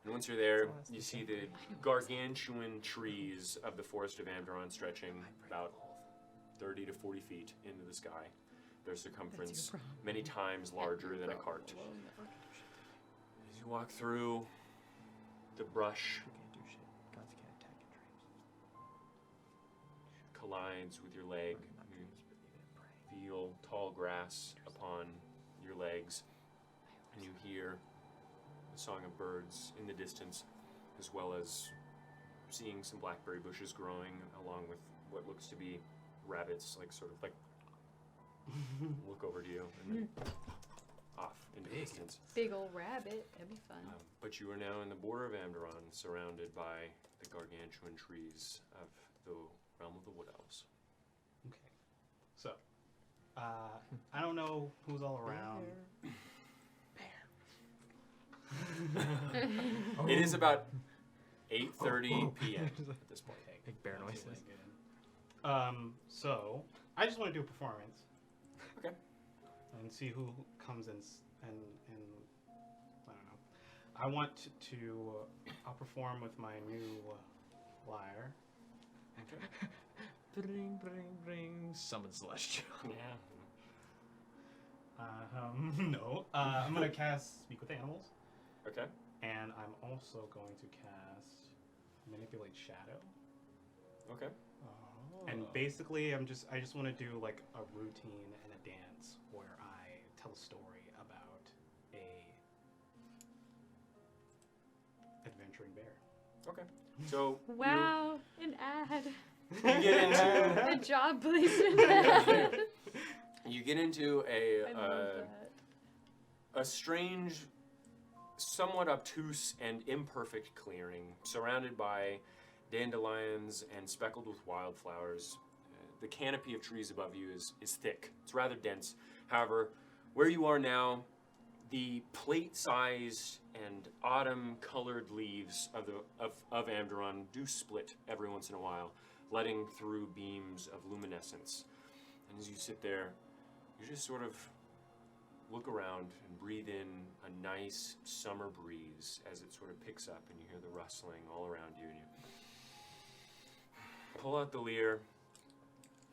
And once you're there, last you see weekend. the gargantuan trees of the forest of Amdaron stretching about 30 to 40 feet into the sky. Their circumference many times larger than a cart. As you walk through the brush, We can't do shit. Gods can't attack in dreams. collides with your leg. Not You dreams, but even in praying. feel tall grass upon your legs, and you hear the song of birds in the distance, as well as seeing some blackberry bushes growing along with what looks to be rabbits, like sort of like look over to you and then off into the distance. Big old rabbit. That'd be fun. But you are now in the border of Amdaron, surrounded by the gargantuan trees of the realm of the Wood Elves. Okay. So, I don't know who's all around. It is about 8:30 p.m. at this point. Big bear noises. So I just want to do a performance. Okay. And see who comes and I don't know. I want to I'll perform with my new lyre. Bring, bring. Summon celestial. Yeah. No. I'm gonna cast Speak with Animals, Okay. and I'm also going to cast Manipulate Shadow. Okay. And basically, I just want to do like a routine and a dance where I tell a story about a adventuring bear. Okay. So Wow, an ad. you get into A job placement ad. you get into I love that. a strange, somewhat obtuse and imperfect clearing, surrounded by dandelions and speckled with wildflowers. The canopy of trees above you is thick. It's rather dense. However, where you are now, the plate-sized and autumn-colored leaves of Amdaron do split every once in a while, letting through beams of luminescence. And as you sit there, you just sort of look around and breathe in a nice summer breeze as it sort of picks up and you hear the rustling all around you, and you pull out the lyre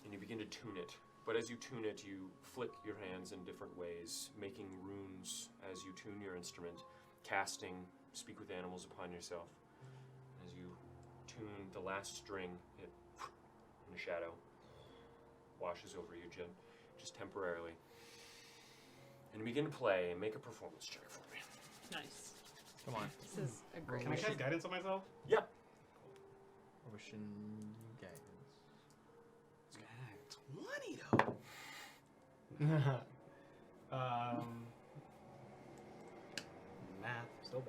and you begin to tune it. But as you tune it, you flick your hands in different ways, making runes as you tune your instrument, casting speak with animals upon yourself. As you tune the last string, it in the shadow washes over you just temporarily. And you begin to play and make a performance check for me. Nice. Come on. This is a great. Can I cast guidance on myself? Yeah. Ocean guidance. 20 though. Math still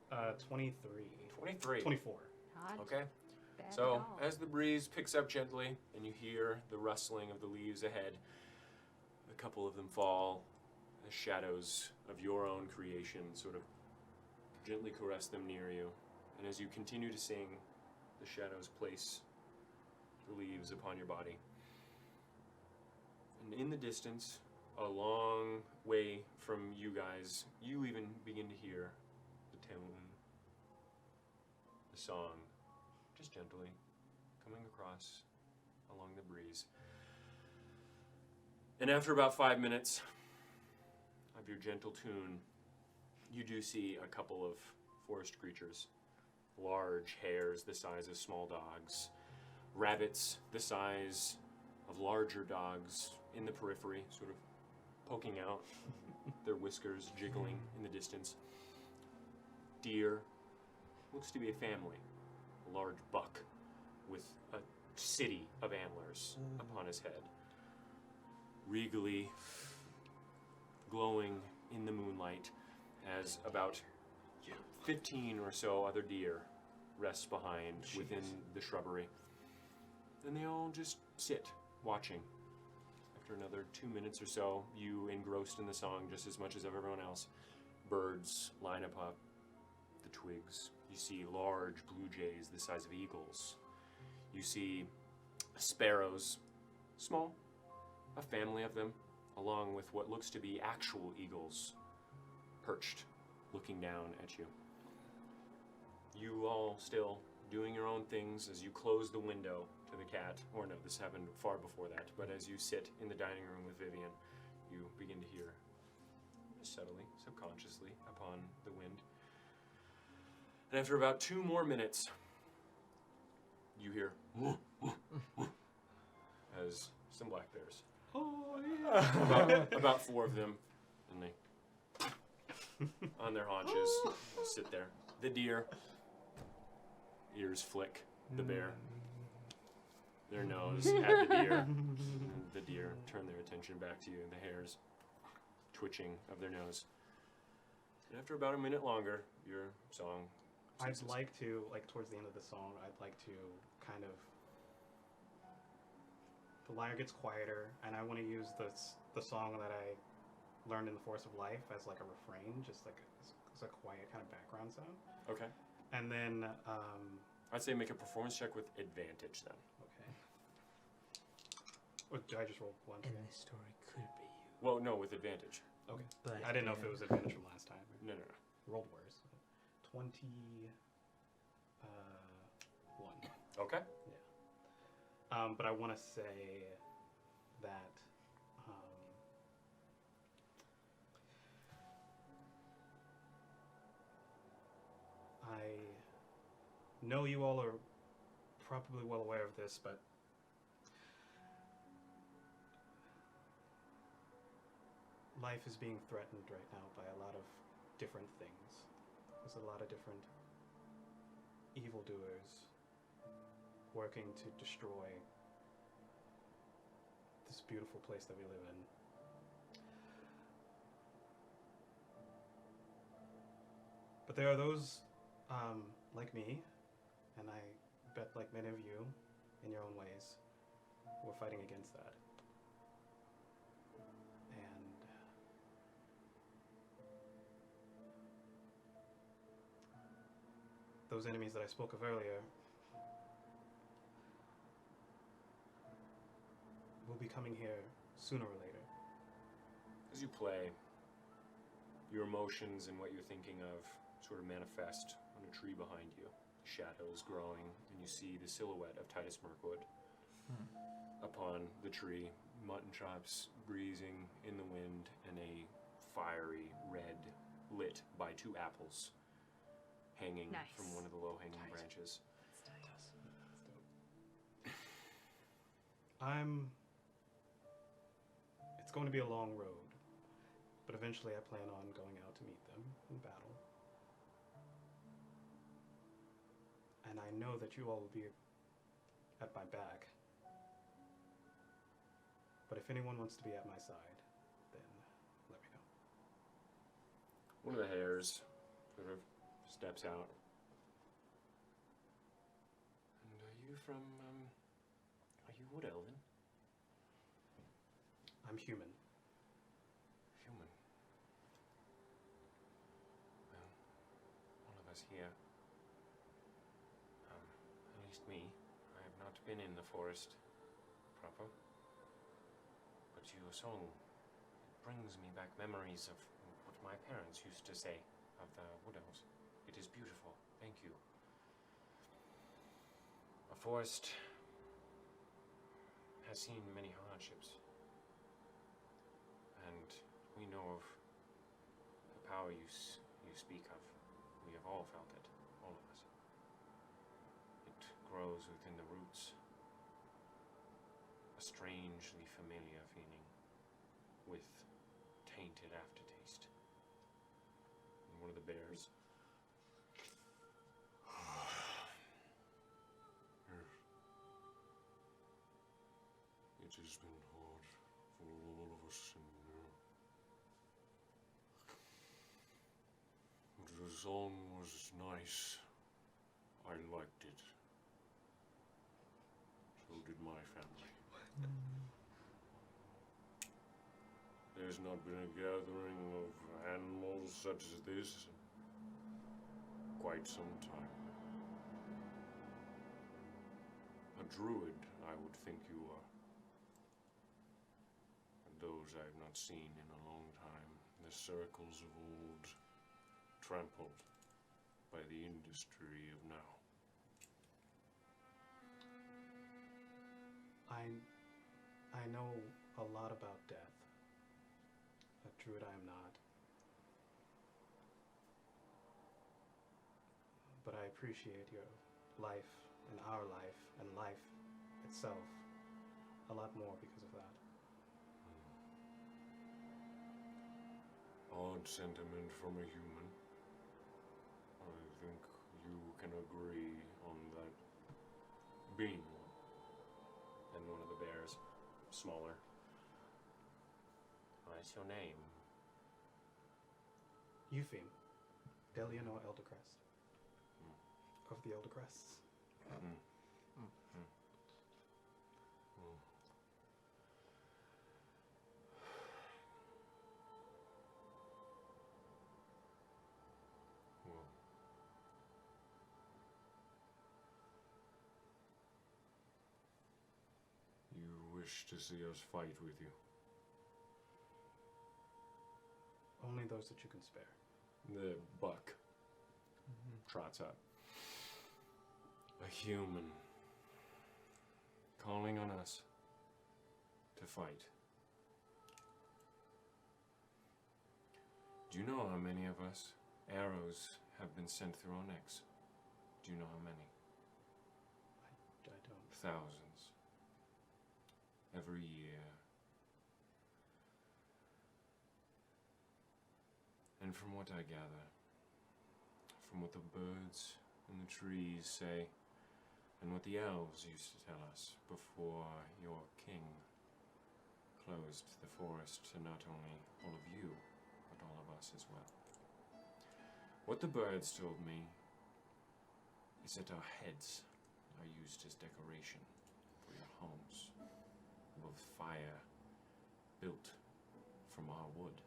bad. 23. 23. 24. Not Okay. bad So, at all. as the breeze picks up gently and you hear the rustling of the leaves ahead, a couple of them fall as shadows of your own creation sort of gently caress them near you. And as you continue to sing, the shadows place the leaves upon your body. And in the distance, a long way from you guys, you even begin to hear the tune, the song, just gently coming across along the breeze. And after about 5 minutes of your gentle tune, you do see a couple of forest creatures. Large hares the size of small dogs, rabbits the size of larger dogs in the periphery, sort of poking out, their whiskers jiggling in the distance. Deer, looks to be a family, a large buck with a city of antlers upon his head, regally glowing in the moonlight as about 15 or so other deer rest behind within the shrubbery. And they all just sit, watching. After another 2 minutes or so, you engrossed in the song just as much as everyone else. Birds line up the twigs. You see large blue jays the size of eagles. You see sparrows, small, a family of them, along with what looks to be actual eagles, perched, looking down at you. You all still doing your own things as you close the window to the cat, or no, this happened far before that, but as you sit in the dining room with Vivian, you begin to hear, subtly, subconsciously, upon the wind. And after about 2 more minutes, you hear as some black bears. Oh, yeah. About 4 of them, and they, on their haunches, sit there. The deer, ears flick the bear, their nose at the deer, and the deer turn their attention back to you, the hairs twitching of their nose. And after about a minute longer, your song I'd ceases. like to, like, towards the end of the song, I'd like to kind of. The lyre gets quieter, and I want to use the song that I learned in the Force of Life as like a refrain, just like as a quiet kind of background sound. Okay. And then, I'd say make a performance check with advantage then. okay. Oh, did I just roll one? And this story could be you. Well, no, with advantage. Okay. But I didn't know if it was advantage from last time. No. Rolled worse. 21. Okay. But I want to say that I know you all are probably well aware of this, but life is being threatened right now by a lot of different things. There's a lot of different evildoers working to destroy this beautiful place that we live in. But there are those like me, and I bet like many of you, in your own ways, who are fighting against that. And those enemies that I spoke of earlier will be coming here sooner or later. As you play, your emotions and what you're thinking of sort of manifest on a tree behind you. The shadow is growing, and you see the silhouette of Titus Mirkwood upon the tree, mutton chops breezing in the wind, and a fiery red lit by 2 apples hanging Nice. from one of the low-hanging Tight. branches. It's going to be a long road, but eventually I plan on going out to meet them in battle. And I know that you all will be at my back. But if anyone wants to be at my side, then let me know. One of the hares sort of steps out. And are you from, are you Wood Elven? I'm human. Human. Well, all of us here, at least me, I have not been in the forest proper. But your song brings me back memories of what my parents used to say of the Wood Elves. It is beautiful. Thank you. A forest has seen many hardships. And we know of the power you speak of. We have all felt it, all of us. It grows within the roots. A strangely familiar feeling with tainted aftertaste. And one of the bears. It has been hard for all of us, and the song was nice. I liked it. So did my family. There's not been a gathering of animals such as this in quite some time. A druid, I would think you are. And those I have not seen in a long time. The circles of old, trampled by the industry of now. I know a lot about death. A druid I am not. But I appreciate your life and our life and life itself a lot more because of that. Odd sentiment from a human. I think you can agree on that being one. And one of the bears, smaller. What's your name? Eupheme, Deliano Eldercrest. Of the Eldercrests. Well, you wish to see us fight with you. Only those that you can spare. The buck trots up. A human calling on us to fight. Do you know how many of us arrows have been sent through our necks? Do you know how many? I don't. Thousands. Every year. And from what I gather, from what the birds and the trees say, and what the elves used to tell us before your king closed the forest to not only all of you, but all of us as well. What the birds told me is that our heads are used as decoration for your homes, with fire built from our wood.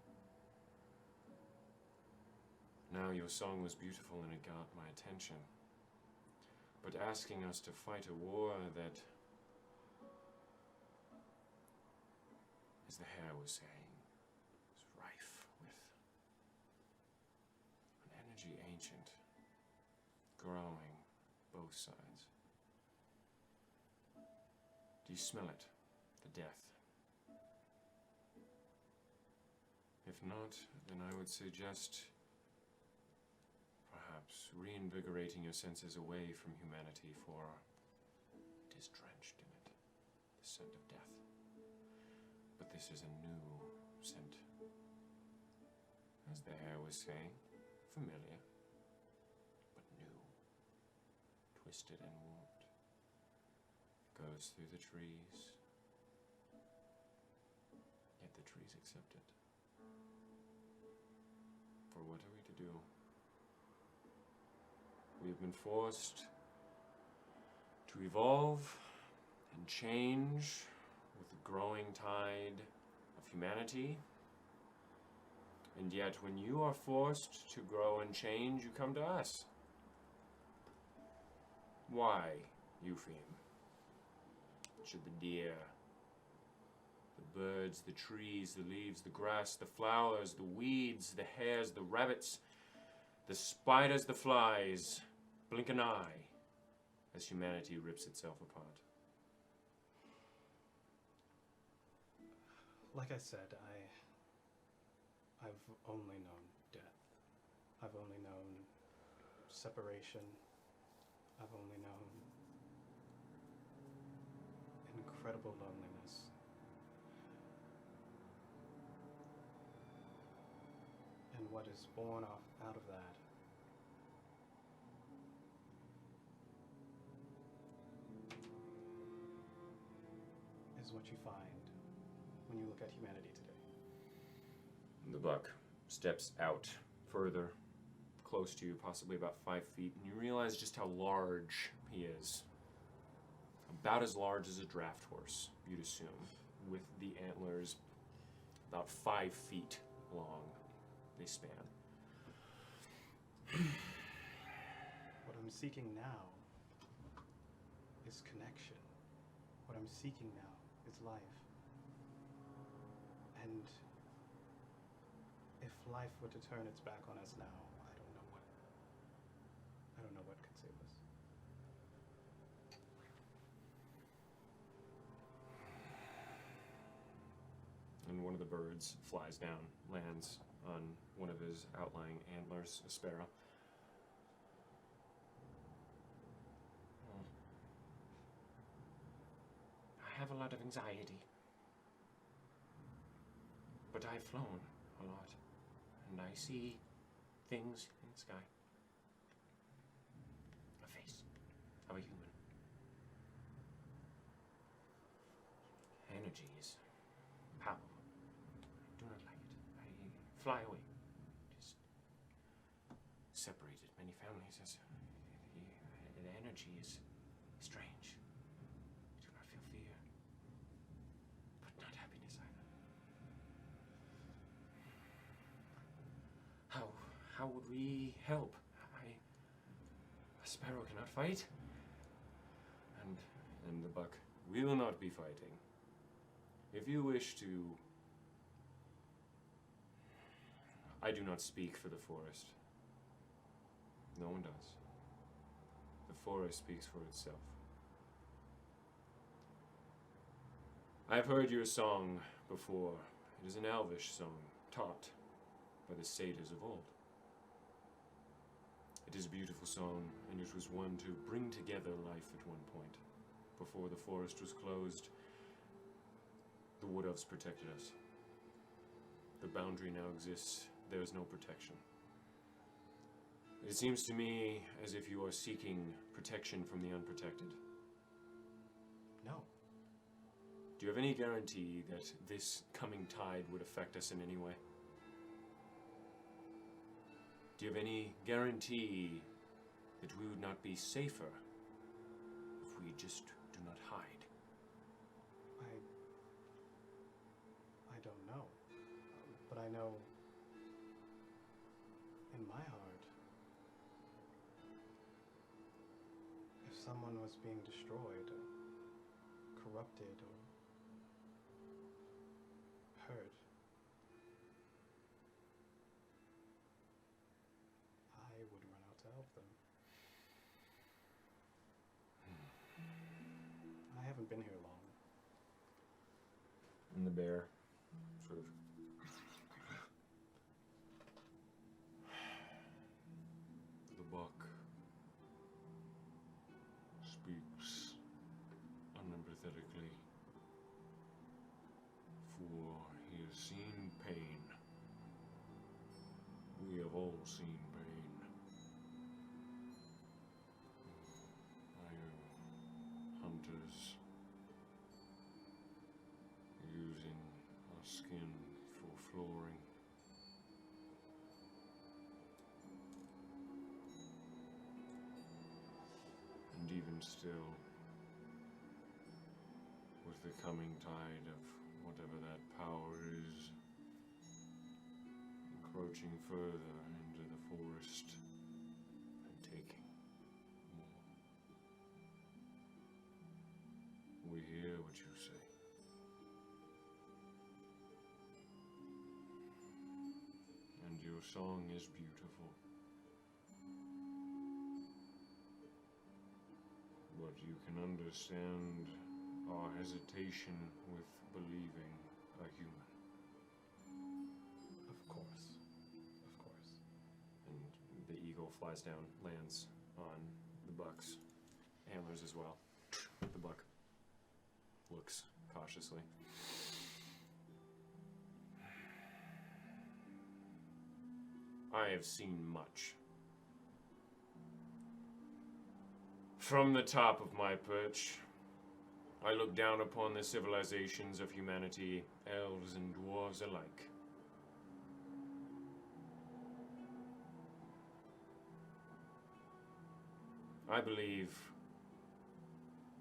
Now, your song was beautiful and it got my attention. But asking us to fight a war that as the hare was saying, is rife with an energy ancient, growing both sides. Do you smell it? The death? If not, then I would suggest perhaps reinvigorating your senses away from humanity, for it is drenched in it, the scent of death. But this is a new scent. As the hare was saying, familiar, but new, twisted and warped. Goes through the trees, yet the trees accept it. For what are we to do? We have been forced to evolve and change with the growing tide of humanity. And yet, when you are forced to grow and change, you come to us. Why, Eupheim? Should the deer, the birds, the trees, the leaves, the grass, the flowers, the weeds, the hares, the rabbits, the spiders, the flies, blink an eye as humanity rips itself apart? Like I said, I've only known death. I've only known separation. I've only known incredible loneliness. And what is born out of that is what you find when you look at humanity today. The buck steps out further, close to you, possibly about 5 feet, and you realize just how large he is. About as large as a draft horse, you'd assume, with the antlers about 5 feet long. They span. What I'm seeking now is connection. What I'm seeking now is life. And if life were to turn its back on us now, I don't know what could save us. And one of the birds flies down, lands on one of his outlying antlers, a sparrow. I have a lot of anxiety, but I've flown a lot, and I see things in the sky. A face of a human. Energy is powerful. I do not like it. I fly away. Just separated many families as the energy is strange. I do not feel fear, but not happiness either. How would we help? A sparrow cannot fight, and the buck will not be fighting. If you wish to, I do not speak for the forest. No one does. The forest speaks for itself. I have heard your song before. It is an elvish song, taught by the satyrs of old. It is a beautiful song, and it was one to bring together life at one point. Before the forest was closed, the wood elves protected us. The boundary now exists. There is no protection. It seems to me as if you are seeking protection from the unprotected. No. Do you have any guarantee that this coming tide would affect us in any way? Do you have any guarantee that we would not be safer if we just do not hide? I don't know. But I know in my heart, if someone was being destroyed, or corrupted, or And the bear sort of the buck speaks unempathetically, for he has seen pain. We have all seen pain. I am hunters using our skin for flooring. And even still, with the coming tide of whatever that power is, encroaching further into the forest and taking more. We hear what you say. And your song is beautiful. But you can understand our hesitation with believing a human. Of course. Of course. And the eagle flies down, lands on the buck's antlers as well. The buck looks cautiously. I have seen much. From the top of my perch, I look down upon the civilizations of humanity, elves and dwarves alike. I believe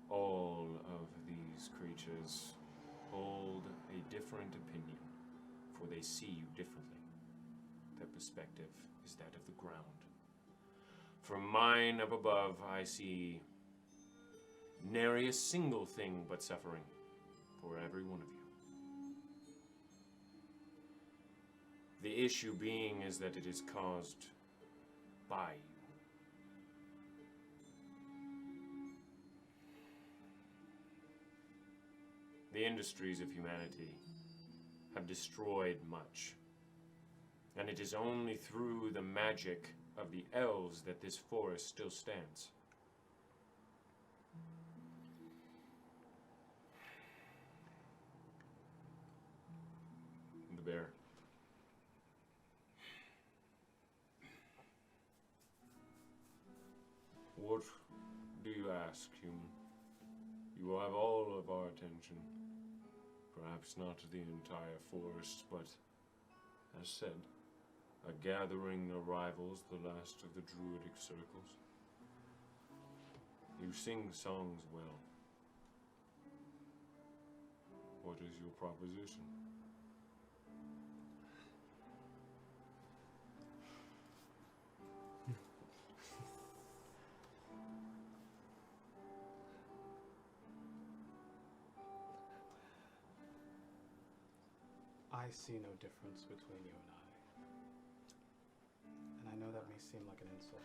all of these creatures hold a different opinion, for they see you differently. Their perspective is that of the ground. From mine up above, I see nary a single thing but suffering for every one of you. The issue being is that it is caused by you. The industries of humanity have destroyed much, and it is only through the magic of the elves that this forest still stands. The bear. What do you ask, human? You will have all of our attention. Perhaps not the entire forest, but, as said, a gathering of rivals, the last of the druidic circles. You sing songs well. What is your proposition? I see no difference between you and I. And I know that may seem like an insult.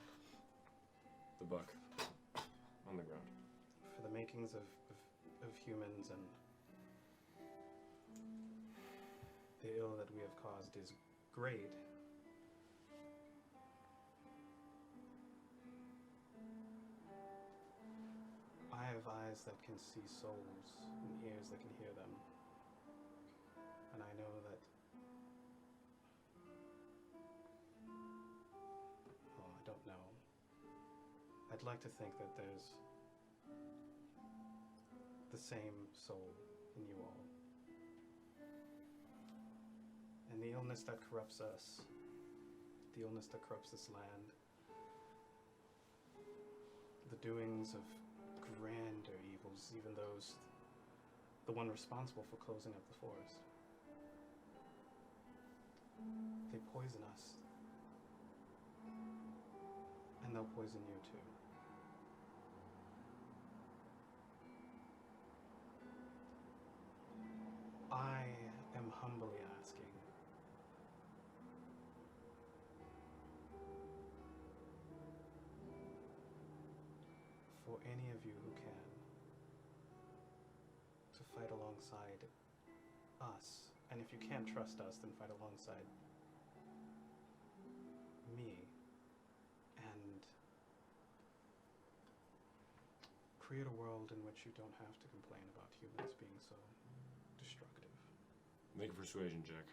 The buck on the ground. For the makings of humans and the ill that we have caused is great. I have eyes that can see souls and ears that can hear them. And I know that, oh, I don't know. I'd like to think that there's the same soul in you all. And the illness that corrupts us, the illness that corrupts this land, the doings of grander evils, even those, the one responsible for closing up the forest. They poison us. And they'll poison you too. I am humbly asking for any of you who can to fight alongside if you can't trust us, then fight alongside me and create a world in which you don't have to complain about humans being so destructive. Make a persuasion check.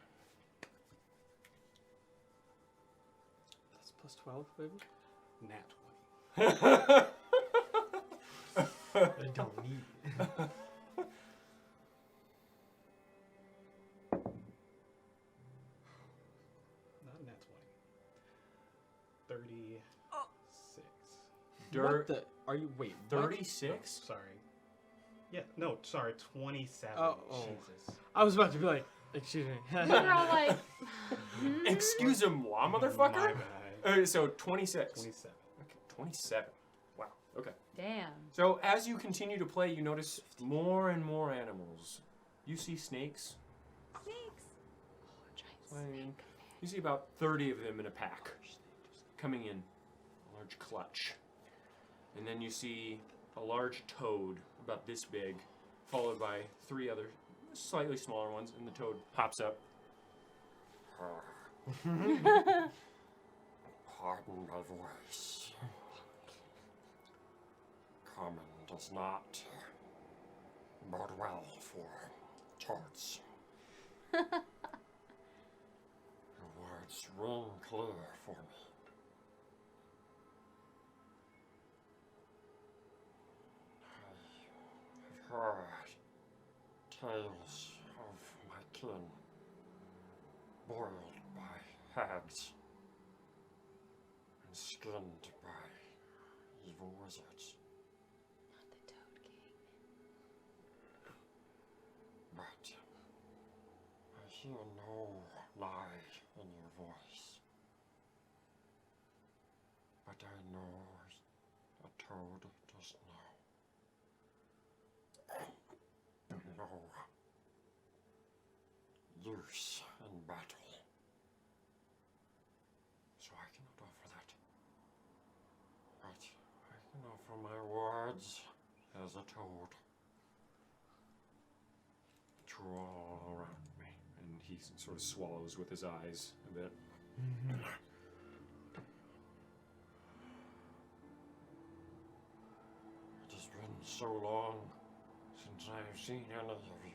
That's plus 12, baby. Nat 20. I don't need it. Not nat 20. 36. What the? Are you. Wait, what? 36? Sorry. Yeah, no, sorry, 27. Oh. Jesus. I was about to be like, excuse me. We were all like, Excuse-moi, My motherfucker. bad. So 26. 27. Okay, 27. Wow. Okay. damn. So as you continue to play, you notice more and more animals. You see snakes. Snakes. Oh, giant Playing. You see about 30 of them in a pack, coming in, a large clutch. And then you see a large toad, about this big, followed by 3 other slightly smaller ones, and the toad pops up. Pardon my voice. Common does not bode well for tarts. Your words ring clear for me. I have heard tales of my kin boiled by hags and skinned by evil wizards. Not the Toad King. But I hear no lie in your voice. But I know a toad does know. No use in battle. So I cannot offer that. But I can offer my words as a toad. Draw around me. And he sort of swallows with his eyes a bit. It has been so long since I have seen any of you.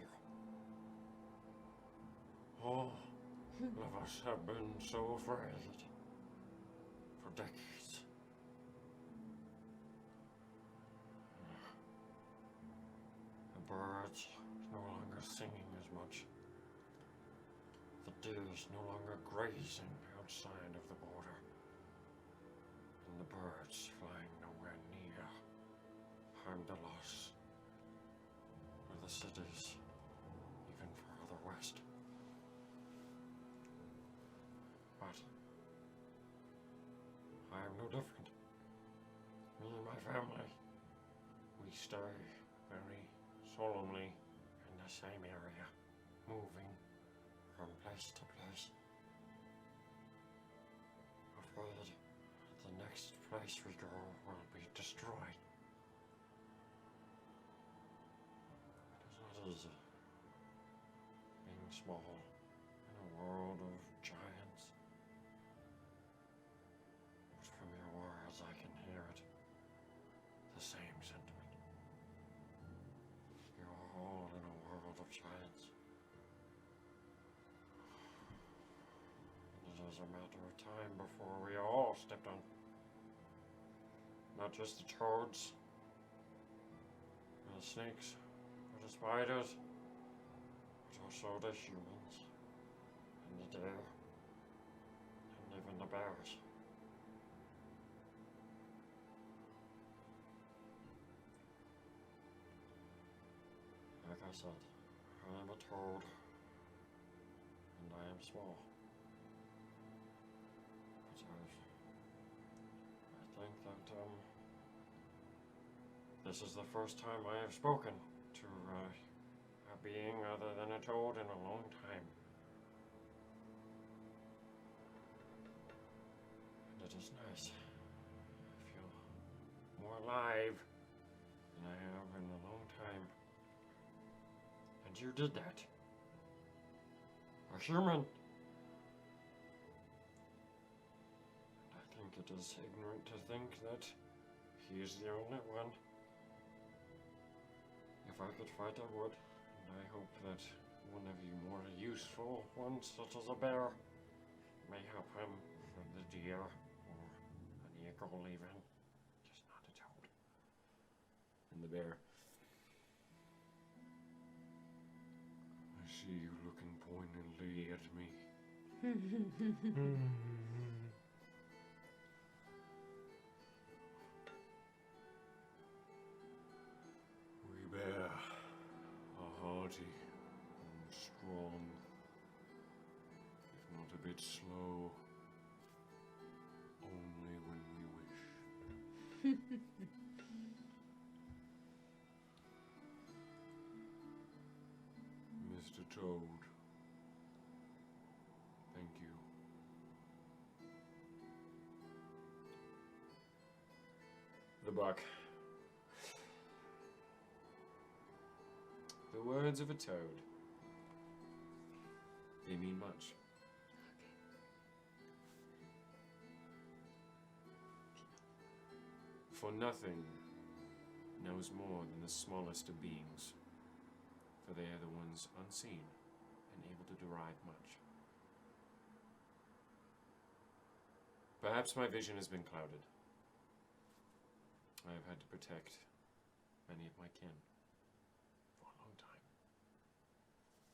All of us have been so afraid for decades. The birds no longer singing as much. The deers no longer grazing outside of the border. And the birds flying nowhere near Heimdalos or the cities even further west. But I am no different. Me and my family, we stay very solemnly in the same area, moving from place to place. Afraid the next place we go will be destroyed. It is not easy being small in a world of giants. But from your words I can hear it. The same sentiment. You're all in a world of giants. And it is a matter of time before we all stepped on. Not just the toads, and the snakes, or the spiders, but also the humans, and the deer, and even the bears. Like I said, I am a toad, and I am small. But I think that this is the first time I have spoken to a being other than a toad in a long time. And it is nice. I feel more alive than I have in a long time. And you did that. human. And I think it is ignorant to think that he is the only one. If I could fight, I would. And I hope that one of you more useful ones, such as a bear, may help him from the deer, or an eagle even. Just not a toad. And the bear. I see you looking poignantly at me. We bear are hardy and strong, if not a bit slow, only when we wish. Mr. Toad, thank you. The buck. The words of a toad. They mean much. For nothing knows more than the smallest of beings, for they are the ones unseen and able to derive much. Perhaps my vision has been clouded. I have had to protect many of my kin for a long time.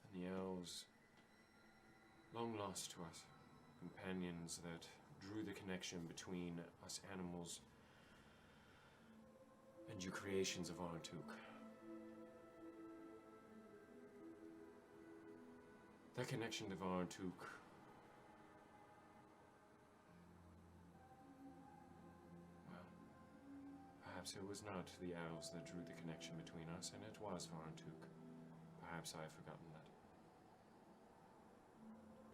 And the elves, long lost to us, companions that drew the connection between us animals and you creations of Artuk. That connection to Artuk perhaps it was not the elves that drew the connection between us, and it was Varntuk. Perhaps I have forgotten that.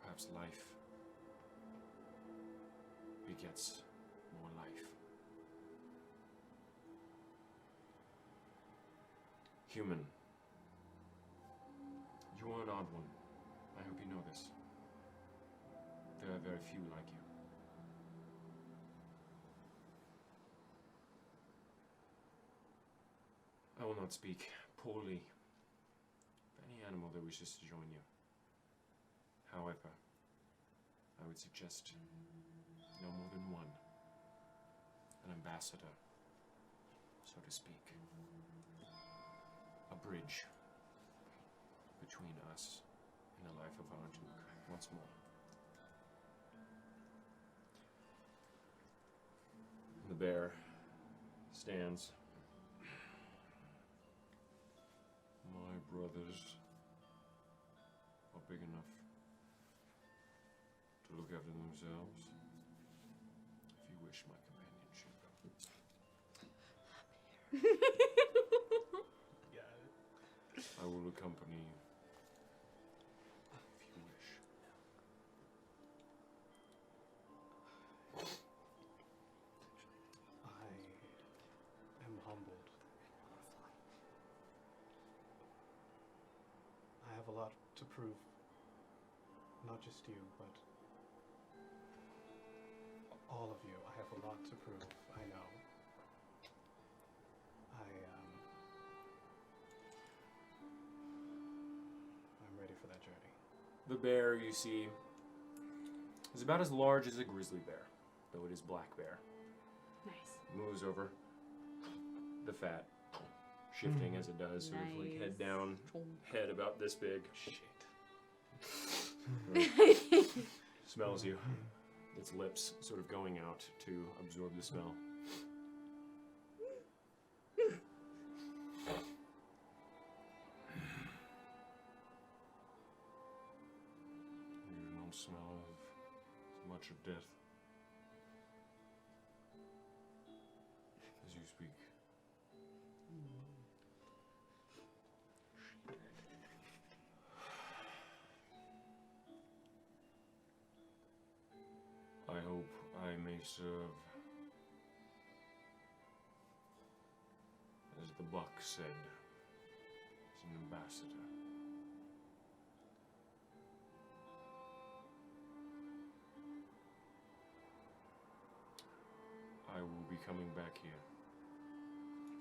Perhaps life begets more life. Human, you are an odd one. I hope you know this. There are very few like you. I will not speak poorly of any animal that wishes to join you. However, I would suggest no more than one. An ambassador, so to speak. A bridge between us and the life of Artuk once more. The bear stands. My brothers are big enough to look after themselves. If you wish my companionship. I will accompany you. If you wish. I am humbled. I have a lot to prove. Not just you, but all of you. I have a lot to prove. I know. I'm ready for that journey. The bear, you see, is about as large as a grizzly bear, though it is black bear. Nice. Moves over the fat, shifting as it does, sort of like head down, head about this big. Shit. Smells you. Its lips sort of going out to absorb the smell. You do not smell of much of death as you speak. I hope I may serve, as the buck said, as an ambassador. coming back here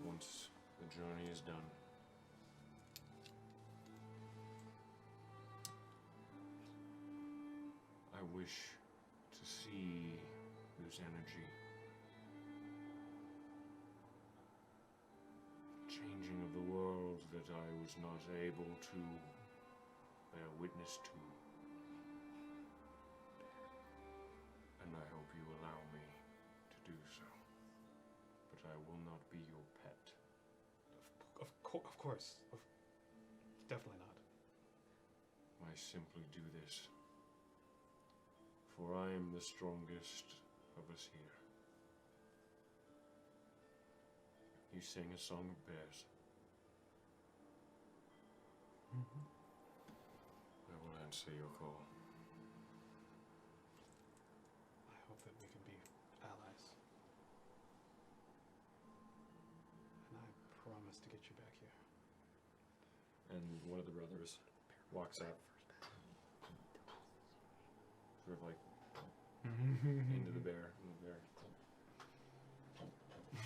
once the journey is done. I wish to see this energy changing of the world that I was not able to bear witness to. And I hope you allow me to do so. But I will not be your pet. Of course. Definitely not. I simply do this, for I am the strongest of us here. You sing a song of bears. I will answer your call. I hope that we can be allies. And I promise to get you back here. And one of the brothers walks up, sort of like into the bear, and the bear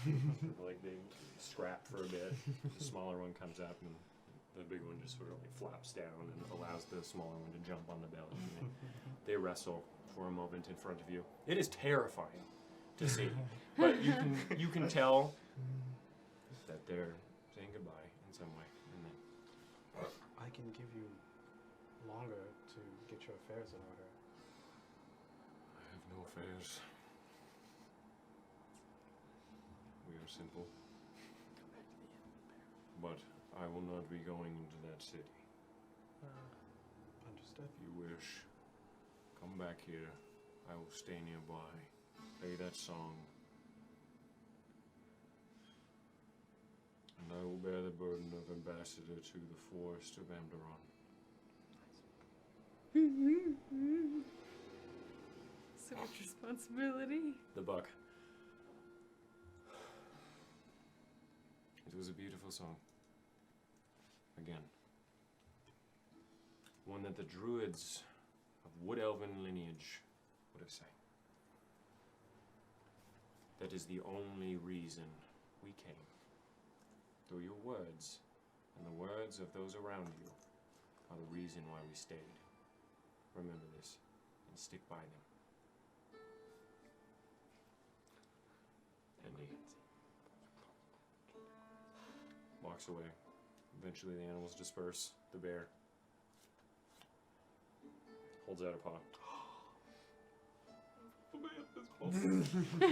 sort of like they scrap for a bit. The smaller one comes up, and the big one just sort of like flaps down and allows the smaller one to jump on the belly. And they wrestle for a moment in front of you. It is terrifying to see, but you can tell that they're saying goodbye in some way. And then I can give you longer to get your affairs in order. I have no affairs. We are simple. But I will not be going into that city. Understood. If you wish, come back here. I will stay nearby. Play that song. And I will bear the burden of ambassador to the forest of Amdaron. So much responsibility. the buck. It was a beautiful song. Again. One that the druids of wood elven lineage would have sang. That is the only reason we came. Through your words and the words of those around you are the reason why we stayed. Remember this and stick by them. And he walks away. Eventually the animals disperse. The bear holds out a paw.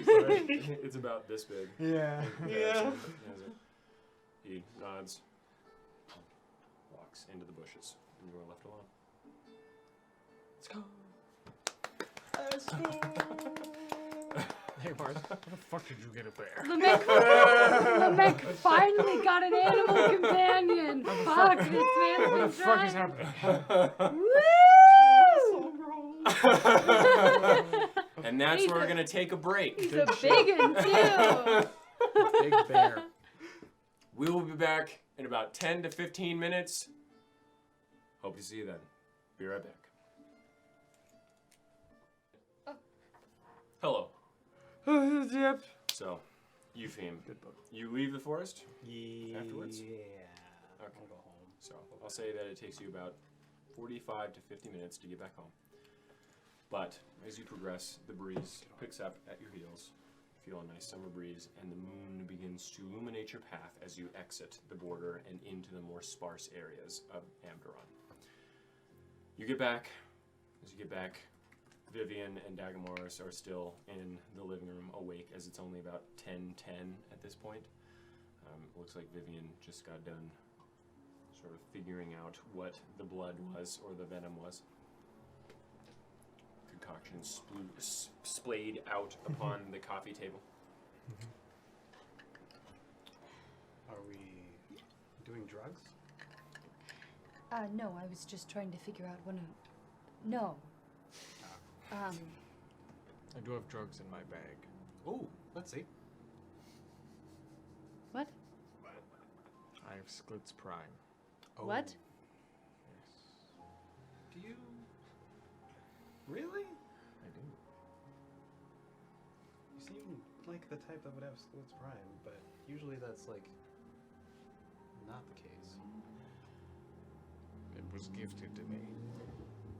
Sorry. It's about this big. Yeah. in comparison. He nods, walks into the bushes, and you are left alone. Let's go. Hey, Mars, how the fuck did you get a bear? Lamech finally got an animal companion. Fuck, this man's What been the fuck is trying. happening? Woo! And that's where we're gonna take a break. He's a big one too. Big bear. We will be back in about 10 to 15 minutes. Hope to see you then. Be right back. Hello. Yep. So, Eupheme, you leave the forest? Yeah. Afterwards? Okay. Okay. I'll go home. So, I'll say that it takes you about 45 to 50 minutes to get back home. But, as you progress, the breeze picks up at your heels. Feel a nice summer breeze, and the moon begins to illuminate your path as you exit the border and into the more sparse areas of Amdaron. You get back. As you get back, Vivian and Dagamoris are still in the living room awake, as it's only about 10:10 at this point. Looks like Vivian just got done sort of figuring out what the blood was, or the venom was. Concoction splayed out upon the coffee table. Are we doing drugs? No, I was just trying to figure out when. No. I do have drugs in my bag. Oh, let's see. What? I have Sklitz Prime. Oh. What? Yes, Do you? Really? I do. You seem like like the type that would have Splits Prime, but usually that's like not the case. It was gifted to me.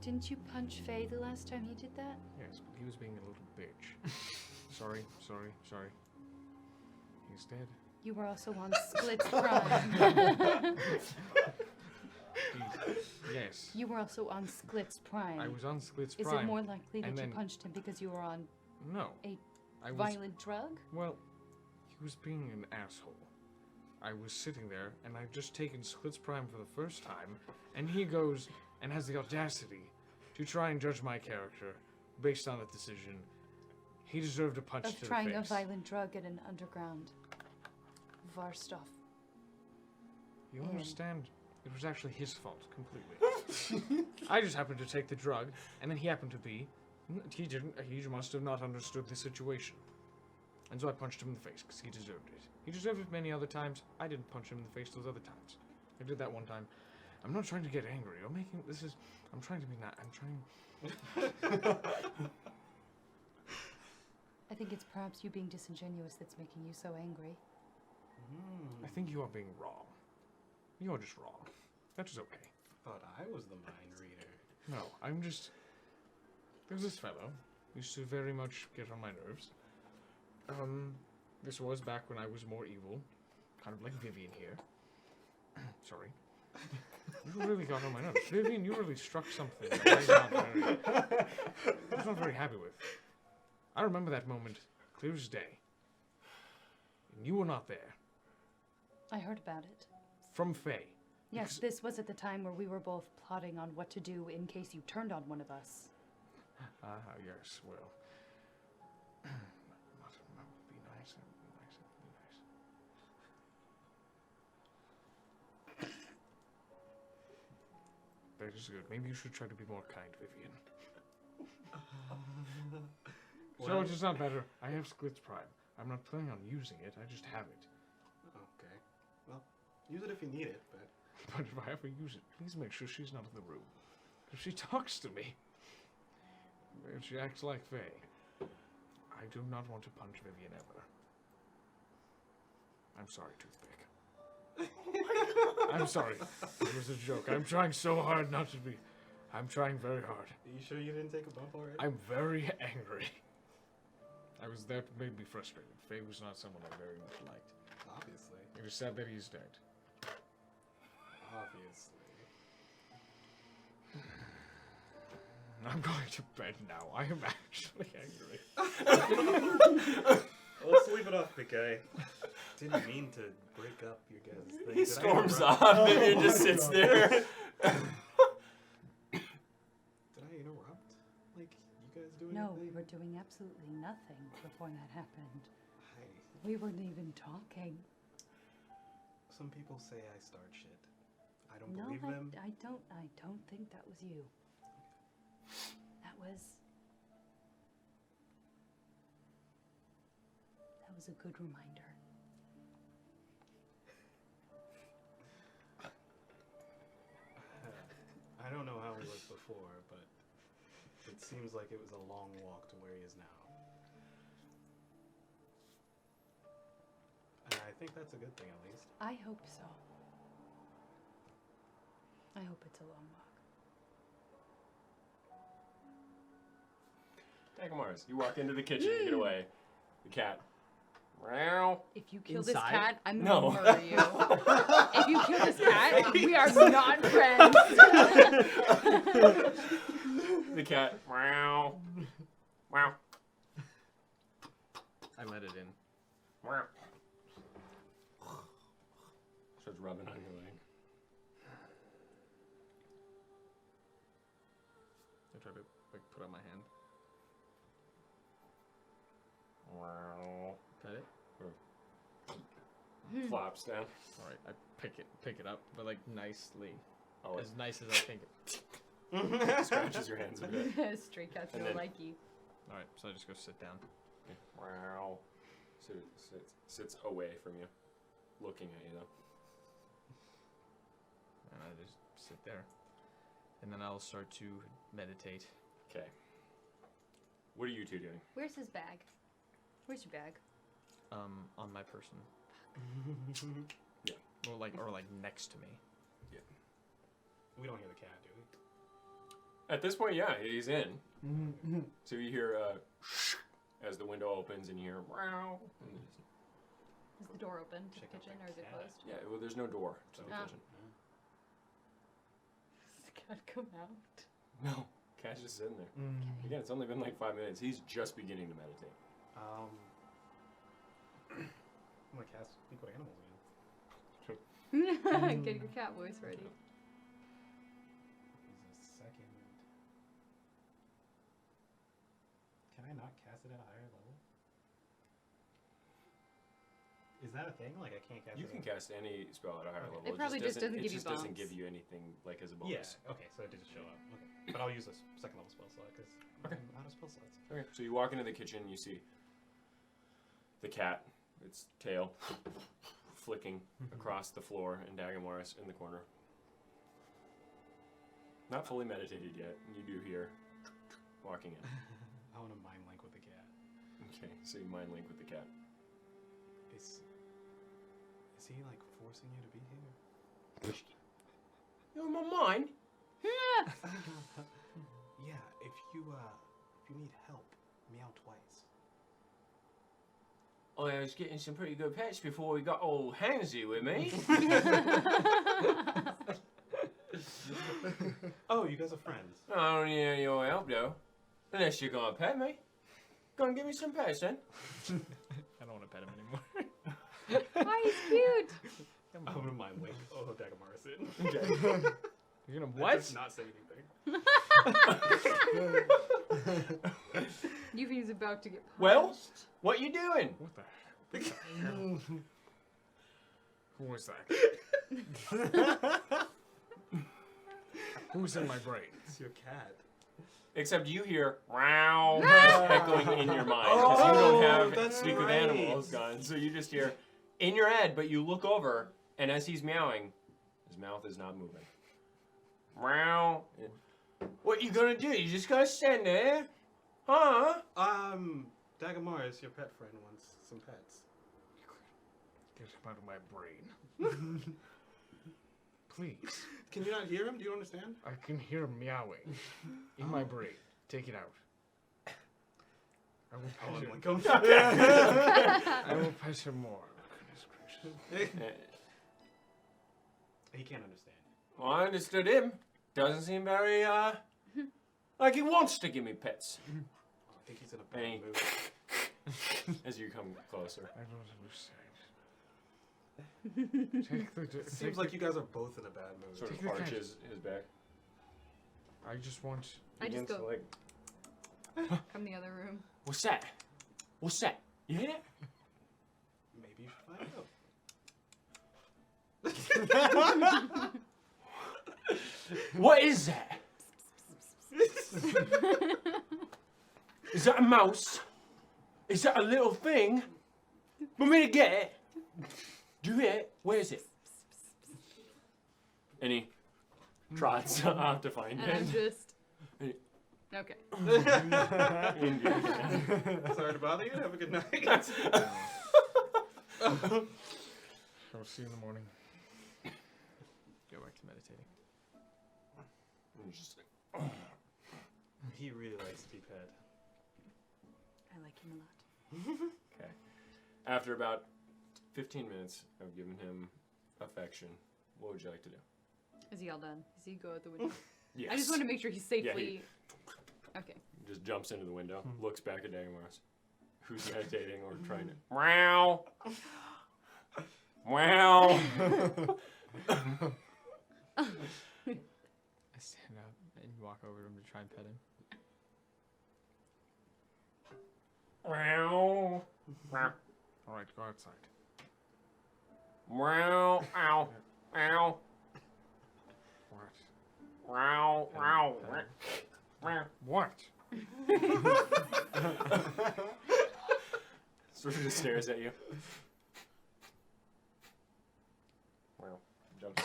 Didn't you punch Faye the last time he did that? Yes, but he was being a little bitch. Sorry. He's dead. You were also on Splits Prime. Yes. You were also on Splits Prime. I was on Splits Is Prime. it more likely that and you then- punched him because you were on No. a I was, violent drug? well, he was being an asshole. I was sitting there, and I'd just taken Splits Prime for the first time, and he goes and has the audacity to try and judge my character based on that decision. He deserved a punch Of to the trying a face. violent drug at an underground Varstov. You Yeah. understand? It was actually his fault, completely. I just happened to take the drug, and then he happened to be... He must have not understood the situation. And so I punched him in the face, because he deserved it. He deserved it many other times. I didn't punch him in the face those other times. I did that one time. I'm not trying to get angry. I'm trying to be not... I'm trying... I think it's perhaps you being disingenuous that's making you so angry. I think you are being wrong. You're just wrong. That is okay. Thought I was the mind reader. No, I'm just... There's this fellow. Used to very much get on my nerves. This was back when I was more evil. Kind of like Vivian here. Sorry. You really got on my nerves. Vivian, you really struck something that I was not very happy with. I remember that moment clear as day. And you were not there. I heard about it. From Faye. Yes, Because- this was at the time where we were both plotting on what to do in case you turned on one of us. Yes, well. That would be nice. That would be nice. That would be nice. That is good. Maybe you should try to be more kind, Vivian. So it does not matter. I have Splits Prime. I'm not planning on using it. I just have it. Okay. Well, use it if you need it, but... But if I ever use it, please make sure she's not in the room. If she talks to me, if she acts like Faye, I do not want to punch Vivian ever. I'm sorry, Toothpick. I'm sorry. It was a joke. I'm trying so hard not to be. I'm trying very hard. Are you sure you didn't take a bump already? I'm very angry. That made me frustrated. Faye was not someone I very much liked. Obviously. It is sad that he's dead. Obviously. I'm going to bed now. I am actually angry. Let's sleep it off, big guy. Didn't mean to break up your guys' thing. He Did I storms interrupt? off. Vivian just sits there. Did I interrupt? Like, you guys doing No, we anything? were doing absolutely nothing before that happened. Hi. We weren't even talking. Some people say I start shit. I don't No, believe them. I don't think that was you. That was a good reminder. I don't know how he was before, but it seems like it was a long walk to where he is now. And I think that's a good thing, at least. I hope so. I hope it's a long walk. Dagmars, you walk into the kitchen, you get away. The cat. Meow. If you kill this Inside? cat, I'm No. gonna murder you. If you kill this cat, we are not friends. The cat. Meow. Meow. I let it in. Meow. Starts rubbing on your leg. I try to put on my hand. Meow. Pet it. Flops down. All right, I pick it up, but nicely, Oh, as nice as I think it. it scratches your hands a bit. Stray cats And don't then- like you. All right, so I just go sit down. Meow. So it sits away from you, looking at you though. And I just sit there. And then I'll start to meditate. Okay. What are you two doing? Where's his bag? Where's your bag? on my person. Yeah. Or like next to me. We don't hear the cat, do we? At this point, yeah, he's in. So you hear as the window opens, and you hear wow. Is the door open to the kitchen, or is it closed? Yeah, well, there's no door to the Oh. kitchen. Does the cat come out? No, cat's just sitting there. Again, it's only been like 5 minutes. He's just beginning to meditate. I'm gonna cast Speak with Animals again. Get your cat voice ready. There's a second. Can I not cast it at a higher level? Is that a thing? Like I can't cast You it can at cast any spell at a higher Okay. level. It probably just doesn't give you It just doesn't bumps. give you anything like as a Yeah, bonus. okay, so it did just show up. Okay. But I'll use this second level spell slot because Okay. I'm out of spell slots. Okay, so you walk into the kitchen, you see the cat, its tail flicking across the floor, and Dagamoris in the corner. Not fully meditated yet, and you do hear walking in. I want to mind link with the cat. Okay, so you mind link with the cat. Is he like forcing you to be here? You're in my mind? Yeah, if you need help, meow twice. I was getting some pretty good pets before we got all handsy with me. Oh, you guys are friends. I don't need any of your help though. Unless you're gonna pet me. Gonna give me some pets then. I don't want to pet him anymore. Why, he's cute. I'm gonna mind link. Oh, Dagamaris in. You're gonna I what? just not say anything. Yuffie's about to get punched. Well, what you doing? What the hell? Who was that? Who's in my brain? It's your cat. Except you hear wow echoing in your mind because you don't have that's Speak with right. Animals gone, so you just hear in your head. But you look over, and as he's meowing, his mouth is not moving. Meow. What you gonna do? You just gonna stand there, huh? Dagamaris, your pet friend, wants some pets. Get him out of my brain. Please. Can you not hear him? Do you understand? I can hear him meowing in my brain. Take it out. I will pet him. I will pet him more. Goodness gracious. He can't understand you. Well, I understood him. Doesn't seem very like he wants to give me pets. I think he's in a bad Hey. mood. As you come closer. I don't understand. It seems like you guys are both in a bad mood. Sort Take of the cat. arches his back. I just want. I just Begins to, go like, from the other room. what's that? What's that? You hear that? Maybe you should find out. What is that? Is that a mouse? Is that a little thing? Want me to get it? Do you hear it? Where is it? And he trots off to find And I'm it. just... Hey. Okay. Sorry to bother you. Have a good night. I will see you in the morning. Go back to meditating. And he's just like, He really likes to be pet. I like him a lot. okay. After about 15 minutes of giving him affection, what would you like to do? Is he all done? Does he go out the window? Yes. I just want to make sure he's safely... Okay. Just jumps into the window, looks back at Dagamaris, who's meditating or trying to. Meow! Meow! I stand up and walk over to him to try and pet him. Meow! Meow! All right, go outside. Meow! Ow! Meow! What? Meow! Meow! Meow! What? Sort of just stares at you. Meow. Jumps.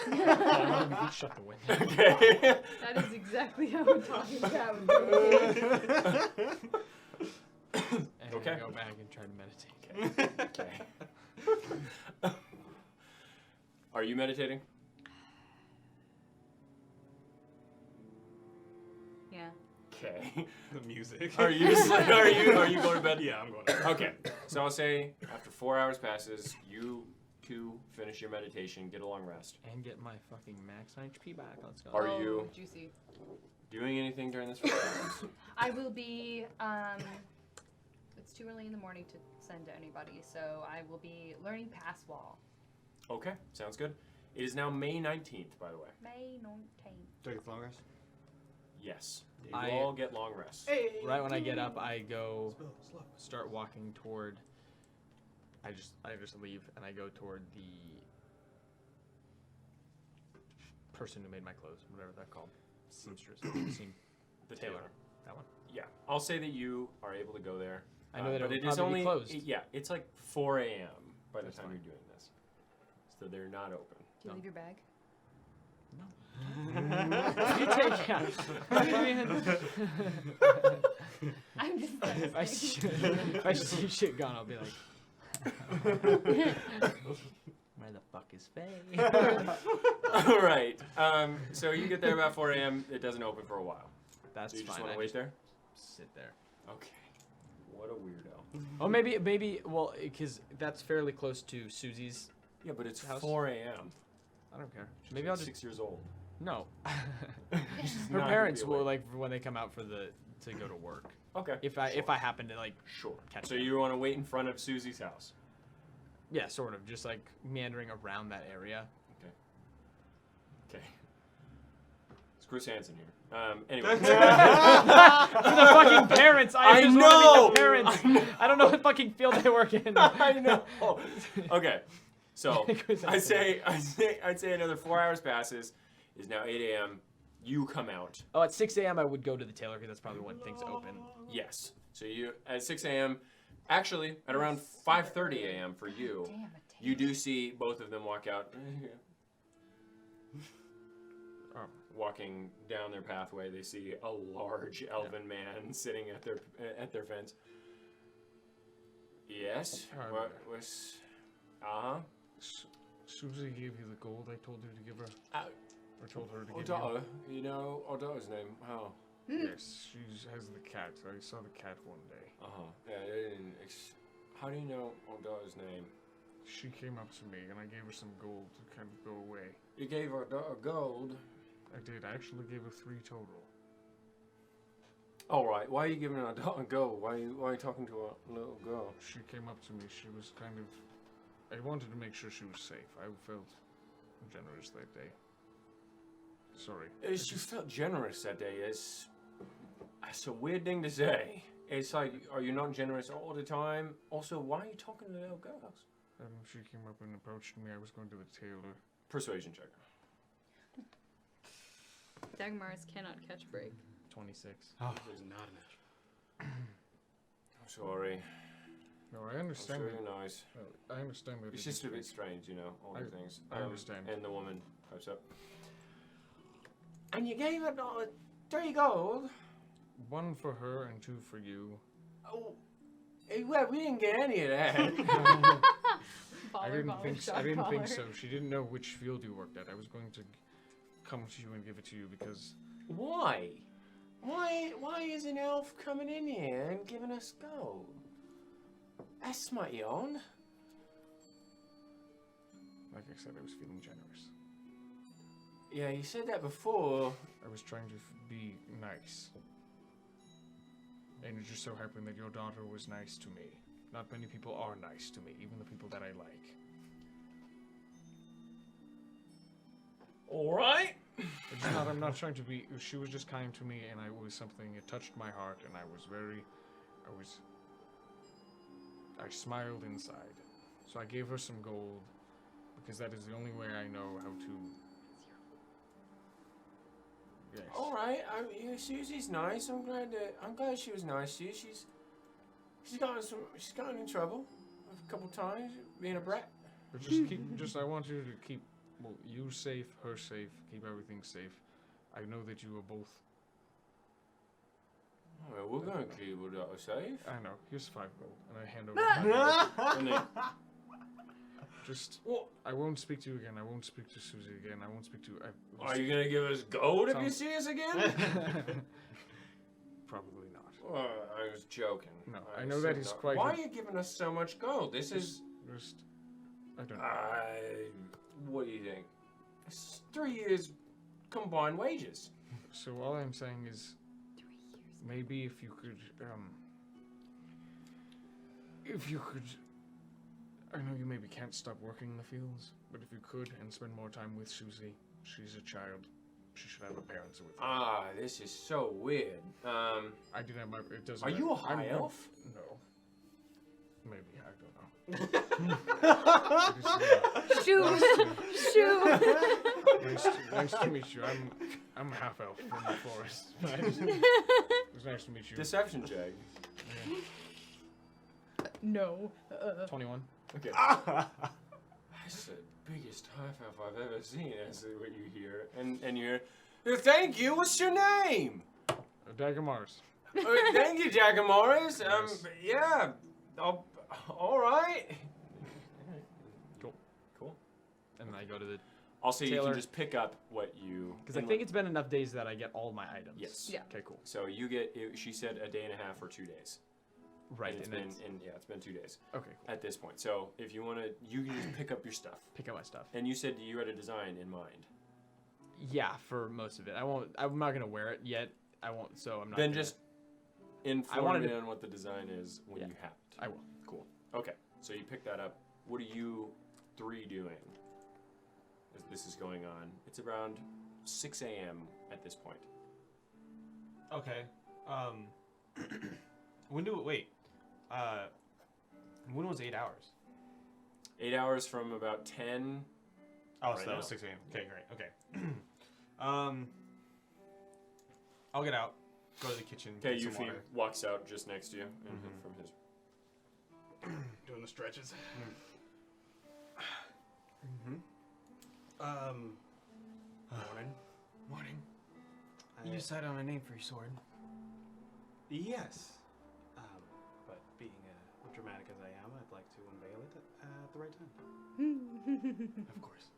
Shut the window. Okay. That is exactly how we're talking about. And Okay. Go back and try to meditate. Okay. Are you meditating? Yeah. Okay. The music. Are you going to bed? Yeah, I'm going to bed. Okay. So I'll say after 4 hours passes, you two finish your meditation, get a long rest. And get my fucking max HP back. Let's go. Are you Juicy. doing anything during this 4 hours? I will be. It's too early in the morning to send to anybody, so I will be learning pass wall. Okay, sounds good. It is now May 19th, by the way. May 19th. Do I get long rest? Yes. You I- all get long rests. Right when I get up, I go Slow. start walking toward. I just leave and I go toward the person who made my clothes, whatever they're called, seamstress, The tailor. That one. Yeah. I'll say that you are able to go there. I know that but it it would is probably only be closed. Yeah, it's like 4 a.m. by the That's time fine. you're doing this, so they're not open. Do you No. leave your bag? You take I'm just. if I see shit gone, I'll be like, where the fuck is Faye? All right. So you get there about 4 a.m. It doesn't open for a while. That's So you just fine. want I to wait just there? sit there. Okay. What a weirdo. Oh, maybe. Well, because that's fairly close to Susie's. Yeah, but it's House? 4 a.m. I don't care. She's Maybe like I'll just 6 years old. no. She's Her not parents gonna be will awake. like when they come out to go to work. Okay. If I happen to like Sure. catch So them. you want to wait in front of Susie's house? Yeah, sort of, just like meandering around that area. Okay. It's Chris Hansen here. Anyway. For the fucking parents, I just wanna know! meet the parents. I don't know what fucking field they work in. I know. Okay. So Chris I'd Hansen. say another 4 hours passes. It's now 8 a.m. You come out. Oh, at 6 a.m. I would go to the tailor because that's probably when things open. Yes. So you at 6 a.m. Actually, at around 5:30 a.m. for you, Damn it. you do see both of them walk out. Walking down their pathway, they see a large elven man sitting at their fence. Yes. What was? Susie gave you the gold I told you to give her? Or told her to give Odetta. You know Odetta's name? How? you? Yes, she has the cat. I saw the cat one day. Yeah. How do you know Odetta's name? She came up to me and I gave her some gold to kind of go away. You gave Odetta gold. I did. I actually gave her 3 total. All right. Why are you giving Odetta gold? Why are you talking to a little girl? She came up to me. She was kind of... I wanted to make sure she was safe. I felt generous that day. Sorry. You felt generous that day. It's a weird thing to say. It's like, are you not generous all the time? Also, why are you talking to little girls? She came up and approached me. I was going to the tailor. Persuasion check. Dagmars cannot catch break. 26. Oh, There's not an I'm sorry. No, I I'm understand. sure that- you're nice. no, I understand that. It's just a bit strange, you know, all the things. I understand. And the woman pipes up. And you gave her 3 gold? 1 for her and 2 for you. Oh, well, we didn't get any of that. I Baller, baller, didn't shot think baller. so. She didn't know which field you worked at. I was going to come to you and give it to you because Why? Why is an elf coming in here and giving us gold? That's smart, on. like I said, I was feeling generous. Yeah, you said that before. I was trying to be nice. And it just so happened that your daughter was nice to me. Not many people are nice to me, even the people that I like. All right. It's not, I'm not trying to be, she was just kind to me and I was something, it touched my heart and I smiled inside. So I gave her some gold because that is the only way I know how to. Yes. All right. Susie's nice. I'm glad she was nice to you. She's gotten in trouble a couple times being a brat. But I want you to keep, well, you safe, her safe, keep everything safe. I know that you are both. Well, we're gonna keep it safe. I know. Here's 5 gold, and I hand over 5 gold. And then, Just, I won't speak to you again. I won't speak to Susie again. I won't speak to. are you gonna give us gold if you Sounds- see us again? Probably not. I was joking. No, I know that he's quite. Why are you giving us so much gold? This is. Just, I don't know. What do you think? It's 3 years combined wages. So all I'm saying is, maybe if you could, I know you maybe can't stop working in the fields, but if you could and spend more time with Susie, she's a child. She should have a parent with her. This is so weird. I did have my. It doesn't. Are you a I'm high not- elf? No. Maybe I don't know. It is, Shoo! Shoo! nice to meet you. I'm a half elf from the forest. It was nice to meet you. Deception check. No. 21. Okay. That's the biggest half elf I've ever seen. That's what you hear. And you're. Thank you. What's your name? Dagamars. Thank you, Jackamoris. Yes. Yeah. All right. Cool. Cool. And then I go to the. Also, you Taylor. can just pick up what you. Because I think it's been enough days that I get all my items. Yes. Yeah. Okay, cool. So you get. She said a day and a half or 2 days. Right. And it's And been. then And yeah, it's been 2 days okay, cool. at this point. So if you want to, you can just pick up your stuff. Pick up my stuff. And you said you had a design in mind. Yeah, for most of it. I won't. I'm not gonna wear it yet. I won't. So I'm not. Then gonna- just inform wanted me to- on what the design is when Yeah. you have it. I will. Cool. Okay. So you pick that up. What are you 3 doing as this is going on? It's around 6 a.m. at this point. Okay. When do it? Wait. When was 8 hours? 8 hours from about 10. Oh, Right so that was now. 6 a.m. Okay, great. Okay. I'll get out. Go to the kitchen. Okay, get some Yuffie water. walks out just next to you and Mhm. from his. Doing the stretches. Morning. Morning. I- You decided on a name for your sword. Yes. But being dramatic as I am, I'd like to unveil it at the right time. Of course.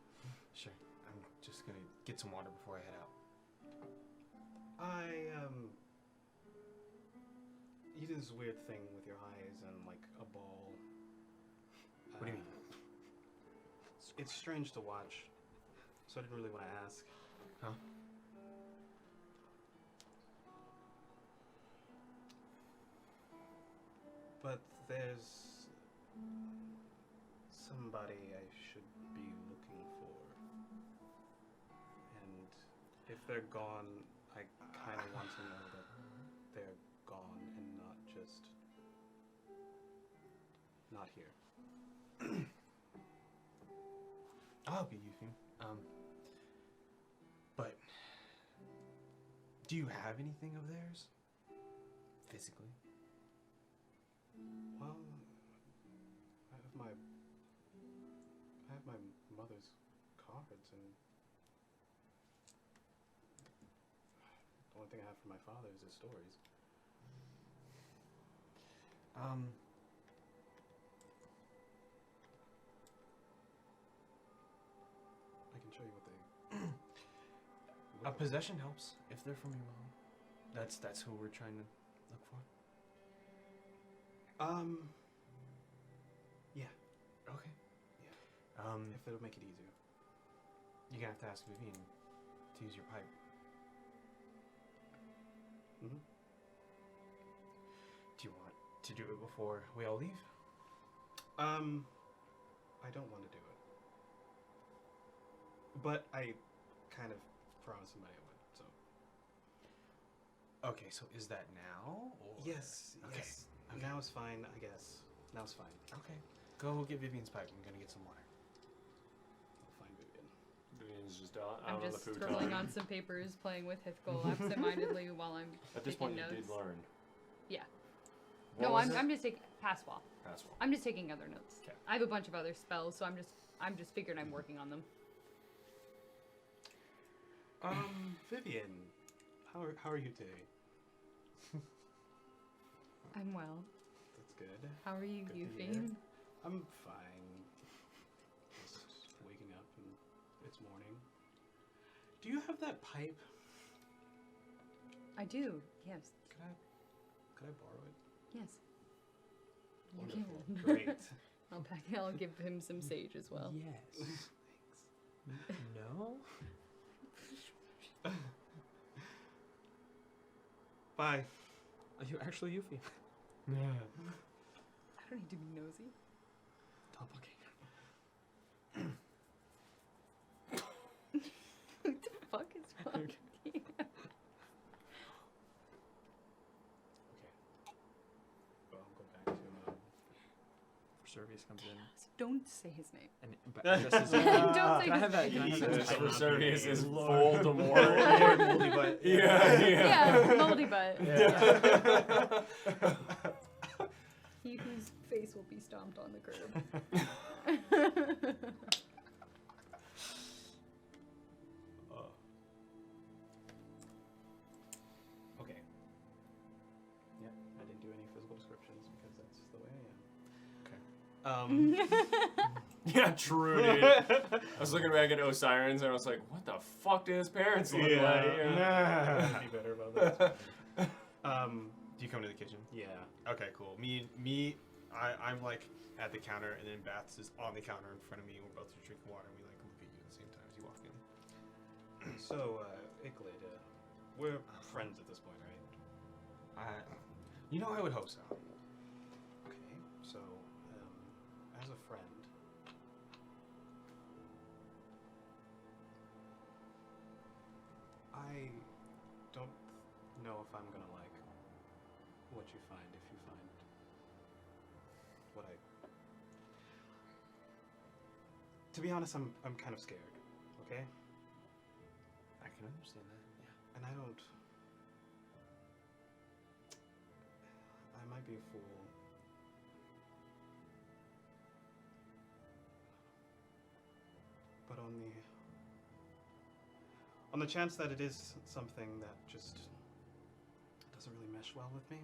Sure. I'm just gonna get some water before I head out. You did this weird thing with your eyes and like a ball. What do you mean? It's strange to watch, so I didn't really want to ask. Huh? But there's somebody I should be looking for. And if they're gone, I kind of want to know that they're gone and not just not here. I'll help you, Yuffie. But do you have anything of theirs? Physically? Well, I have my mother's cards, and the only thing I have from my father is his stories. I can show you what they. A possession helps if they're from your mom. That's who we're trying to look for. Yeah. Okay. Yeah. If it'll make it easier. You're gonna have to ask Vivian to use your pipe. Mm-hmm. Do you want to do it before we all leave? I don't want to do it. But I kind of promised somebody I would, so. Okay, so is that now? Or? Yes, Okay. yes. Now it's fine, I guess. Now it's fine. Okay. Go get Vivian's pipe. I'm gonna get some water. I'll find Vivian. Vivian's just out I'm on the just futon. scribbling on some papers, playing with Hithgol absentmindedly while I'm At this taking point, you notes. did learn. Yeah. What No, was I'm it? just taking passwall. Password. I'm just taking other notes. 'Kay. I have a bunch of other spells, so I'm just figured I'm working on them. Vivian, how are you today? well. That's good. How are you, Good to hear. Yuffie? I'm fine. Just waking up and it's morning. Do you have that pipe? I do, yes. Could I borrow it? Yes. You Wonderful. can. Great. I'll give him some sage as well. Yes. No? Bye. Are you actually Yuffie? I don't need to be nosy. Doppelganger. What the fuck is wrong with you? Okay. Well, I'll go back to Servius comes in. Don't say his name. And addresses Don't say Can I his have that? name. Can I have Jesus. that? Servius is Lord. Voldemort. Moldy butt. Yeah, moldy butt. Yeah. He whose face will be stomped on the curb. Okay. Yeah, I didn't do any physical descriptions because that's the way I am. Yeah, true, dude. I was looking back at Osiris and I was like, what the fuck do his parents look like? Yeah. I'd be better about that. Do you come to the kitchen? Yeah. Okay, cool. I'm like at the counter, and then Bath's is on the counter in front of me. We're both just drinking water, and we like look at you at the same time as you walk in. So, Iglid, we're friends at this point, right? I would hope so. Okay. So, as a friend, I don't know if I'm gonna like what you find if you find what I. To be honest, I'm kind of scared. Okay. I can understand that. Yeah. And I don't. I might be a fool. But on the chance that it is something that just doesn't really mesh well with me,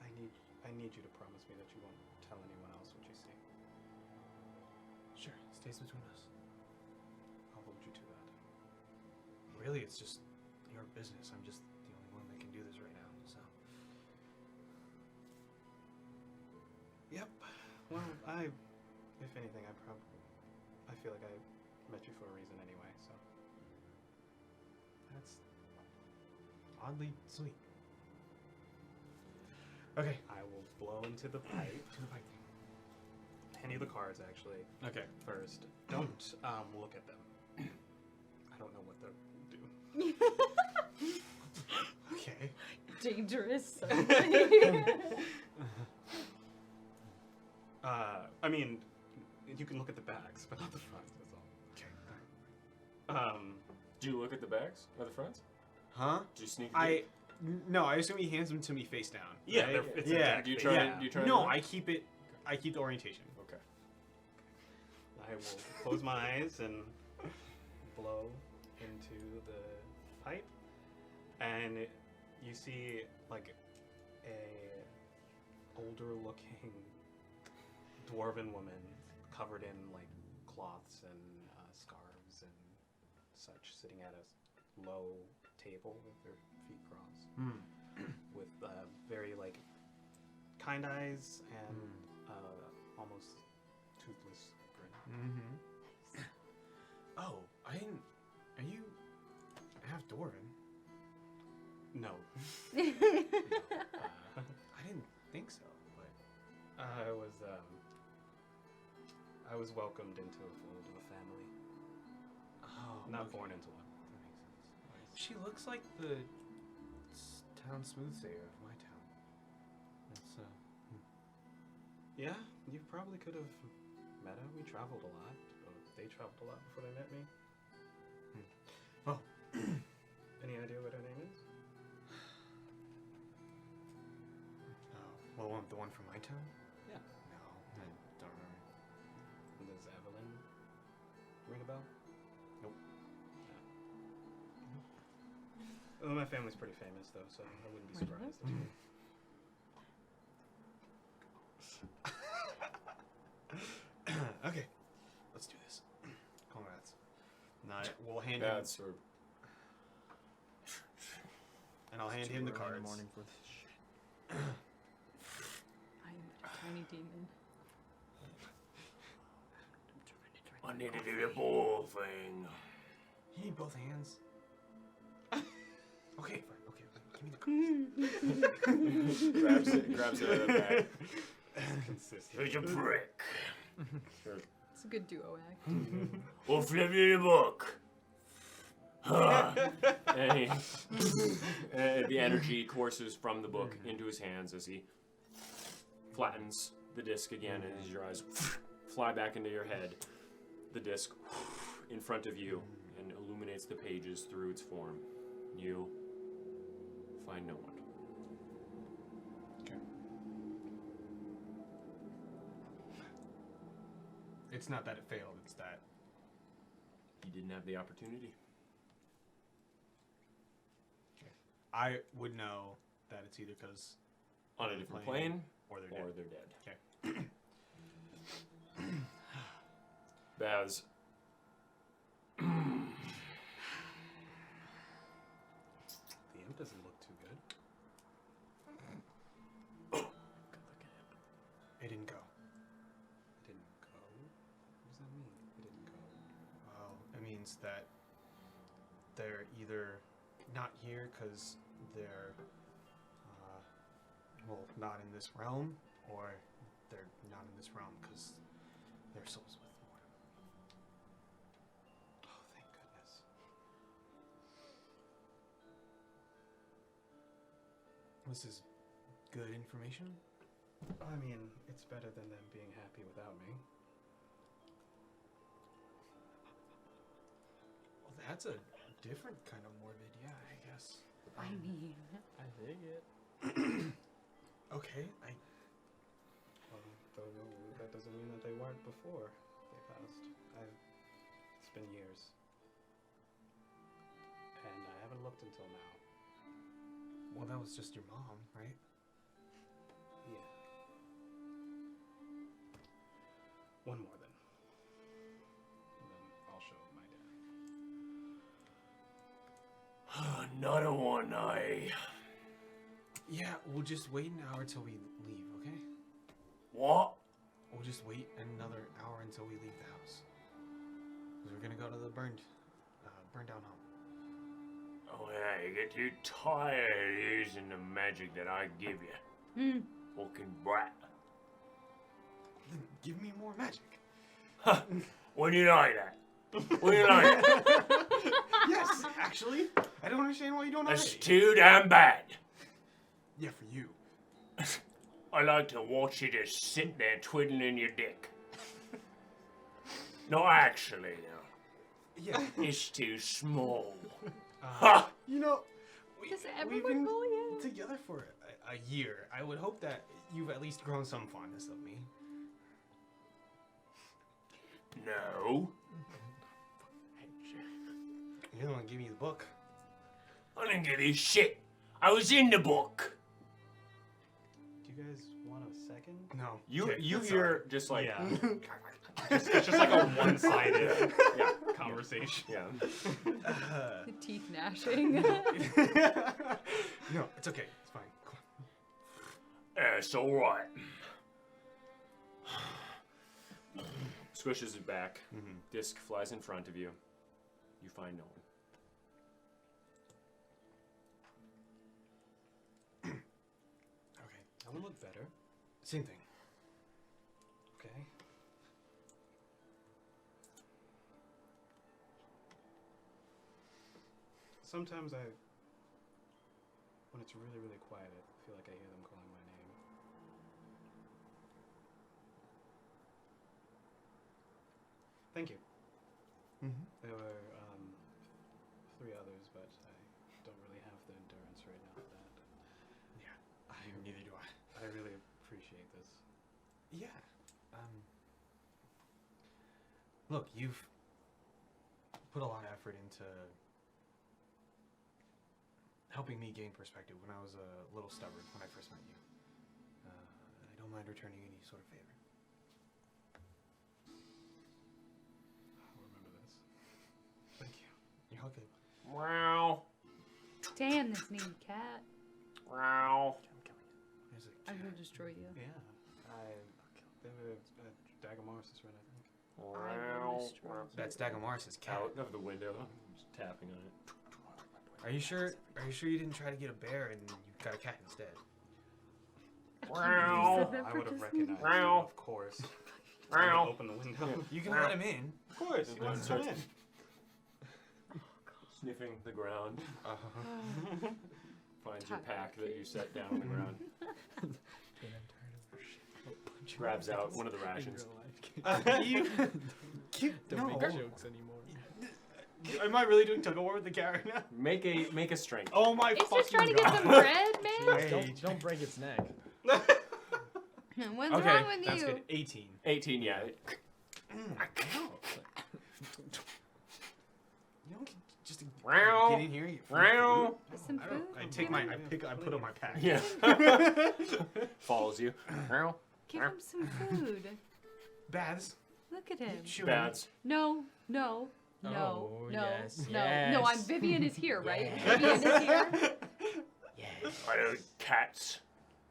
I need you to promise me that you won't tell anyone else what you see. Sure, it stays between us. I'll hold you to that. Really, it's just your business. I'm just the only one that can do this right now. So. Yep. Well, if anything, I feel like I met you for a reason anyway, so. That's oddly sweet. Okay. I will blow into the pipe. Hand you the cards, actually, Okay. first. Don't look at them. I don't know what they'll do. Okay. Dangerous. I mean, you can look at the backs, but not the fronts, that's all. Okay. Do you look at the backs or the fronts? Huh? Do you sneak? No. I assume he hands them to me face down. Yeah, right? it's a yeah. deck Do you face try? down. Do you try? No, to I keep it. I keep the orientation. Okay. I will close my eyes and blow into the pipe, and you see like a older looking dwarven woman covered in like cloths and scarves and such, sitting at a low table with her feet crossed, with very like kind eyes and almost toothless grin. Mm-hmm. Oh, I didn't. Are you half dwarven? No. I didn't think so, but I was welcomed into a fold of a family, not born into one. That makes sense. She looks like the town smoothsayer of my town. That's Yeah, you probably could have met her. We traveled a lot, or they traveled a lot before they met me. Well, Any idea what her name is? well, the one from my town? Yeah. No, I don't remember. Does Evelyn ring a bell? Nope. Well, my family's pretty famous, though, so I wouldn't be surprised. If you Okay, let's do this. Congrats. Now we'll hand him, Bad sir. and I'll hand him the cards. Morning for this shit. I am but a tiny demon. I need to do the ball thing. You need both hands. Okay, fine. Okay, give me the cards. grabs it out of the bag. Consistent. Here's a brick. It's a good duo act. We'll flip you the book. And he, the energy courses from the book into his hands as he flattens the disc again, and as your eyes fly back into your head, the disc in front of you and illuminates the pages through its form. You find no one. Okay. It's not that it failed, it's that. You didn't have the opportunity. I would know that it's either because On a different plane, or they're or dead. they're dead. Okay. Baz. The imp doesn't look too good. It didn't go. It didn't go. What does that mean? It didn't go. Well, it means that they're either not here because they're, well, not in this realm, or they're not in this realm because their soul's with Mortem. Oh, thank goodness. This is good information. I mean, it's better than them being happy without me. Well, that's a different kind of morbid, yeah, I guess. I mean, I dig it. Okay, Well, that doesn't mean that they weren't before they passed. It's been years. And I haven't looked until now. well, that was just your mom, right? Yeah. One more then. And then I'll show my dad. Another one, eh? Yeah, we'll just wait an hour till we leave, okay? What? We'll just wait another hour until we leave the house. Because we're gonna go to the burned down home. Oh yeah, you get too tired of using the magic that I give you. Fucking brat. Then give me more magic. When you like that? When you like that? Yes, actually. I don't understand why you don't That's already. too damn bad. Yeah, for you. I like to watch you just sit there twiddling your dick. No, actually, no. Yeah. It's too small. Ha! You know, does we've everyone been bully him? together for a year. I would hope that you've at least grown some fondness of me. No. You're the one who gave me the book. I didn't give you shit. I was in the book. Do you guys want a second? No. You Okay, you sorry. hear just like Yeah. It's just like a one-sided yeah. conversation. Yeah. The teeth gnashing. No, it's okay. It's fine. Come on. It's alright. Squishes it back. Mhm. Disc flies in front of you. You find no one. Okay. That would look better. Same thing. Okay. Sometimes when it's really, really quiet, I feel like I hear them calling my name. Thank you. Mm-hmm. There were 3 others, but I don't really have the endurance right now for that. Yeah. Neither do I. I really appreciate this. Yeah. Look, you've put a lot of effort into helping me gain perspective when I was a little stubborn when I first met you. I don't mind returning any sort of favor. I'll remember this. Thank you. You're okay. Wow. Damn this mean cat. Wow. There's a I cat. will destroy you. Yeah. They were Dagomars' friend, I think. I will destroy you. That's Dagomaris' cat. Out of the window, just tapping on it. Are you sure? Are you sure you didn't try to get a bear and you got a cat instead? Wow. I would have recognized you, Wow. of course. I'm Wow. gonna open the window. You can let him in. Of course, he wants to come in. Sniffing the ground. Finds your Tuck. pack that you set down on the ground. Grabs out one of the rations. No. jokes anymore. Am I really doing tug of war with the cat right now? Make a strength. Oh my It's fucking just trying to god. get some bread, man. Don't break its neck. What's Okay, wrong with that's you? good. 18. 18, yeah. You don't just Meow. get in here. You Meow. Some I food? don't. I put up my pack. Yeah. Follows you. Wow. Give him some food. Baths. Look at him. Chew Bats. No, no, no, Oh, no, yes, no, yes. no. I'm Vivian is here, right? Yes. Vivian is here. I don't eat cats.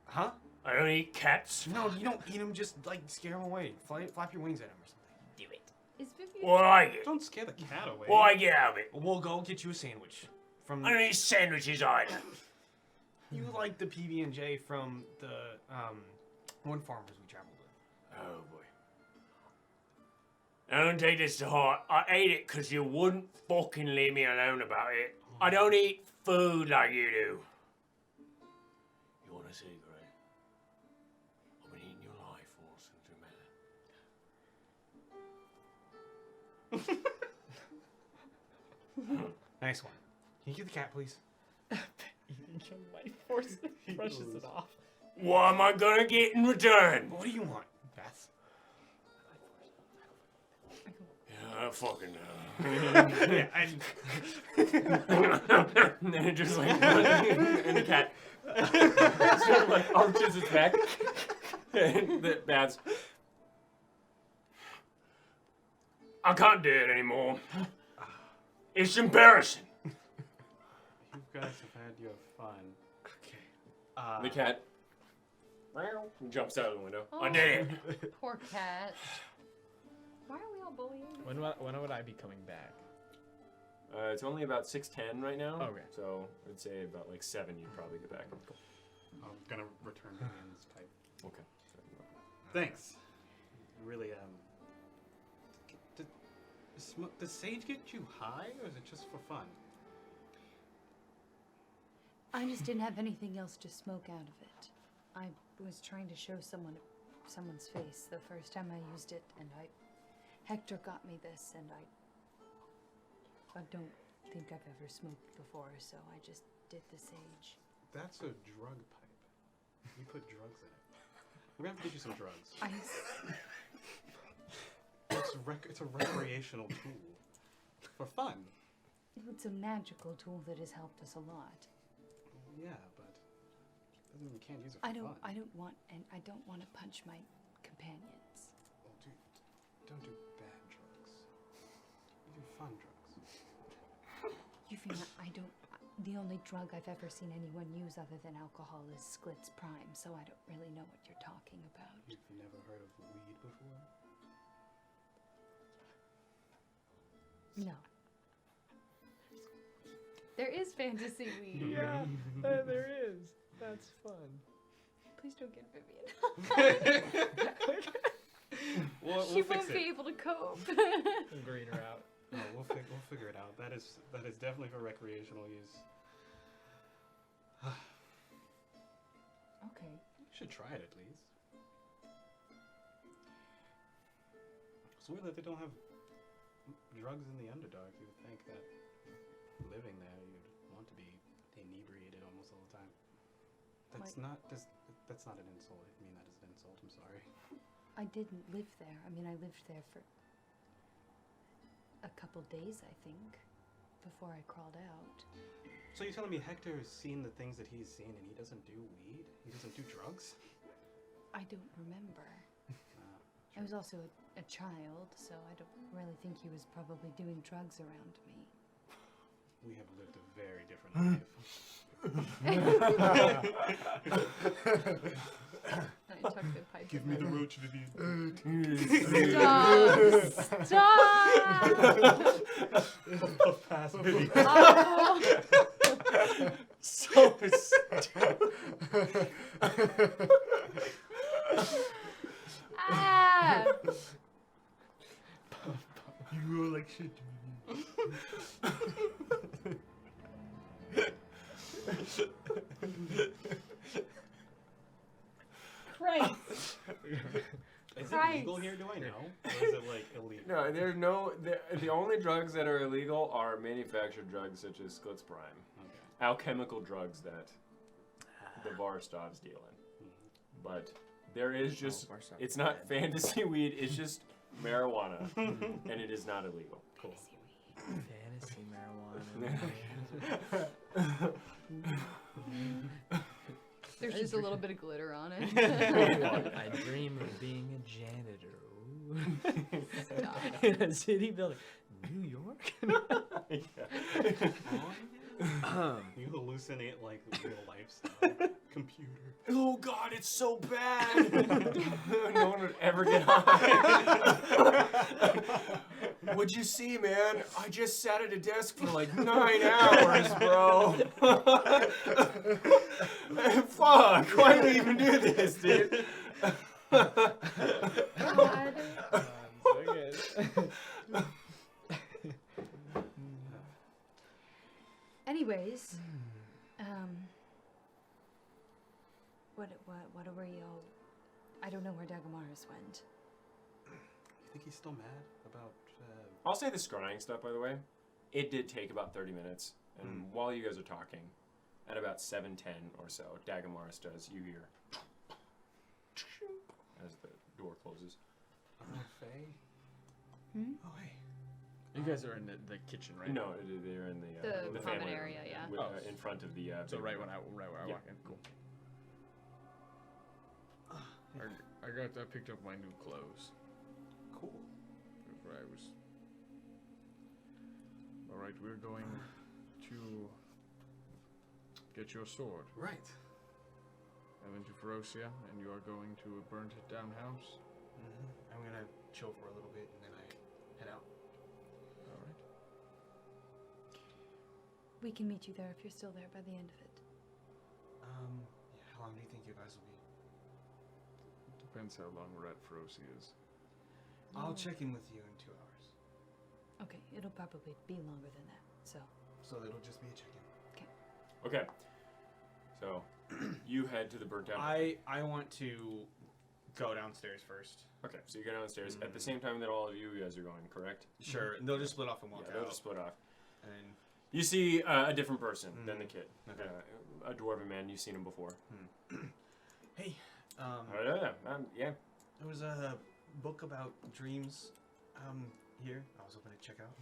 Huh? I don't eat cats. No, you don't eat them. Just like scare them away. Flap your wings at them or something. Do it. Is Vivian? What do I get? Don't scare the cat away. What do I get out of it? We'll go get you a sandwich. From I don't eat sandwiches either. you like the PB and J from the one farmers we traveled with. Oh boy. I don't take this to heart. I ate it because you wouldn't fucking leave me alone about it. I don't eat food like you do. You want a secret? I've been eating your life force into matter. Nice one. Can you get the cat, please? Your life force brushes it off. What am I gonna get in return? What do you want? Baths. Yeah, I fucking know. Yeah, And then it just like, and the cat sort of like arches its back. And the bats. I can't do it anymore. It's embarrassing. You guys have had your fun. Okay. The cat jumps out of the window. I did it. Poor cat. Why are we all bullying? When would I be coming back? It's only about 6:10 right now. Okay. So I'd say about like 7 you'd probably get back. I'm gonna return Vivian's pipe. Okay. Thanks. Really, does sage get you high, or is it just for fun? I just didn't have anything else to smoke out of it. I was trying to show someone's face the first time I used it, and Hector got me this, and I don't think I've ever smoked before, so I just did the sage. That's a drug pipe. You put drugs in it. We're gonna have to get you some drugs. It's a recreational tool. For fun. It's a magical tool that has helped us a lot. Yeah, but doesn't mean you can't use it for I don't fun. want to punch my companions. Well, don't do bad drugs. You do fun drugs. The only drug I've ever seen anyone use other than alcohol is Sklitz Prime, so I don't really know what you're talking about. You've never heard of weed before? No. There is fantasy weed. Yeah, there is. That's fun. Please don't get Vivian. She We'll fix won't be it. able to cope. I'm green her out. No, we'll figure it out. That is definitely for recreational use. Okay. You should try it at least. It's weird that they don't have drugs in the Underdark. You would think that living there, you'd want to be inebriated almost all the time. That's not an insult. I mean that as an insult. I'm sorry. I didn't live there. I mean, I lived there for a couple days, I think, before I crawled out. So you're telling me Hector has seen the things that he's seen and he doesn't do weed? He doesn't do drugs? I don't remember. I was also a child, so I don't really think he was probably doing drugs around me. We have lived a very different life. I tuck the pipe Give in me my the mouth. roach to Stop! Puff pass Vivi. Oh. So stupid. Ah! You roll like shit to Christ! Is it Christ. legal here? Do I know? Or is it like illegal? No, there's no. The only drugs that are illegal are manufactured drugs such as Scots Prime, Okay. alchemical drugs that the Varstovs deal in. But there is just. It's not fantasy weed. It's just marijuana, and it is not illegal. Cool. Fantasy marijuana. There's just a little bit of glitter on it. I dream of being a janitor. Stop. In a city building. New York? You hallucinate like real life stuff. Computer. Oh God, it's so bad. No one would ever get high. What'd you see, man? I just sat at a desk for like 9 hours, bro. Fuck, why do we even do this, dude? God. So good. Anyways, what were y'all? I don't know where Dagamaris went. You think he's still mad about? I'll say the scrying stuff, by the way. It did take about 30 minutes, and while you guys are talking, at about 7:10 or so, Dagamaris does. You hear as the door closes. Faye? Hmm? Oh hey. You guys are in the kitchen, right? No, they're in The family common room, area, yeah. with, Oh. in front of the. So big right room. where I Yeah. walk in. Cool. I picked up my new clothes. Cool. Before I was. All right, we're going to get your sword. Right. I went to Ferocia, and you are going to a burnt down house. I'm gonna chill for a little bit and then I head out. All right. We can meet you there if you're still there by the end of it. Yeah, how long do you think you guys will be? Depends how long we're at Ferocia's. I'll check in with you in 2 hours. Okay, it'll probably be longer than that. So So it'll just be a check-in. Okay. So you head to the burnt down. I want to go downstairs first. Okay, so you go downstairs at the same time that all of you guys are going, correct? Sure, and they'll just split off and walk They'll out. just split off. And You see a different person than the kid. Okay. A dwarven man. You've seen him before. hey, Yeah. there was a book about dreams here. I was hoping to check out.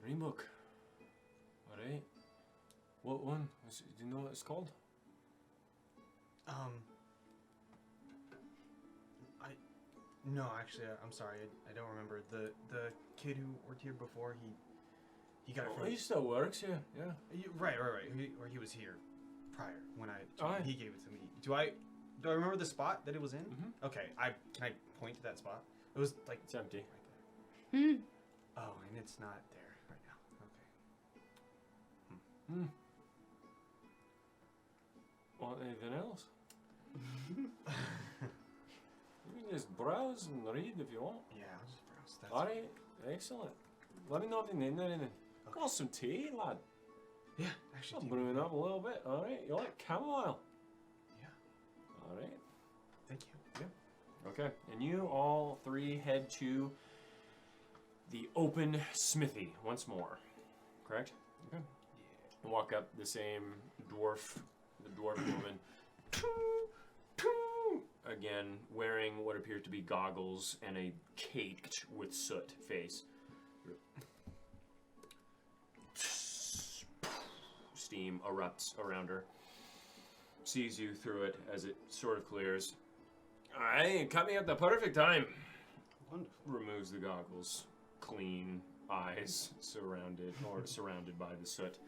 Dream book. All right. What one? Do you know what it's called? No, actually, I'm sorry. I don't remember. The kid who worked here before, he got it Oh, from. he still works here. Yeah. Right. He was here prior when Aye. he gave it to me. Do I remember the spot that it was in? Mhm. Okay. Can I point to that spot? It was like It's empty. right there. Hmm. Oh, and it's not there right now. Okay. Hmm. Want anything else? You can just browse and read if you want. Yeah, I'll just browse. That's All right. Excellent. Let me know if you need anything. Got some tea, lad. Yeah, I'll actually. brew it up a little bit. All right. You like chamomile? Yeah. All right. Thank you. Okay, and you all three head to the open smithy once more, correct? Okay. Yeah. Walk up the same the dwarf woman, again wearing what appears to be goggles and a caked with soot face. Steam erupts around her. Sees you through it as it sort of clears. Aye, cut me at the perfect time. Wonderful. Removes the goggles. Clean eyes surrounded by the soot.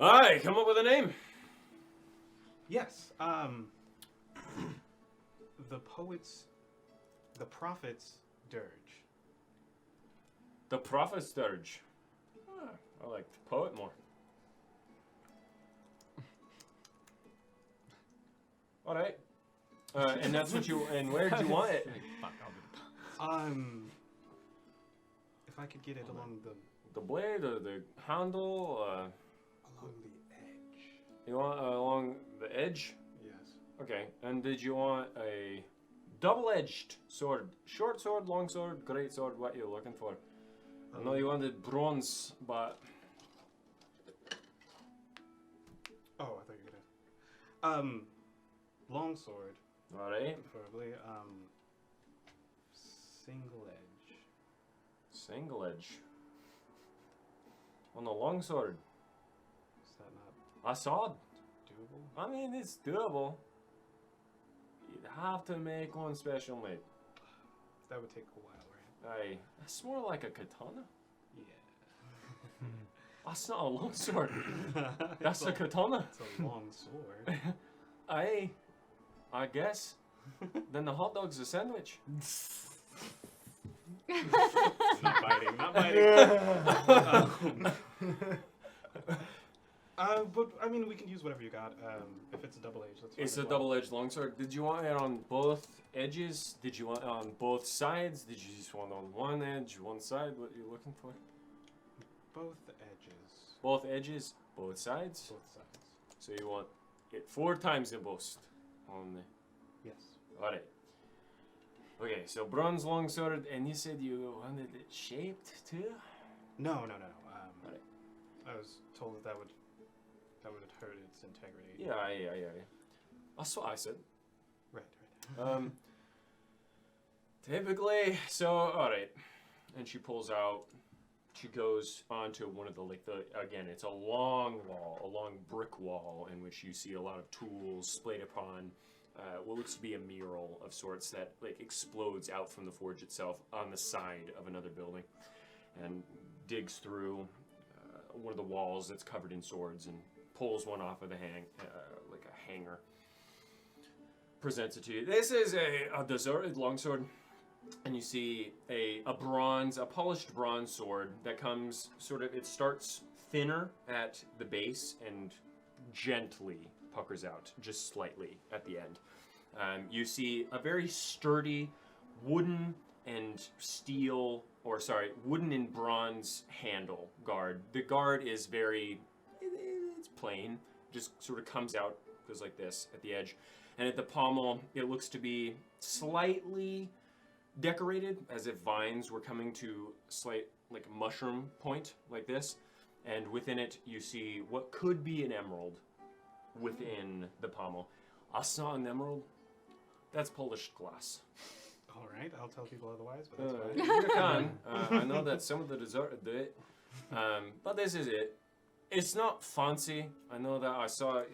Aye, come up with a name. Yes. The prophet's dirge. The Prophet's Dirge. Ah, I like the poet more. All right. And that's what you. And where do you want it? Fuck, I'll do the If I could get it along the The blade or the handle? along the edge. You want along the edge? Yes. Okay. And did you want a double-edged sword? Short sword, long sword, great sword? What are you looking for? I know you wanted bronze, but Oh, I thought you were gonna. Long sword, all right. preferably. Single edge. Single edge. On the long sword. Is that not A sword. doable? I mean, it's doable. You'd have to make one special made. That would take a while, right? Aye. That's more like a katana. Yeah. That's not a long sword. That's a katana. It's a long sword. Aye. I guess. Then the hot dog's a sandwich. Not biting. Not biting. But I mean, we can use whatever you got. If it's a double edge, that's fine. It's as a well. double-edged longsword. Did you want it on both edges? Did you want it on both sides? Did you just want it on one edge, one side? What are you looking for? Both edges. Both edges, both sides. Both sides. So you want it 4 times the boost on the. Yes. All right. Okay, so bronze longsword, and you said you wanted it shaped too. No. Right. I was told that would hurt its integrity. Yeah. That's what I said. Right. Typically, so alright. And she pulls out, she goes onto one of the, again, it's a long wall, a long brick wall in which you see a lot of tools splayed upon what looks to be a mural of sorts that explodes out from the forge itself on the side of another building and digs through one of the walls that's covered in swords and pulls one off of the like a hanger. Presents it to you. This is a deserted longsword, and you see a polished bronze sword that comes it starts thinner at the base and gently puckers out just slightly at the end. You see a very sturdy wooden and wooden and bronze handle guard. The guard is it's plain, just sort of comes out, goes like this at the edge. And at the pommel, it looks to be slightly decorated, as if vines were coming to slight, mushroom point, like this. And within it, you see what could be an emerald within the pommel. That's not an emerald. That's polished glass. All right. I'll tell people otherwise, but that's fine. You can. I know that some of the dessert do it. But this is it. It's not fancy. I know that I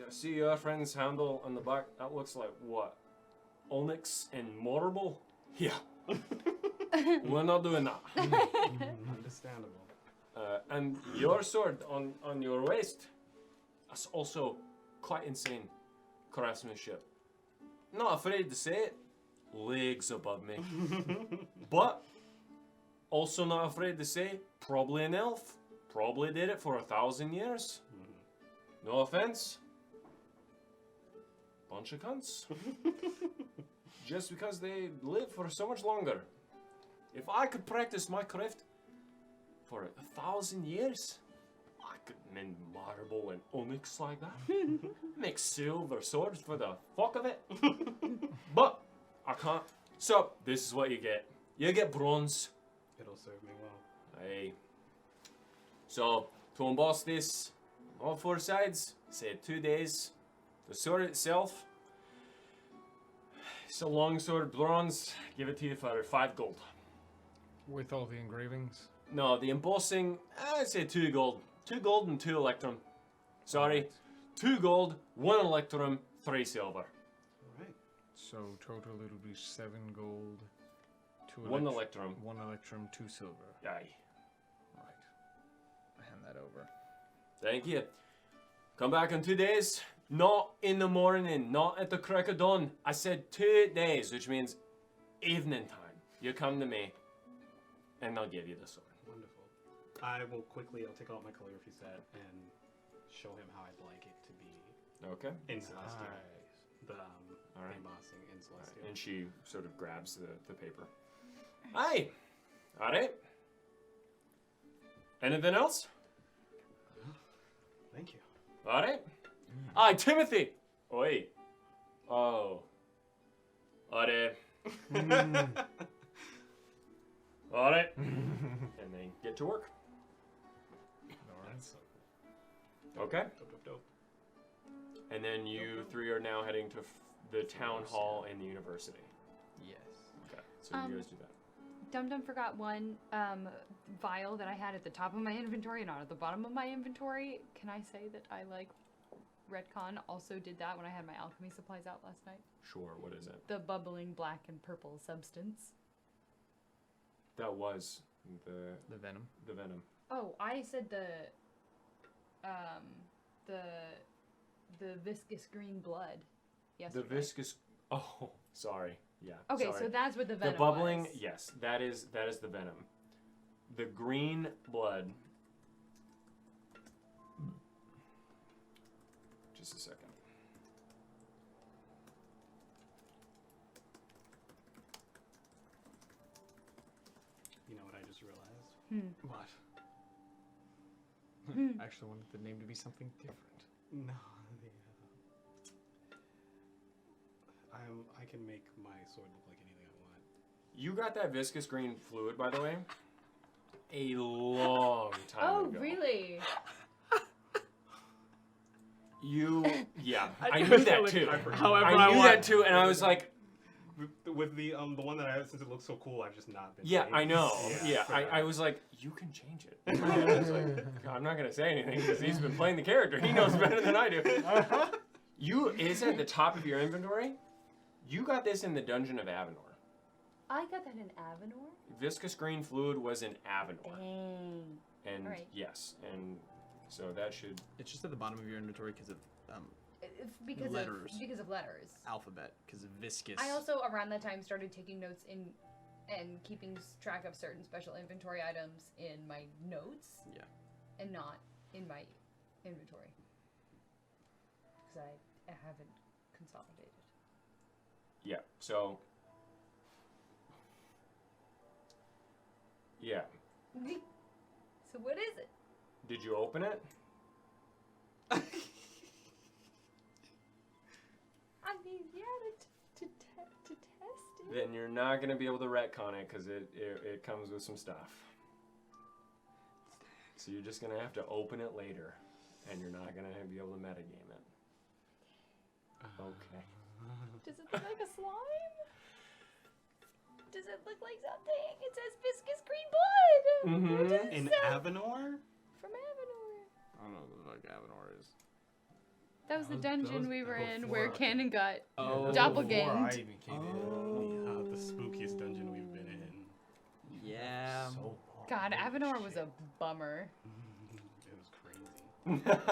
see your friend's handle on the back. That looks like what? Onyx and marble? Yeah. We're not doing that. Understandable. And your sword on your waist, that's also quite insane craftsmanship. Not afraid to say it. Legs above me. But also not afraid to say, probably an elf. Probably did it for 1,000 years. No offense. Bunch of cunts. Just because they live for so much longer. If I could practice my craft for 1,000 years, I could mend marble and onyx like that. Make silver swords for the fuck of it. But I can't. So this is what you get. You get bronze. It'll serve me well. Aye. So, to emboss this on all 4 sides, say 2 days. The sword itself, it's a long sword, bronze, give it to you for 5 gold. With all the engravings. No, the embossing, I'd say 2 gold. 2 gold and 2 electrum. Sorry, 2 gold, 1 electrum, 3 silver. All right. So total it'll be 7 gold, 2 1 electrum. 1 electrum, 2 silver. Aye. Right. I hand that over. Thank you. Come back in 2 days. Not in the morning, not at the crack of dawn. I said 2 days, which means evening time. You come to me, and I'll give you the sword. Wonderful. I will quickly, I'll take out my calligraphy set and show him how I'd like it to be Okay. in Celestial. The All right. embossing in Celestial. And she sort of grabs the paper. Aye. All right. Anything else? Thank you. All right. Aye, Timothy. Oi. Oh. All right. All right. And they get to work. That's Okay. dope, dope. And then you three are now heading to the town hall and the university. Yes. Okay. So you guys do that. Dum Dum forgot one vial that I had at the top of my inventory and not at the bottom of my inventory. Can I say that I retcon also did that when I had my alchemy supplies out last night? Sure. What is it? The bubbling black and purple substance. That was the venom. The venom. Oh, I said the viscous green blood. Yesterday. The viscous. Oh, sorry. Yeah. Okay, sorry. so that's what the venom The bubbling. was. Yes, that is the venom. The green blood. Just a second. You know what I just realized? What? I actually wanted the name to be something different. No, I can make my sword look like anything I want. You got that viscous green fluid, by the way, a long time ago. Oh, really? Yeah, I knew that too. However I knew want. that too, and I was like, With the one that I have, since it looks so cool, I've just not been. yeah, saying I know. it. Yeah, I was like, you can change it. I was like, I'm not gonna say anything because he's been playing the character. He knows better than I do. It's at the top of your inventory. You got this in the Dungeon of Avenor. I got that in Avenor? Viscous green fluid was in Avenor. Dang. And Alright. yes, and so that should. It's just at the bottom of your inventory because of Because letters. of letters. Alphabet, because of viscous. I also around that time started taking notes and keeping track of certain special inventory items in my notes. Yeah. And not in my inventory. Because I haven't consolidated. Yeah. So. Yeah. So what is it? Did you open it? I mean, yeah, to test it. Then you're not gonna be able to retcon it because it comes with some stuff. So you're just gonna have to open it later, and you're not gonna be able to metagame it. Okay. Does it look like a slime? Does it look like something? It says viscous green blood. What does it In say? Avenor? From Avenor. I don't know what like Avenor is. That was the that dungeon was we were in before where I- Cannon got Oh. doppelganged. Before I even came in. The spookiest dungeon we've been in. Yeah. So long. God, Avenor was a bummer. It was crazy. That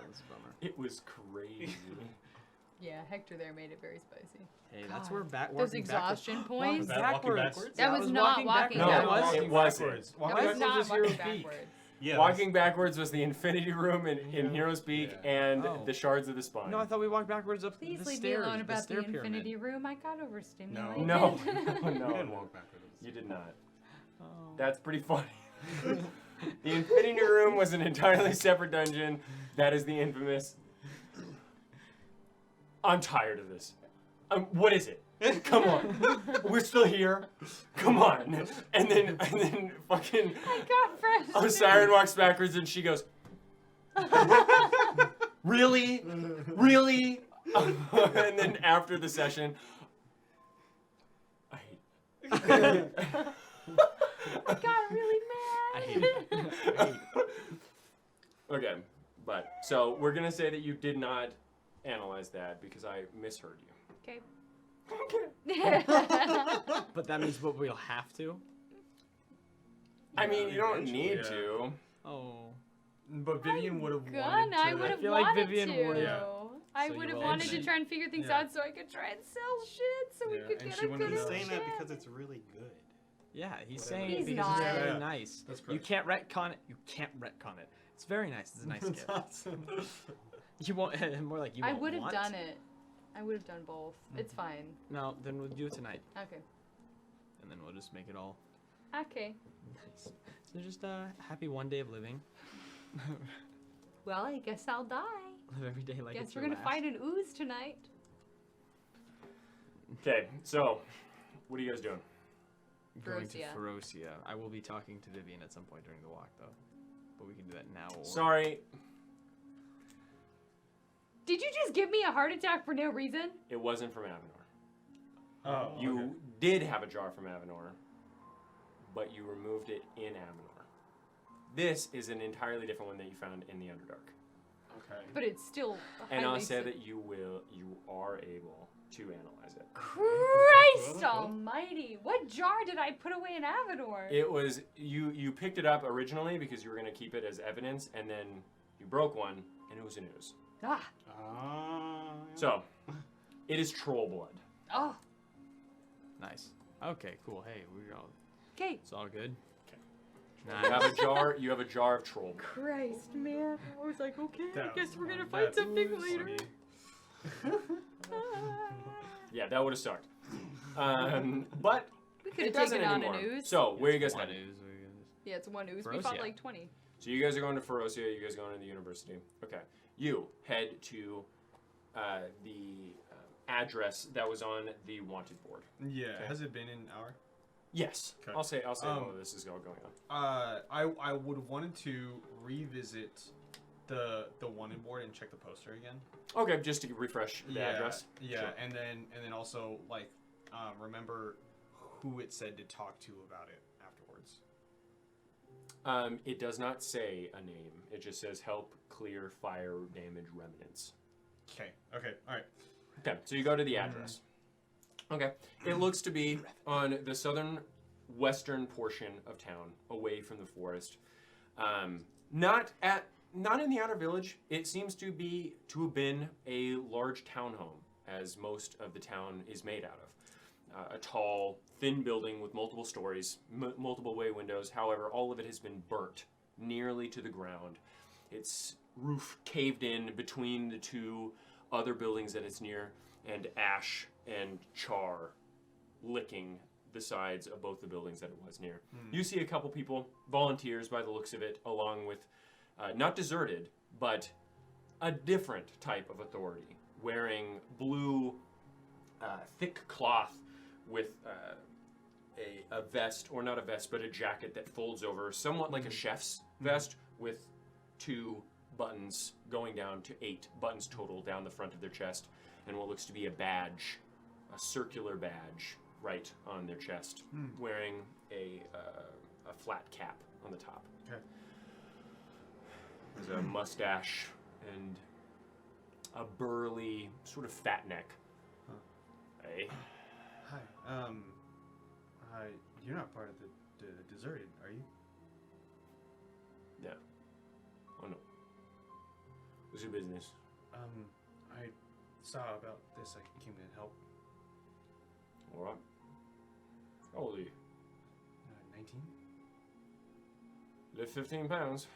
was a bummer. It was crazy. Yeah, Hector there made it very spicy. Hey, that's God, where those exhaustion points. Was that walking backwards? That was not walking No, backwards. it wasn't. That Walking was not backwards walking Hero's Peak. backwards. Yeah. Walking backwards was the Infinity Room in Heroes Peak Yeah. and Oh. the Shards of the Spine. No, I thought we walked backwards up Please the leave stairs. me alone about the stair pyramid. infinity room. I got overstimulated. No, We didn't no, walk backwards. you did not. Oh. That's pretty funny. The Infinity Room was an entirely separate dungeon. That is the infamous. I'm tired of this. What is it? Come on, we're still here. Come on, and then fucking I got frustrated. Siren walks backwards and she goes, "Really, really?" And then after the session, I got really I mad. hate it. Okay, but so we're gonna say that you did not analyze that because I misheard you. Okay. But that means what we'll have to. I mean, you don't eventually, need yeah. to. Oh. But Vivian would have Gun, wanted to. I would have feel like wanted Vivian to. would. Yeah. I So you would have will wanted to admit. try and figure things Yeah. out so I could try and sell shit so we Yeah, could and get she a wouldn't good He's know. saying that ship. because it's really good. Yeah, he's Whatever. saying He's it because not. it's very Yeah, nice. that's You correct. can't retcon it. You can't retcon it. It's very nice. It's a nice gift. awesome. You won't. More like you I won't would have want. done it. I would have done both. It's fine. No, then we'll do it tonight, Okay. and then we'll just make it all Okay. nice. So just happy one day of living. Well, I guess I'll die. Live every day like Guess it's we're your gonna last. find an ooze tonight. Okay, so what are you guys doing? Going to Ferocia. Ferocia. I will be talking to Vivian at some point during the walk, though. But we can do that now. Or... Sorry, Did you just give me a heart attack for no reason? it wasn't from Avenor. Oh, You okay. did have a jar from Avenor, but you removed it in Avenor. This is an entirely different one that you found in the Underdark. Okay. But it's still And I'll highly say su- that you are able to analyze it. Christ almighty! What jar did I put away in Avenor? It was you picked it up originally because you were going to keep it as evidence, and then you broke one, and it was an ooze. Ah! So, it is troll blood. Oh! Nice. Okay, cool. Hey, we're all. Okay. It's all good. Okay. Nice. You have a jar. You have a jar of troll blood. Christ, man. I was like, okay, I That guess was we're gonna funny. find something That's later. funny. Yeah, that would have sucked. But We could it have doesn't taken on anymore. an ooze. So, where are you guys One headed? is, we're gonna just- Yeah, it's one ooze. We found Ferocia. like 20. So you guys are going to Ferocia. You guys are going to the university. Okay. You head to the address that was on the wanted board. Yeah. Okay. Has it been an hour? Yes. Okay. I'll say all Um, of this is all going on. I would have wanted to revisit the wanted board and check the poster again. Okay, just to refresh the address. Yeah, Sure. and then also like remember who it said to talk to about it afterwards. It does not say a name. It just says help clear fire damage remnants. Okay. Okay. All right. Okay, so you go to the address. Okay, it looks to be on the southern western portion of town, away from the forest. Not in the outer village. It seems to have been a large townhome, as most of the town is made out of. A tall, thin building with multiple stories, multiple way windows. However, all of it has been burnt nearly to the ground. Its roof caved in between the two other buildings that it's near, and ash and char licking the sides of both the buildings that it was near. You see a couple people, volunteers by the looks of it, along with not deserted, but a different type of authority, wearing blue, thick cloth with a vest, or not a vest, but a jacket that folds over, somewhat like a chef's vest, with 2 buttons going down to 8 buttons total down the front of their chest, and what looks to be a badge, a circular badge, right on their chest, wearing a flat cap on the top. Okay. There's a mustache and a burly, sort of fat neck. Hey. Hi. You're not part of the deserted, are you? Yeah. Oh no. What's your business? I saw about this. I came to help. All right. How old are you? 19. Lift 15 pounds.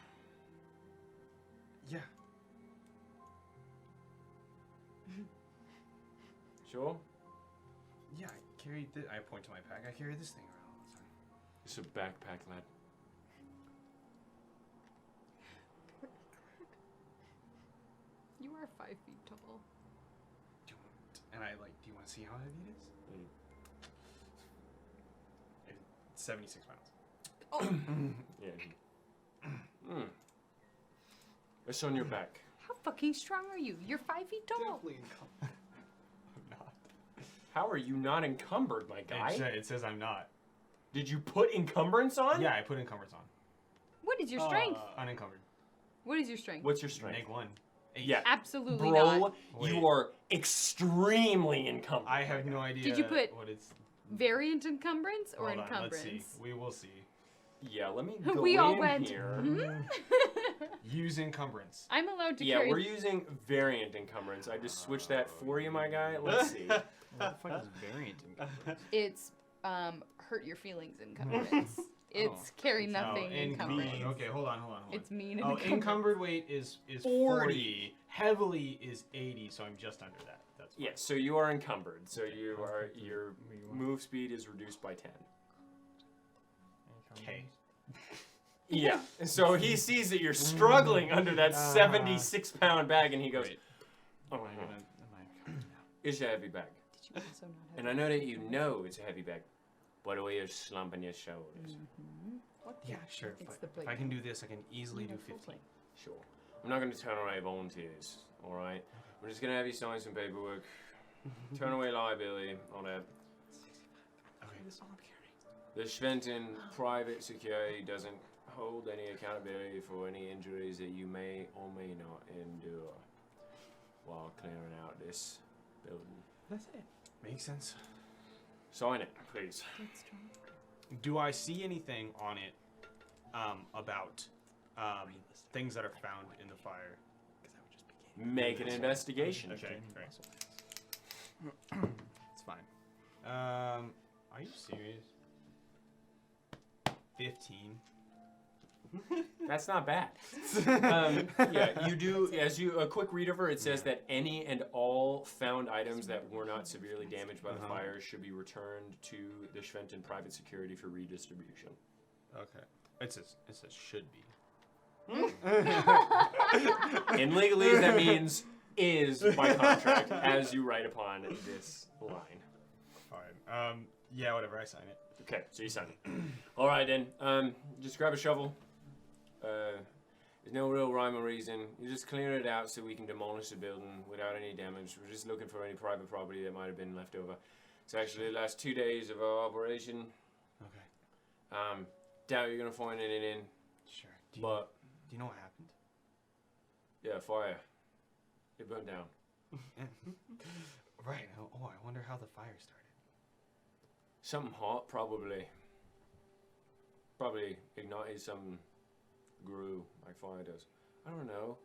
Yeah. Sure. Yeah. I carried. I point to my pack. I carry this thing around all the time. It's a backpack, lad. You are 5 feet tall. Do you want? And I like. Do you want to see how heavy it is? It's 76 pounds. Yeah. It's on your back. How fucking strong are you? You're 5 feet tall. Definitely I'm not. How are you not encumbered, my guy? It says I'm not. Did you put encumbrance on? Yeah, I put encumbrance on. What is your strength? Unencumbered. What is your strength? What's your strength? Neg 1. Yeah. Absolutely Bro, not. you are extremely encumbered. I have no idea. Did you put what it's? variant encumbrance or Hold on, encumbrance? let's see. We will see. Yeah, let me go We all in went. here. "Hmm?" Use encumbrance. I'm allowed to Yeah, carry. we're using variant encumbrance. I just switched that for you, my guy. Let's see. What the fuck is variant encumbrance? It's hurt your feelings encumbrance. It's carry nothing encumbrance. Okay, hold on. It's mean Oh, encumbrance. encumbered weight is 40. Heavily is 80, so I'm just under that. That's fine. Yeah, so you are encumbered. So your move speed is reduced by 10. Okay. Yeah. So he sees that you're struggling under that 76-pound bag, and he goes, "Oh, Am I it's a heavy bag." Did you also not have And I know that you know it's a heavy bag. By the way, you're slumping your shoulders. Yeah, sure. It's If, the if plate. I can do this, I can easily do 15. Sure. I'm not going to turn away volunteers, all right? We're just going to have you sign some paperwork, turn away liability, all that. Okay. That's all I'm carrying. The Schwenten private security doesn't hold any accountability for any injuries that you may or may not endure while clearing out this building. That's it. Makes sense. Sign it, please. That's strong. Do I see anything on it about things that are found in the fire? Make an investigation. Okay, great. It's fine. Are you serious? 15. That's not bad. Yeah, you do. As you a quick read over, it says that any and all found items that were not severely damaged by the fire should be returned to the Schwenten private security for redistribution. Okay. It says should be. In legalese, that means is by contract, as you write upon this line. Fine. Yeah, whatever. I sign it. Okay, so you sign it. All right then. Just grab a shovel. There's no real rhyme or reason. You're just clearing it out so we can demolish the building without any damage. We're just looking for any private property that might have been left over. It's actually the last 2 days of our operation. Okay. Doubt you're gonna find anything. Sure. Do you know what happened? Yeah, fire. It burned down. Right. Oh, I wonder how the fire started. Something hot, probably. Probably ignited some glue like fire does. I don't know.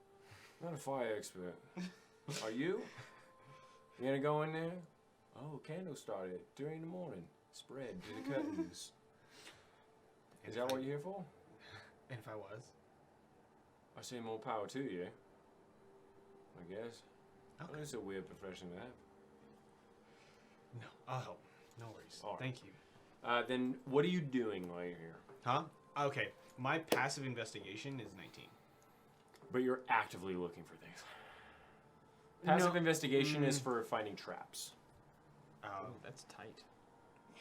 I'm not a fire expert. Are you? You gonna go in there? Oh, candle started 3 in the morning. Spread to the curtains. Is that what you're here for? And if I was? I say more power to you. I guess. Okay. It's a weird profession to have. No, I'll help. No worries. All right. Thank you. Then what are you doing while you're here? Huh? Okay. My passive investigation is 19. But you're actively looking for things. Passive No. investigation is for finding traps. Oh, that's tight.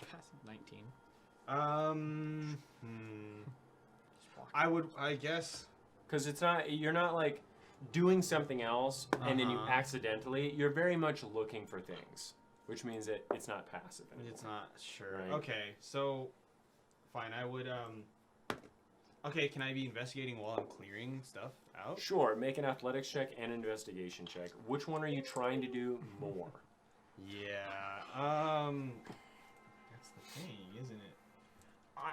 Passive 19. I guess. Because it's not, you're not like doing something else and then you Uh-huh. accidentally, you're very much looking for things, which means that it's not passive anymore. It's not sure. Right. Okay, so fine. I would Okay, can I be investigating while I'm clearing stuff out? Sure, make an athletics check and an investigation check. Which one are you trying to do more? Yeah. That's the thing, isn't it?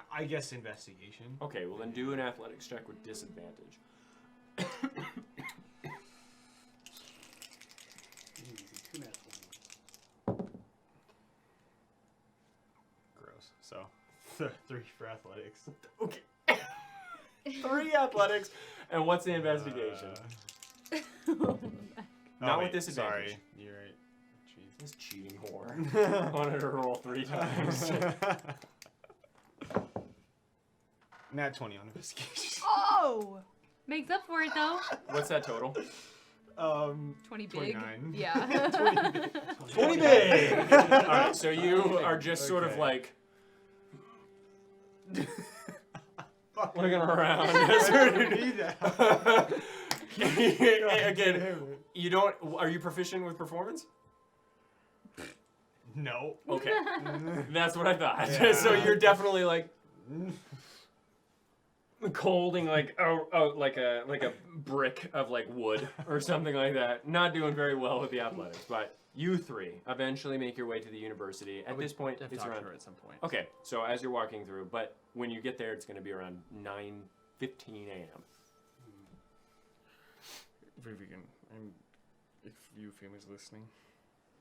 I guess investigation. Okay, well then do an athletics check with disadvantage. Easy, 2 nat 20s. Gross. So 3 for athletics. Okay. 3 athletics, and what's the investigation? Not with disadvantage. Sorry, you're right. Jeez. This cheating whore. Wanted to roll 3 times. Nat 20 on investigation. Oh! Makes up for it though. What's that total? 20 big. 29. Yeah. 20 big! Alright, so you are just sort of Okay. like looking around. Again, you don't. Are you proficient with performance? No. Okay, that's what I thought. Yeah. So you're definitely like, holding like like a brick of like wood or something like that. Not doing very well with the athletics, but you three eventually make your way to the university. At this point, I've it's talked around. to her at some point. Okay, so as you're walking through, but when you get there, it's going to be around 9:15 a.m. Vivian, and if Eupheme is listening,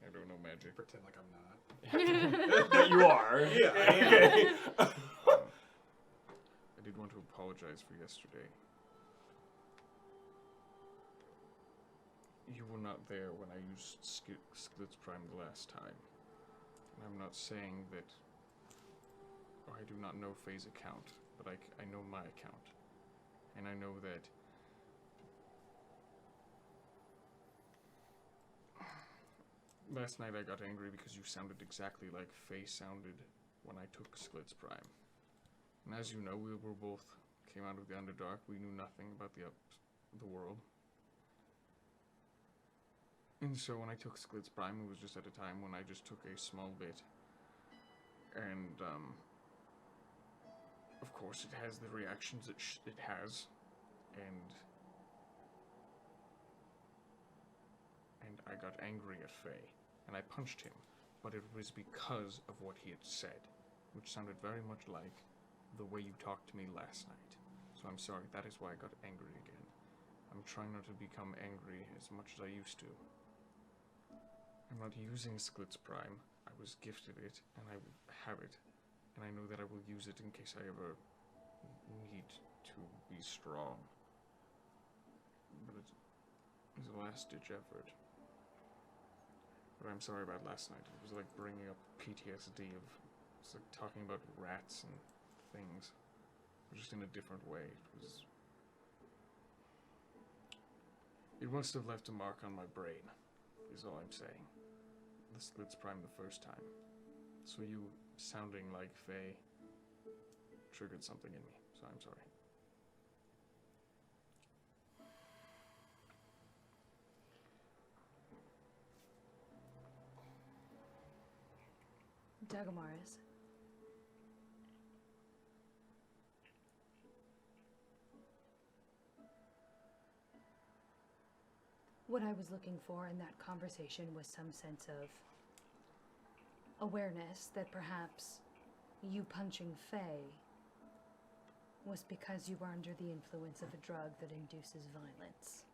I don't know magic. Pretend like I'm not. But you are. Yeah, I am. Okay. I did want to apologize for yesterday. You were not there when I used Sklitz Prime the last time. And I'm not saying that I do not know Faye's account, but I know my account. And I know that last night I got angry because you sounded exactly like Faye sounded when I took Sklitz Prime. And as you know, we were both came out of the Underdark. We knew nothing about the world. And so when I took Sklitz Prime, it was just at a time when I just took a small bit. And, of course, it has the reactions it has. And I got angry at Faye. And I punched him. But it was because of what he had said, which sounded very much like the way you talked to me last night. So I'm sorry, that is why I got angry again. I'm trying not to become angry as much as I used to. I'm not using Sklitz Prime. I was gifted it, and I have it. And I know that I will use it in case I ever need to be strong. But it is a last-ditch effort. But I'm sorry about last night. It was like bringing up PTSD of... It's like talking about rats and things. Just in a different way. It must have left a mark on my brain, is all I'm saying. The Sklitz Prime the first time. So you sounding like Faye triggered something in me, so I'm sorry. Dagamaris. What I was looking for in that conversation was some sense of awareness that perhaps you punching Faye was because you were under the influence of a drug that induces violence.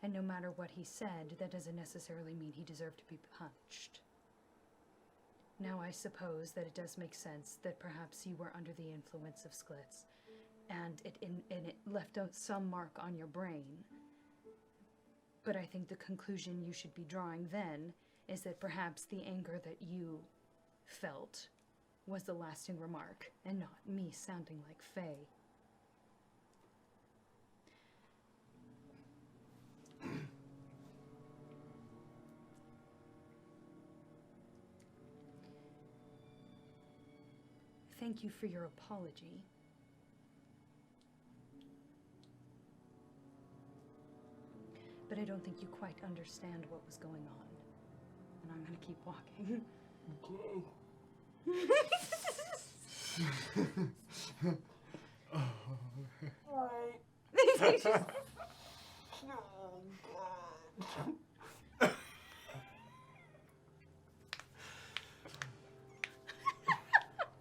And no matter what he said, that doesn't necessarily mean he deserved to be punched. Now I suppose that it does make sense that perhaps you were under the influence of Sklitz, and it left out some mark on your brain. But I think the conclusion you should be drawing then is that perhaps the anger that you felt was the lasting remark, and not me sounding like Faye. Thank you for your apology. But I don't think you quite understand what was going on. And I'm gonna keep walking.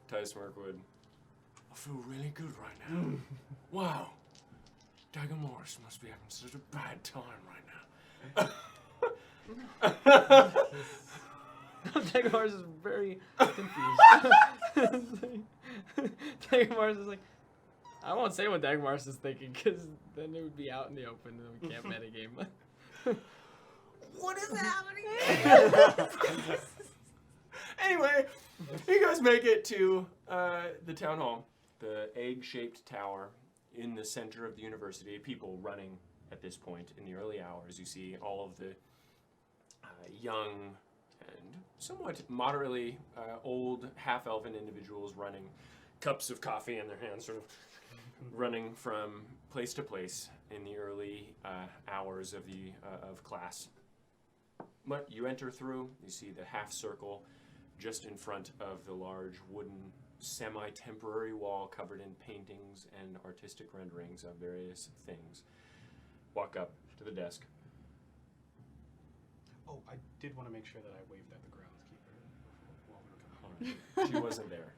Ty Smirkwood. I feel really good right now. Wow. Dagger Morris must be having such a bad time right now. Dagmar is very confused. Dagmar is like, I won't say what Dagmar is thinking because then it would be out in the open and we can't metagame. What is happening? Anyway, you guys make it to the town hall, the egg-shaped tower in the center of the university. People running at this point in the early hours. You see all of the young and somewhat moderately old half-elven individuals running, cups of coffee in their hands, sort of running from place to place in the early hours of the of class. But you enter through, you see the half circle just in front of the large wooden semi-temporary wall covered in paintings and artistic renderings of various things. Walk up to the desk. Oh, I did want to make sure that I waved at the groundskeeper while we were coming home. She wasn't there.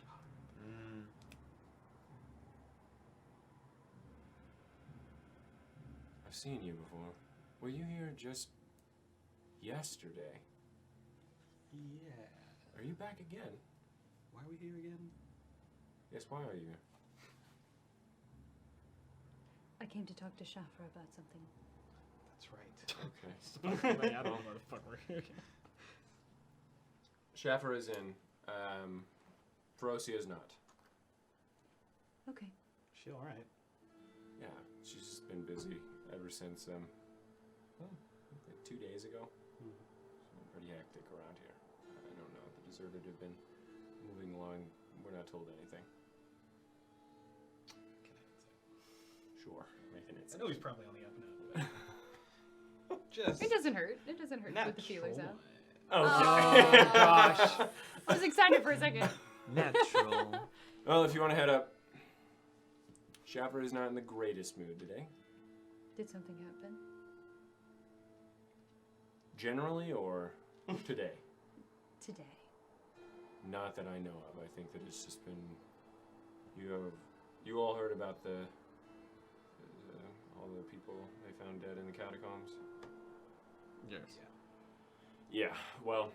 I've seen you before. Were you here just yesterday? Yeah. Are you back again? Why are we here again? Yes, why are you? I came to talk to Shafra about something. That's right. Okay. I don't know, motherfucker. Shaffer is in. Ferocia is not. Okay. She all right? Yeah, she's just been busy ever since, like 2 days ago. It's been pretty hectic around here. I don't know. The deserted have been moving along. We're not told anything. Can I say? Sure, make an I insight. know he's probably on the up and up. But just It doesn't hurt. It doesn't hurt to put the feelers out. Oh, Oh, gosh. I was excited for a second. Natural. Well, if you want to head up, Shaffer is not in the greatest mood today. Did something happen? Generally, or today? Today. Not that I know of. I think that it's just been. You all heard about all the people they found dead in the catacombs? Yes. Yeah, well,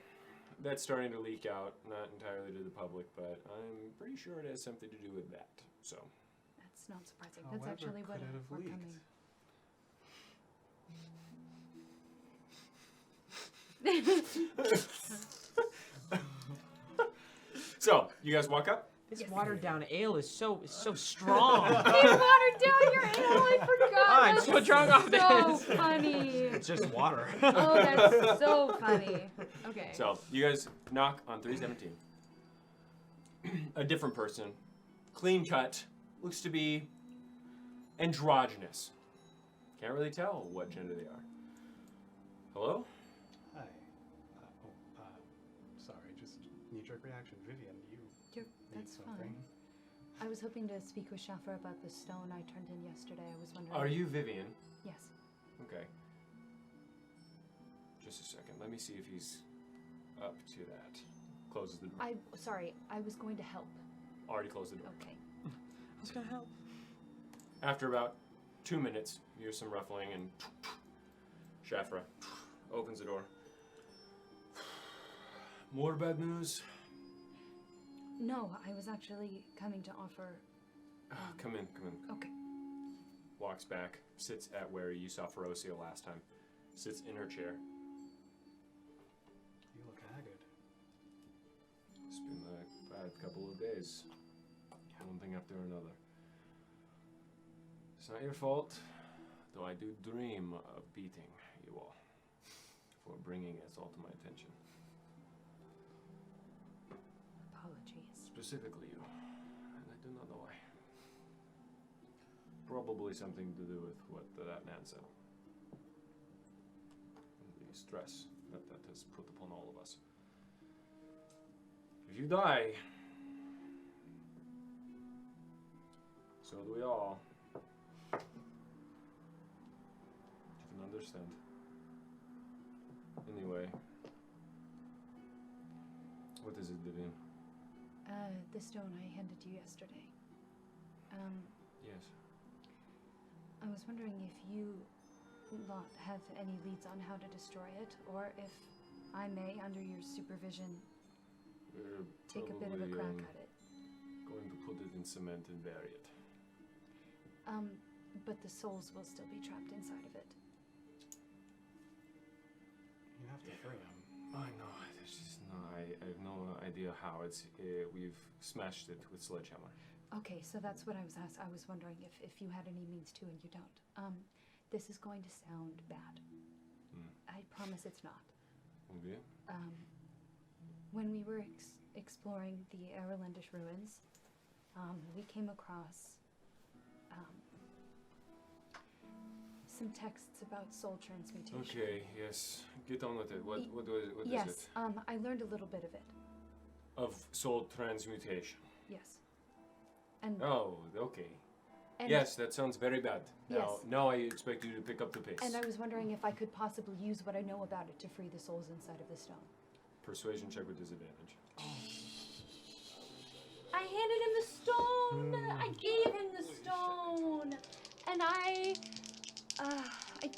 that's starting to leak out, not entirely to the public, but I'm pretty sure it has something to do with that. So, That's not surprising. however, That's actually what could it have we're leaked? coming. so you guys walk up. This watered down ale is so strong. You watered down your ale. I forgot. I'm That's so drunk off so this. funny. It's just water. Oh, that's so funny. Okay. So you guys knock on 317. A different person, clean cut, looks to be androgynous. Can't really tell what gender they are. Hello? hi. Sorry, just knee-jerk reaction. Vivian, you need That's something? fine. I was hoping to speak with Shafra about the stone I turned in yesterday. I was wondering. Are you Vivian? Yes. Okay. Just a second. Let me see if he's up to that. Closes the door. Sorry. I was going to help. Already closed the door. Okay. I was gonna help. After about 2 minutes, you hear some ruffling and Shafra opens the door. More bad news? No, I was actually coming to offer. Come in. Okay. Walks back, sits at where you saw Ferocia last time. Sits in her chair. You look haggard. It's been a bad couple of days. One thing after another. It's not your fault, though I do dream of beating you all for bringing it all to my attention. Apologies. Specifically you, and I do not know why. Probably something to do with what that man said. The stress that has put upon all of us. If you die, so do we all. You can understand. Anyway, what is it, Vivian? The stone I handed you yesterday. Yes. I was wondering if you lot have any leads on how to destroy it, or if I may, under your supervision, We're take a bit of a probably, crack at it. Going to put it in cement and bury it. But the souls will still be trapped inside of it. You have to free him. I know. There's just no. I have no idea how. We've smashed it with sledgehammer. Okay, so that's what I was I was wondering if you had any means to, and you don't. This is going to sound bad. I promise it's not. Okay. When we were exploring the Erlendish ruins, we came across some texts about soul transmutation. Okay. Yes. Get on with it. What is Yes, it? I learned a little bit of it. Of soul transmutation. Yes. And Oh, okay. and, Yes, that sounds very bad. Yes. Now I expect you to pick up the pace. and I was wondering if I could possibly use what I know about it to free the souls inside of the stone. Persuasion check with disadvantage. I handed him the stone. I gave him the stone, and I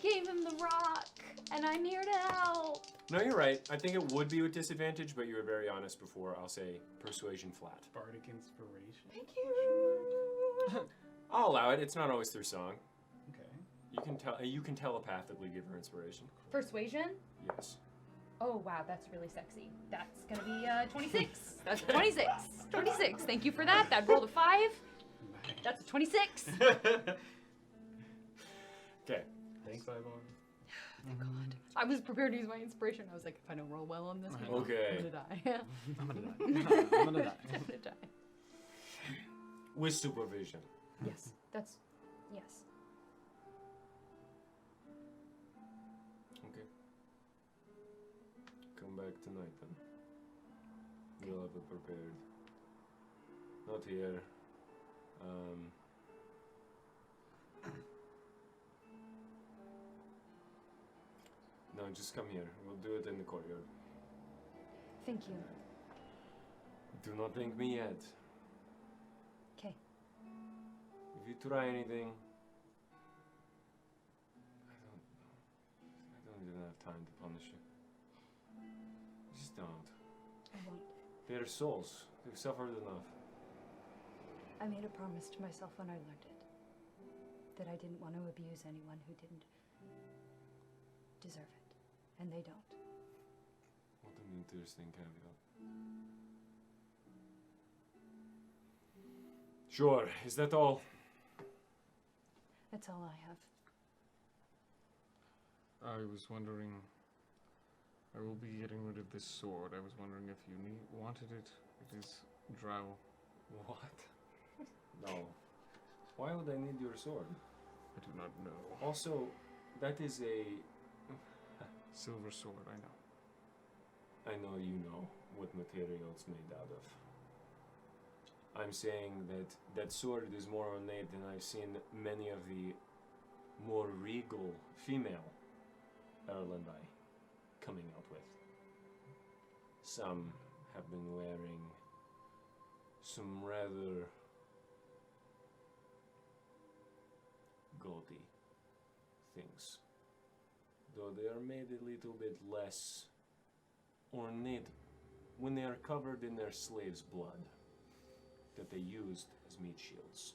gave him the rock, and I'm here to help. No, you're right. I think it would be with disadvantage, but you were very honest before. I'll say persuasion flat. Bardic inspiration. Thank you. I'll allow it. It's not always through song. Okay. You can tell. You can telepathically give her inspiration. Persuasion? Yes. Oh, wow, that's really sexy. That's gonna be 26. That's 26. 26. Thank you for that. That rolled a 5. That's a 26. Okay. Thanks, Ivor. Thank God. I was prepared to use my inspiration. I was like, if I don't roll well on this one, Okay. I'm gonna die. I'm gonna die. I'm gonna die. I'm gonna die. With supervision. Yes, that's, yes. Okay. Come back tonight then. We'll have it prepared. Not here. No, just come here. We'll do it in the courtyard. Thank you. Do not thank me yet. Okay. If you try anything, I don't even have time to punish you. Just don't. I won't. They're souls. They've suffered enough. I made a promise to myself when I learned it. That I didn't want to abuse anyone who didn't deserve it. And they don't. What an interesting caveat. Sure. Is that all? That's all I have. I was wondering. I will be getting rid of this sword. I was wondering if you wanted it. It is drow. What? No. Why would I need your sword? I do not know. Also, that is a... Silver sword, I know. I know you know what material it's made out of. I'm saying that that sword is more ornate than I've seen many of the more regal female Erlendi coming out with. Some have been wearing some rather gaudy things, though they are made a little bit less ornate when they are covered in their slaves' blood that they used as meat shields.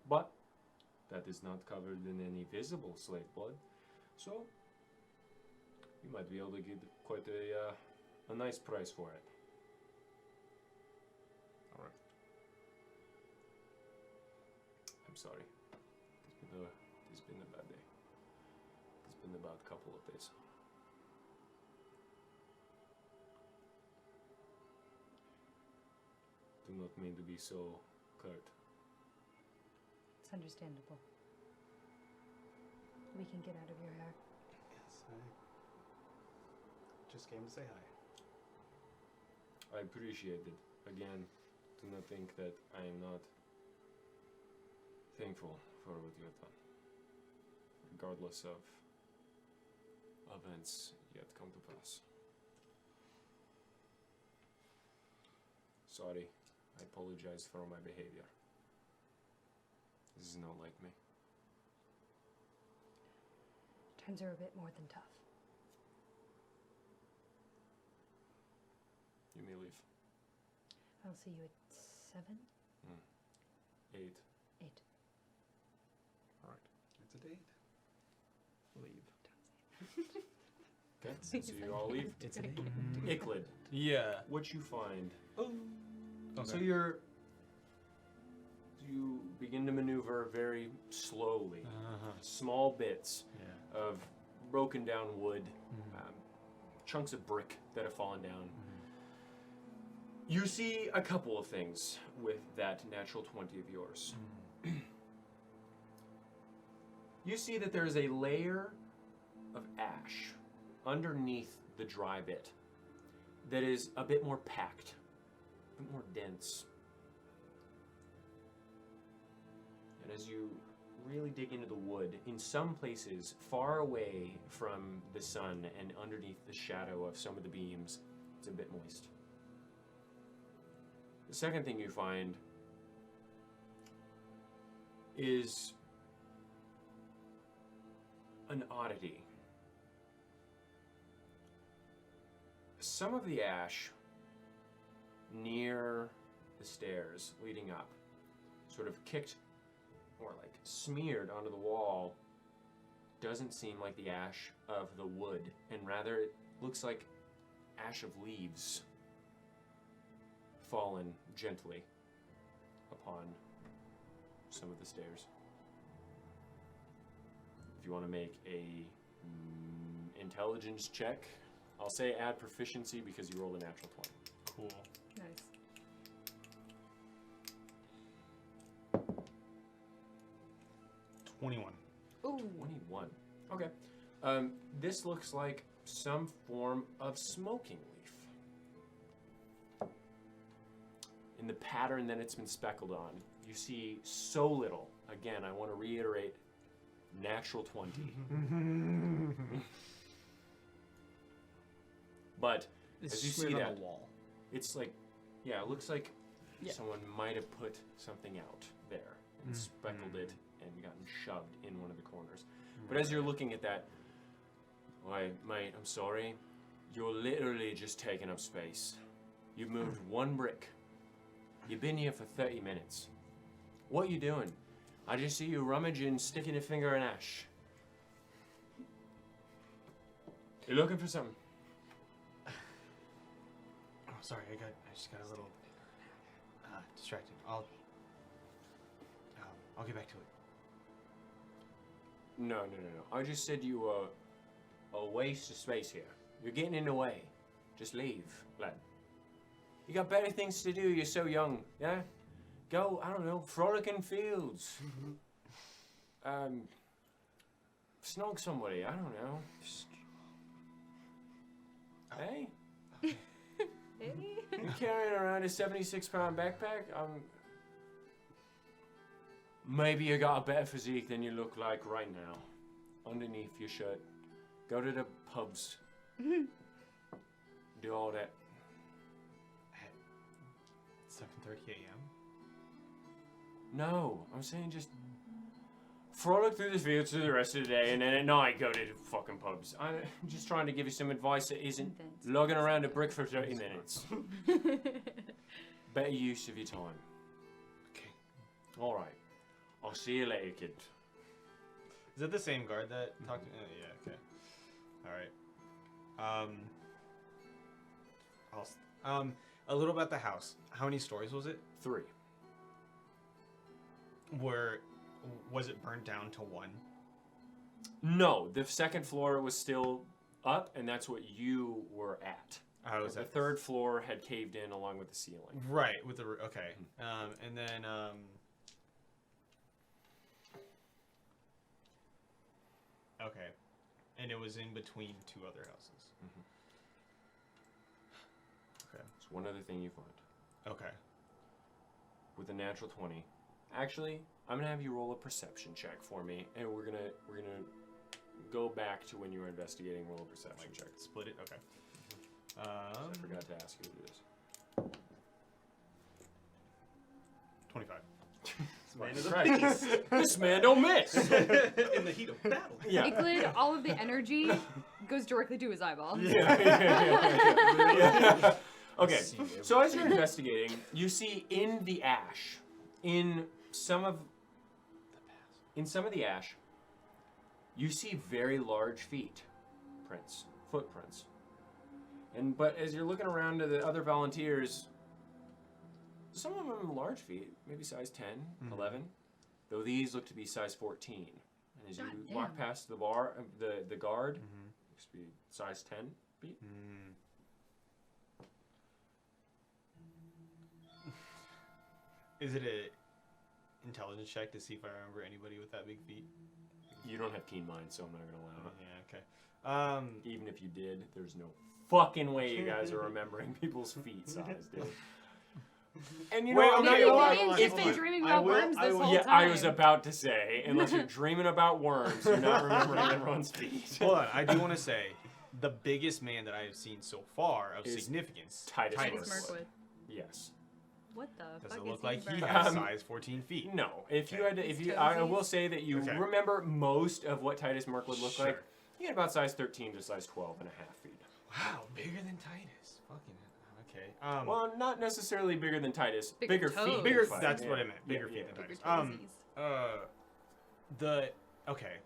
But that is not covered in any visible slave blood, so you might be able to get quite a nice price for it. Alright. I'm sorry. It's been a bad day. It's been about a couple of days. Do not mean to be so curt. It's understandable. We can get out of your hair. Yes, I just came to say hi. I appreciate it. Again, do not think that I am not thankful for what you have done, regardless of events yet come to pass. Sorry, I apologize for my behavior. This is not like me. Times are a bit more than tough. You may leave. I'll see you at 7? 8. 8. Alright. It's a date. Leave. Okay, so you all leave. It's an Icklid, Yeah. what you find. So Okay. you begin to maneuver very slowly. Small bits Yeah. of broken down wood, chunks of brick that have fallen down. You see a couple of things with that natural 20 of yours. You see that there's a layer of ash underneath the dry bit that is a bit more packed bit more dense. And as you really dig into the wood, in some places, far away from the sun and underneath the shadow of some of the beams, it's a bit moist. The second thing you find is an oddity. Some of the ash near the stairs leading up, sort of kicked or like smeared onto the wall, doesn't seem like the ash of the wood, and rather it looks like ash of leaves fallen gently upon some of the stairs. If you want to make a intelligence check, I'll say add proficiency because you rolled a natural 20. Cool. Nice. 21. Ooh. 21. Okay. This looks like some form of smoking leaf. In the pattern that it's been speckled on, you see so little. Again, I want to reiterate, natural 20. But It's as you smeared see on that, the wall. it's like, yeah, it looks like Yeah. someone might have put something out there and speckled it and gotten shoved in one of the corners. But as you're looking at that, why, mate, I'm sorry. You're literally just taking up space. You've moved one brick. You've been here for 30 minutes. What you doing? I just see you rummaging, sticking a finger in ash. You looking for something? Oh, sorry, I just got a little distracted. I'll get back to it. No. I just said you were a waste of space here. You're getting in the way. Just leave, lad. You got better things to do. You're so young, yeah? Go, I don't know, frolic in fields. Snog somebody, I don't know. Hey? Hey. You carrying around a 76-pound backpack? Maybe you got a better physique than you look like right now. Underneath your shirt. Go to the pubs. Do all that. At 7:30 a.m. No, I'm saying just frolic through the fields through the rest of the day, and then at night go to the fucking pubs. I'm just trying to give you some advice that isn't Intense. lugging around a brick for 30 minutes. Better use of your time. Okay. All right. I'll see you later, kid. Is it the same guard that talked to me? Yeah, okay. Alright. A little about the house. How many stories was it? 3. Was it burned down to 1? No, the second floor was still up, and that's what you were at. How was The that? third floor had caved in along with the ceiling. Right, with the okay. And then okay. And it was in between 2 other houses. Okay. It's one other thing you find. Okay. With a natural 20. Actually, I'm gonna have you roll a perception check for me, and we're gonna go back to when you were investigating. Roll a perception check. Split it. Okay. I forgot to ask you to do this. 25. This man is a Right. beast. This man don't miss. In the heat of battle. Yeah. Iglid, all of the energy goes directly to his eyeball. Yeah. Okay, so as you're investigating, you see in the ash, in some of the ash, you see very large footprints. But as you're looking around to the other volunteers, some of them are large feet, maybe size 10, 11, though these look to be size 14. And as you walk past the the guard, looks to be size 10 feet. Is it a intelligence check to see if I remember anybody with that big feet? You don't have keen mind, so I'm not gonna allow it. Yeah, okay. Even if you did, there's no fucking way you guys are remembering people's feet size, dude. And you Wait, know, I'm I'm not Maybe gonna lie, Vivian's hold on, just hold been on. dreaming I about will- worms I this will- whole yeah, time. I was about to say, unless you're dreaming about worms, you're not remembering everyone's feet. Hold on, I do want to say, the biggest man that I have seen so far of Is significance, Titus Titus Mirkwood. Mirkwood. Yes. What the Does fuck it is look like he burning? has Um, size 14 feet? No, if you Okay. had to, if His you, I will toesies? say that you Okay. remember most of what Titus Mirkwood looked like. Sure. He had about size 13 to size 12 and a half feet. Wow, bigger than Titus. Fucking okay. Well, not necessarily bigger than Titus. Bigger Bigger feet. toes. than bigger. Titus. That's Yeah. what I meant. Bigger Yeah, feet than Bigger Titus. toesies. Okay.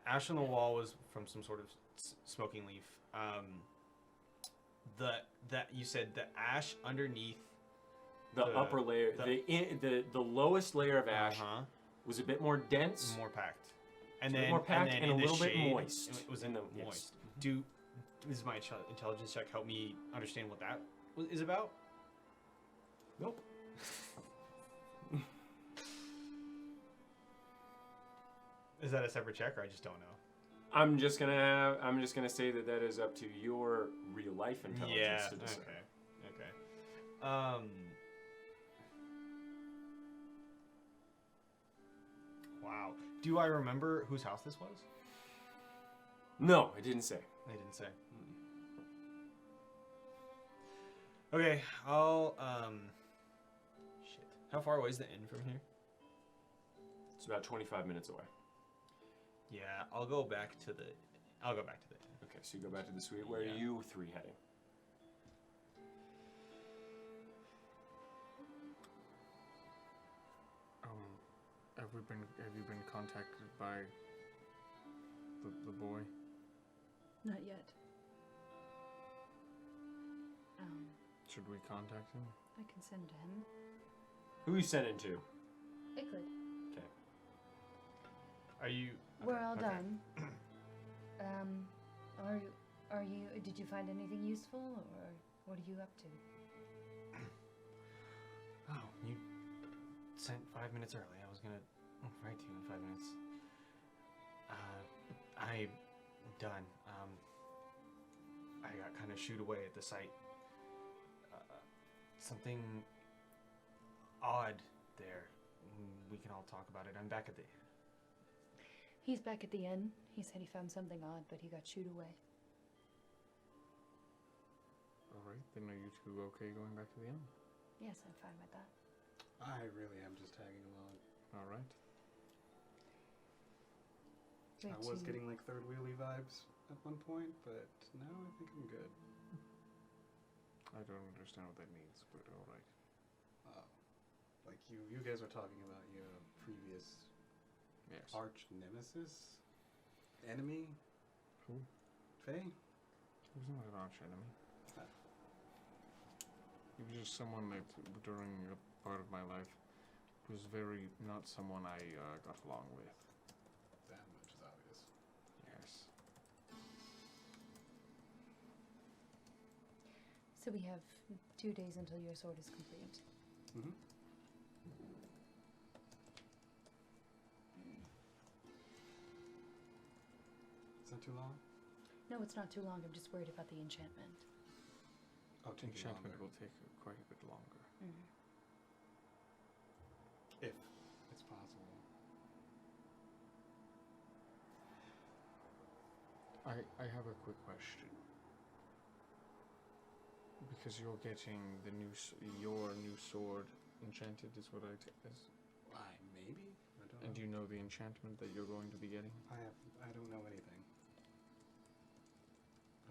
Ash on the wall was from some sort of smoking leaf. That you said the ash underneath The The- upper layer, the lowest layer of ash uh-huh, was a bit more dense. more packed, It's a bit more packed and a in the little bit shade, moist It was in in the- the yes. moist. Does my intelligence check help me understand what that is about? Nope. Is that a separate check, or I just don't know? I'm just gonna say that is up to your real life intelligence to decide. Okay. Wow. Do I remember whose house this was? No, I didn't say. They didn't say. Okay, I'll shit. How far away is the inn from here? It's about 25 minutes away. Yeah, I'll go back to the inn. Okay, so you go back to the suite. Where Yeah. are you three heading? Have you been contacted by the boy? Not yet. Should we contact him? I can send to him. Who are you sending to? Icklid. Okay. Are you? We're okay, all okay. done. Are you? Did you find anything useful, or what are you up to? Oh, you sent 5 minutes early. I was gonna write to you in 5 minutes. I'm done. I got kind of shooed away at the site. Something odd there. We can all talk about it. I'm back at the. He's back at the inn. He said he found something odd, but he got shooed away. Alright, then are you two okay going back to the inn? Yes, I'm fine with that. I really am just tagging along. Alright. I was getting like third wheelie vibes at one point, but now I think I'm good. I don't understand what that means, but alright. Like you guys were talking about your previous Yes. arch nemesis, enemy, Who? Faye. He was not an arch enemy. Ah. He was just someone that, during a part of my life, was very not someone I got along with. That much is obvious. Yes. So we have 2 days until your sword is complete. Mm-hmm. Is that too long? No, it's not too long. I'm just worried about the enchantment. Oh, taking Enchantment longer. will take quite a bit longer. If it's possible. I have a quick question. Because you're getting your new sword enchanted is what I Maybe? I don't and know. do you know the enchantment that you're going to be getting? I don't know anything.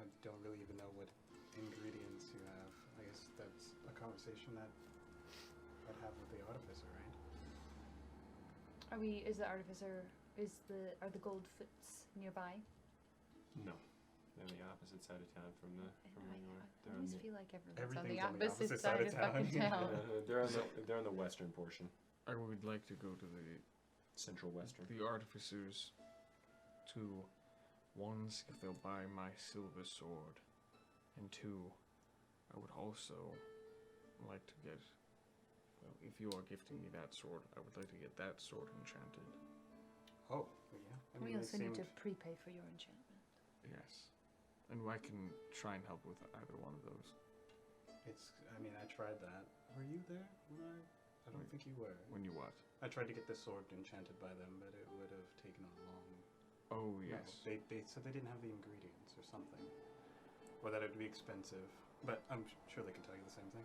I don't really even know what ingredients you have. I guess that's a conversation that I'd have with the artificer, right? Are the gold foots nearby? No. They're on the opposite side of town from where you are. I always feel like everyone's on the Everything's on the opposite opposite side side of of town. fucking town. They're on the western portion. I would like to go to Central western. the artificers to, one, see if they'll buy my silver sword, and two, I would also like to get, well, if you are gifting me that sword, I would like to get that sword enchanted. Oh, yeah. I We mean, also they need to seemed- prepay for your enchantment. Yes. And I can try and help with either one of those. I mean, I tried that. Were you there? I don't think you were. When you what? I tried to get this sword enchanted by them, but it would have taken a long... Oh, No, yes. they said they didn't have the ingredients or something. Or that it would be expensive. But I'm sure they can tell you the same thing.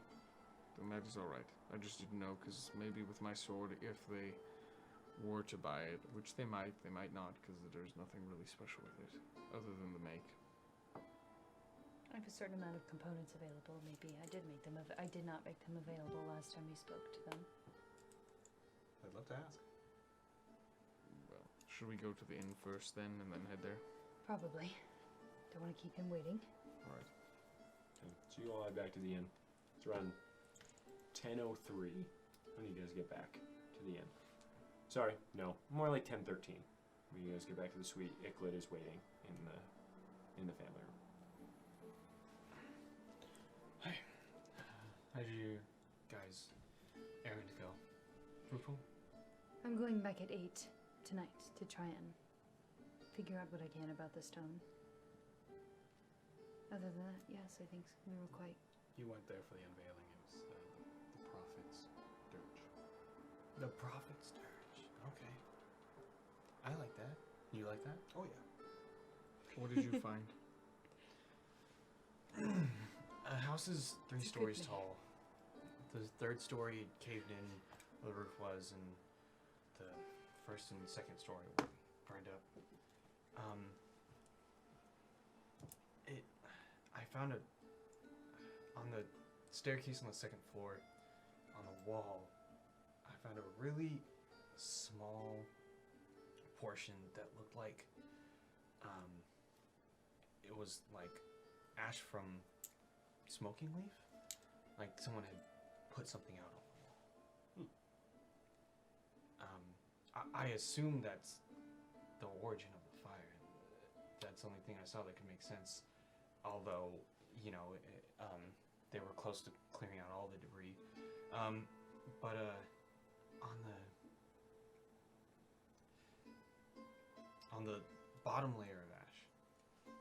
Then that is alright. I just didn't know, because maybe with my sword, if they were to buy it, which they might not, because there's nothing really special with it, other than the make. I have a certain amount of components available. Maybe I did make them. I did not make them available last time we spoke to them. I'd love to ask. Well, should we go to the inn first then, and then head there? Probably. Don't want to keep him waiting. Alright. Okay, so you all head back to the inn. It's around 10:03 when you guys get back to the inn. Sorry, no, more like 10:13 when you guys get back to the suite. Icklid is waiting in the family room. How did you guys errand go? Fruitful? I'm going back at 8 tonight to try and figure out what I can about the stone. Other than that, yes, I think we were quite... You went there for the unveiling. It was the Prophet's dirge. The Prophet's Dirge. Okay. I like that. You like that? Oh, yeah. What did you find? A house is 3 It's a good stories name. tall. The 3rd story caved in where the roof was, and the 1st and 2nd story were burned up. I found on the staircase on the 2nd floor, on the wall, I found a really small portion that looked like, it was like ash from smoking leaf, like someone had put something out on the wall. I assume that's the origin of the fire. That's the only thing I saw that could make sense. Although, you know, they were close to clearing out all the debris. But on the bottom layer of ash,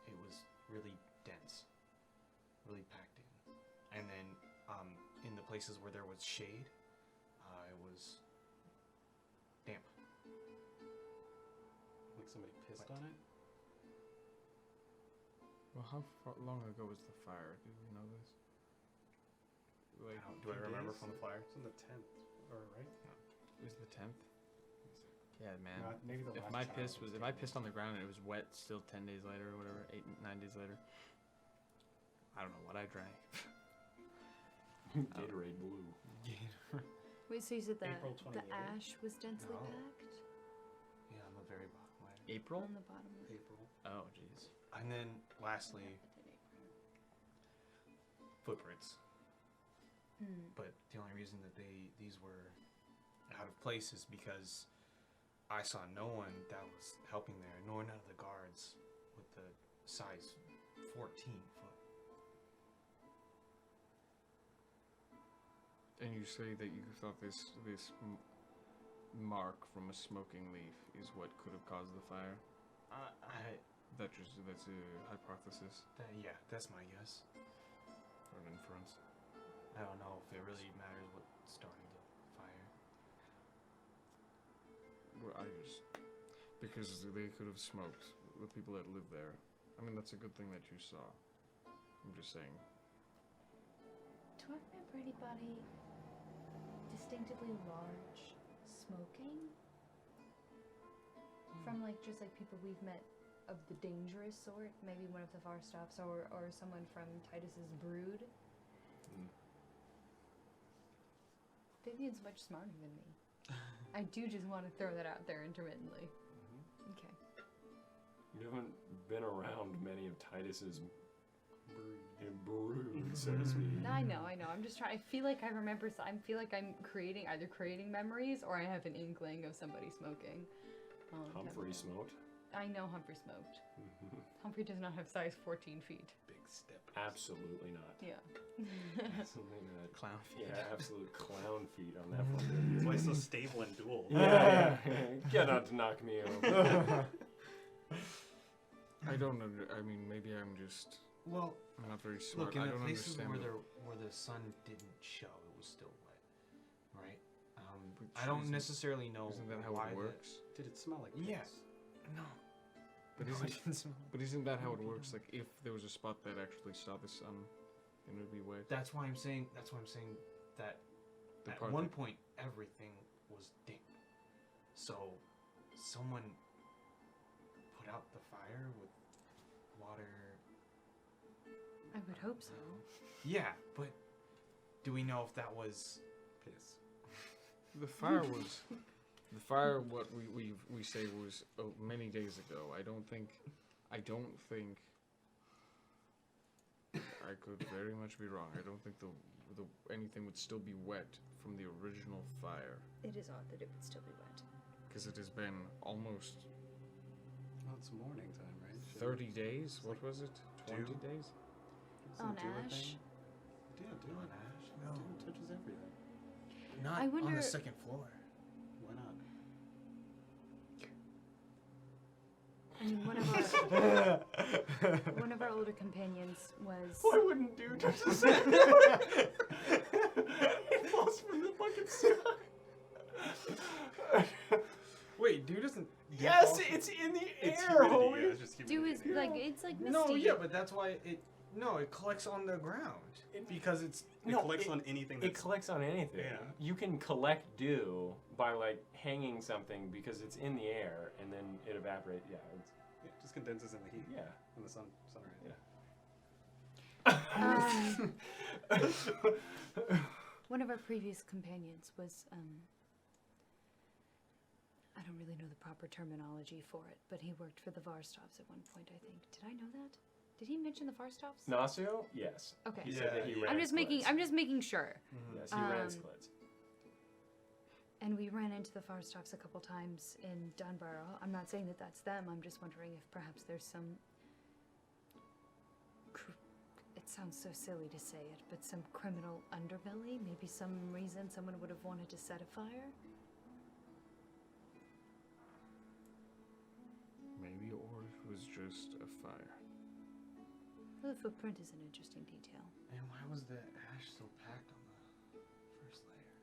it was really dense, really packed in. And then in the places where there was shade, it was damp. Like somebody pissed Wet. on it? Well, how long ago was the fire? Do we know this? Like, Do I remember days? from the fire? It's on the 10th, or right? it was the 10th? Yeah, man. Maybe the If last my child piss was, if I 10th. pissed on the ground and it was wet still 10 days later or whatever, 9 days later, I don't know what I drank. Gatorade blue. Wait, so you said April the 28th? ash was densely No. packed? Yeah, on the very bottom layer. April? On the bottom of April. Oh, jeez. And then lastly, footprints. But the only reason that these were out of place is because I saw no one that was helping there, nor none of the guards with the size 14 foot. And you say that you thought this mark from a smoking leaf is what could have caused the fire? That's a hypothesis Yeah, that's my guess. or an inference. I don't know if it really matters what started the fire. Well, because they could have smoked the people that live there. I mean, that's a good thing that you saw. I'm just saying. Do I remember anybody distinctively large smoking? From like just like people we've met of the dangerous sort, maybe one of the far stops, or someone from Titus's brood. Vivian's much smarter than me. I do just want to throw that out there intermittently. Okay. You haven't been around many of Titus's brood, so to speak. I know. I'm just trying. I feel like I remember. I feel like I'm either creating memories or I have an inkling of somebody smoking. Humphrey smoked. I know Humphrey smoked. Humphrey does not have size 14 feet. Big step. Absolutely not. Yeah. Absolutely not. Clown feet. Yeah, absolute clown feet on that front. That's why he's so stable and dual. Yeah, get out to knock me over. I don't know. I mean, maybe I'm just Well, I'm not very smart. look, in I the don't places understand. where the sun didn't show, it was still wet, right? But I don't isn't- necessarily know Isn't that how why it works? Did it smell like Yeah. piss? No. But No, isn't, it didn't smell. but isn't that how it No, works? no. Like, if there was a spot that actually saw the sun, then it would be wet. That's why I'm saying. That The at part one that- point everything was dim. So someone put out the fire with water. I would hope so. Yeah, but do we know if that was Piss. The fire was. The fire, what we say was many days ago. I don't think. I could very much be wrong. I don't think the anything would still be wet from the original fire, It is odd that it would still be wet. because it has been almost Well, it's morning time, right? Shouldn't 30 days. What like was it? 20 dew? days? doesn't On dew a ash? thing? Yeah, do on it. ash? Dew touches everything. Not I on wonder- the second floor. Why not? I mean, one of our older companions was. Why wouldn't dude touch the sand? It falls from the fucking sky. Wait, dude doesn't. Yes, it's in the It's air, humidity, homie. yeah, it's just Dew humidity. is like it's like misty. No, yeah, but that's why it. No, it collects on the ground because it's. It No, collects on anything It that's... collects on anything. Yeah. You can collect dew by like hanging something because it's in the air and then it evaporates. Yeah, it's, It just condenses in the heat. yeah. In the sun rays. One of our previous companions was I don't really know the proper terminology for it, but he worked for the Varstovs at one point, I think. Did I know that? Did he mention the Varstovs? Nasio? Yes. Okay. He said that he Yeah, ran I'm just making sure. Yes, he ran Um, splits. And we ran into the Farstovs a couple times in Dunborough. I'm not saying that that's them. I'm just wondering if perhaps there's some. It sounds so silly to say it, but some criminal underbelly. Maybe some reason someone would have wanted to set a fire. Maybe, or it was just a fire. Well, the footprint is an interesting detail. And why was the ash so packed on the first layer?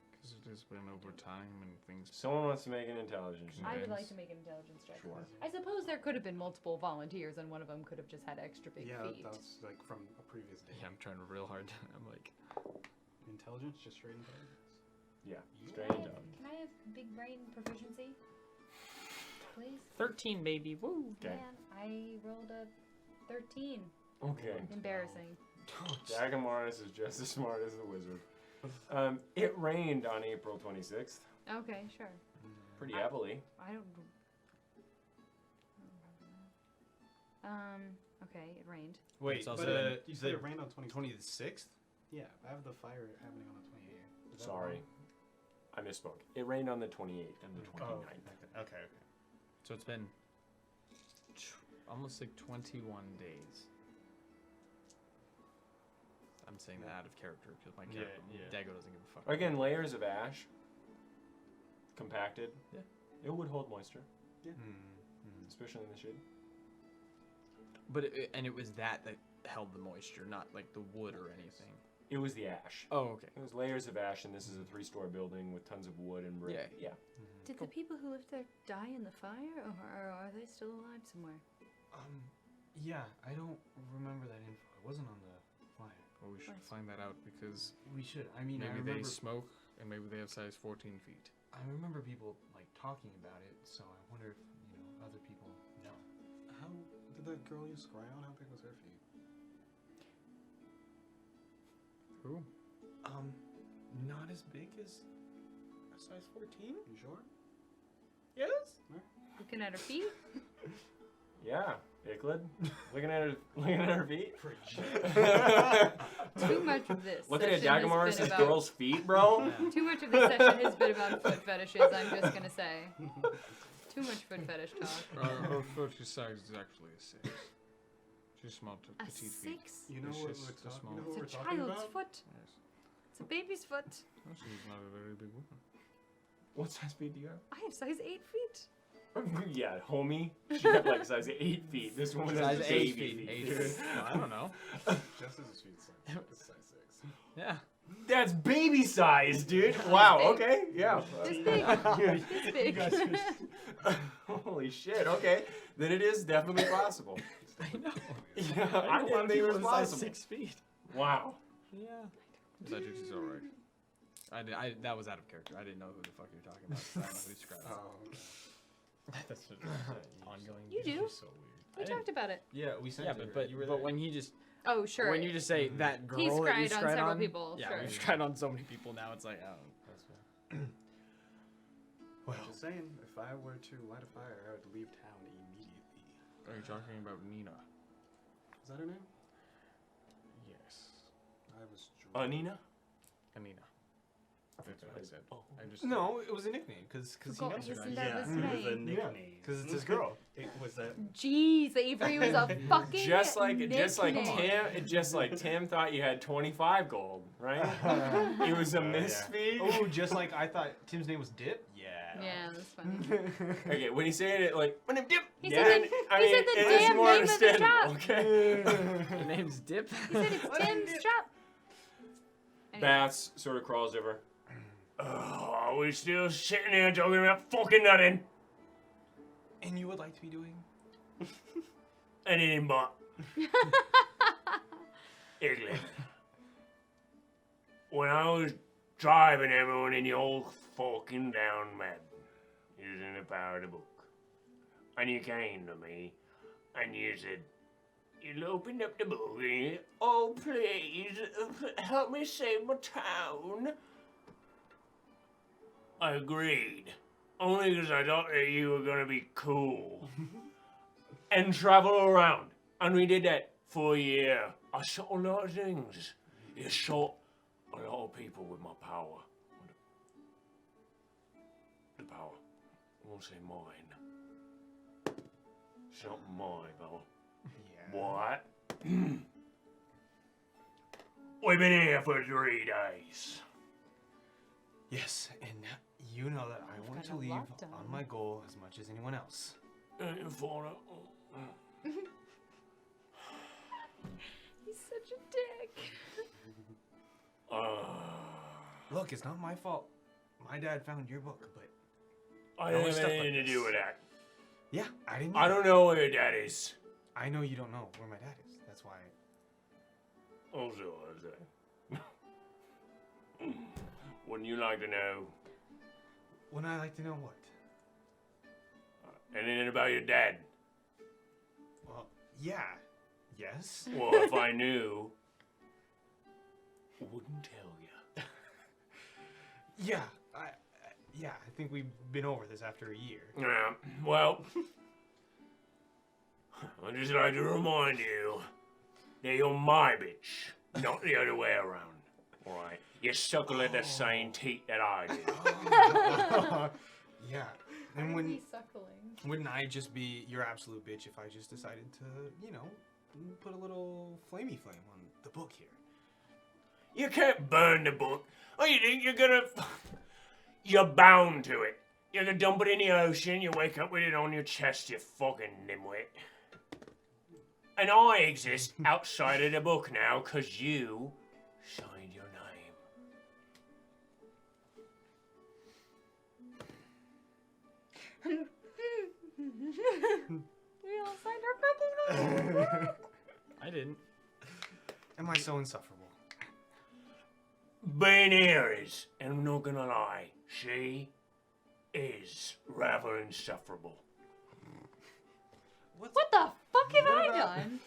Because it has been over time and things. Someone wants to make an intelligence check. I would Yes. like to make an intelligence check. Sure. I suppose there could have been multiple volunteers, and one of them could have just had extra big Yeah, feet. that was like from a previous day. Yeah, I'm trying real hard. I'm like, Intelligence? Just straight intelligence? Yeah, Can straight I into have- Can I have big brain proficiency? Please? 13, baby. Woo. Okay. Man, I rolled a 13. Okay. Embarrassing. Dagamaris is just as smart as the wizard. It rained on April 26th, Okay, sure. pretty heavily. I don't remember that. Okay, it rained. Wait, It's also but been- You said it rained on 26th? Yeah, I have the fire happening on the 28th. Is that Sorry, wrong? I misspoke. It rained on the 28th and the 29th. Okay. so it's been almost like 21 days. I'm saying that out of character because my Yeah, character, yeah. Dago doesn't give a fuck. Again, layers of ash, compacted. Yeah. It would hold moisture, Mm-hmm. especially in the shade. But it was that held the moisture, not like the wood or anything. It was the ash. Oh, okay. It was layers of ash, and this is a 3-story building with tons of wood and brick. Yeah. Did the people who lived there die in the fire, or are they still alive somewhere? Yeah, I don't remember that info. It wasn't on the flyer. Well, we should Nice. find that out because We should. I mean, I maybe they remember. smoke and maybe they have size 14 feet. I remember people like talking about it, so I wonder if other people know. How did that girl use Scryon? How big was her feet? Who? Not as big as a size 14. You sure? Yes. Looking at her feet? Yeah, Icklid. looking at her feet. Too much of this. Looking at session has Dagamaris' been about- girl's feet, bro. Too much of this session has been about foot fetishes, I'm just gonna say. Too much foot fetish talk. Her foot size is actually a 6. She's small to A petite feet. 6? You know It's what just we're a talking small- you know It's what a we're talking child's about? foot. Yes. It's a baby's foot. No, she's not a very big woman. What size feet do you have? I have size 8 feet. Yeah, homie. She got like size 8 feet. This one has Size 8 baby feet. 8 feet. Well, I don't know. Just as a sweet size 6. Yeah. That's baby size, dude. Wow. big. Okay. Yeah. This big. Yeah. This big. Holy shit. Okay. Then it is definitely possible. I know. Yeah. I I know a lot didn't of think it people was in size possible. 6 feet. Wow. Yeah. Magic is alright. That was out of character. I didn't know who the fuck you're talking about. I don't know who Scraps. That's just Ongoing. You do. so weird. We talked about it. Yeah, we sent Yeah, it. but you were but there. when he just Oh, sure. when you just say that girl He that you scryed on scryed several people, yeah, sure. we've scryed on so many people now. It's like, oh, Well, Just saying, if I were to light a fire, I would leave town immediately. Are you talking about Nina? Is that her name? Yes. I was. Nina? Anina. That's what I said. Oh. I just no, it was a nickname because he Forgot knows her. isn't now. that his it was a name? nickname. Because it's his girl. It was that. Jeez, Avery was a fucking Just like nickname. Tim thought you had 25 gold, right? It was a misfeed. Oh, just like I thought Tim's name was Dip? Yeah. Yeah, that's funny. Okay, when he's saying it like, my name Dip. He yeah, said I he mean, said the it is damn more name of the understandable, shop. okay? the name's Dip. He said it's Tim's shop. Anyway. Bats sort of crawls over. Oh, are we still sitting here talking about fucking nothing? And you would like to be doing? Anything but. Igley. When I was driving everyone in your fucking down mad, using the power of the book, and you came to me, and you said, you opened up the book and you, oh please, help me save my town. I agreed. Only because I thought that you were gonna be cool. And travel around. And we did that for a year. I saw a lot of things. You saw a lot of people with my power. The power. I won't say mine. It's not my power. Yeah. What? We've been here for 3 days. Yes, and you know that I want to got a leave lot done. on my goal as much as anyone else. He's such a dick. Look, it's not my fault. My dad found your book, but I No, don't it's have stuff like anything to this. do with that. yeah, I didn't. I don't know where your dad is. I know you don't know where my dad is. That's why. Also, I say. Wouldn't you like to know Would I like to know what? anything about your dad? Well, yeah, yes. Well, if I knew, I wouldn't tell you. Yeah, I think we've been over this after a year. Yeah, well, I'd just like to remind you that you're my bitch, not the other way around. Alright? You suckle at the same teat that I do. Yeah, Why and is when he suckling? wouldn't I just be your absolute bitch if I just decided to, you know, put a little flamey flame on the book here? You can't burn the book. Oh, you think you're gonna... You're bound to it. You're gonna dump it in the ocean, you wake up with it on your chest, you fucking nimwit. And I exist outside of the book now, 'cause you signed your name. We all signed our fucking name. I didn't. Am I so insufferable? Being here is, and I'm not gonna lie, she is rather insufferable. What the fuck have I about- done?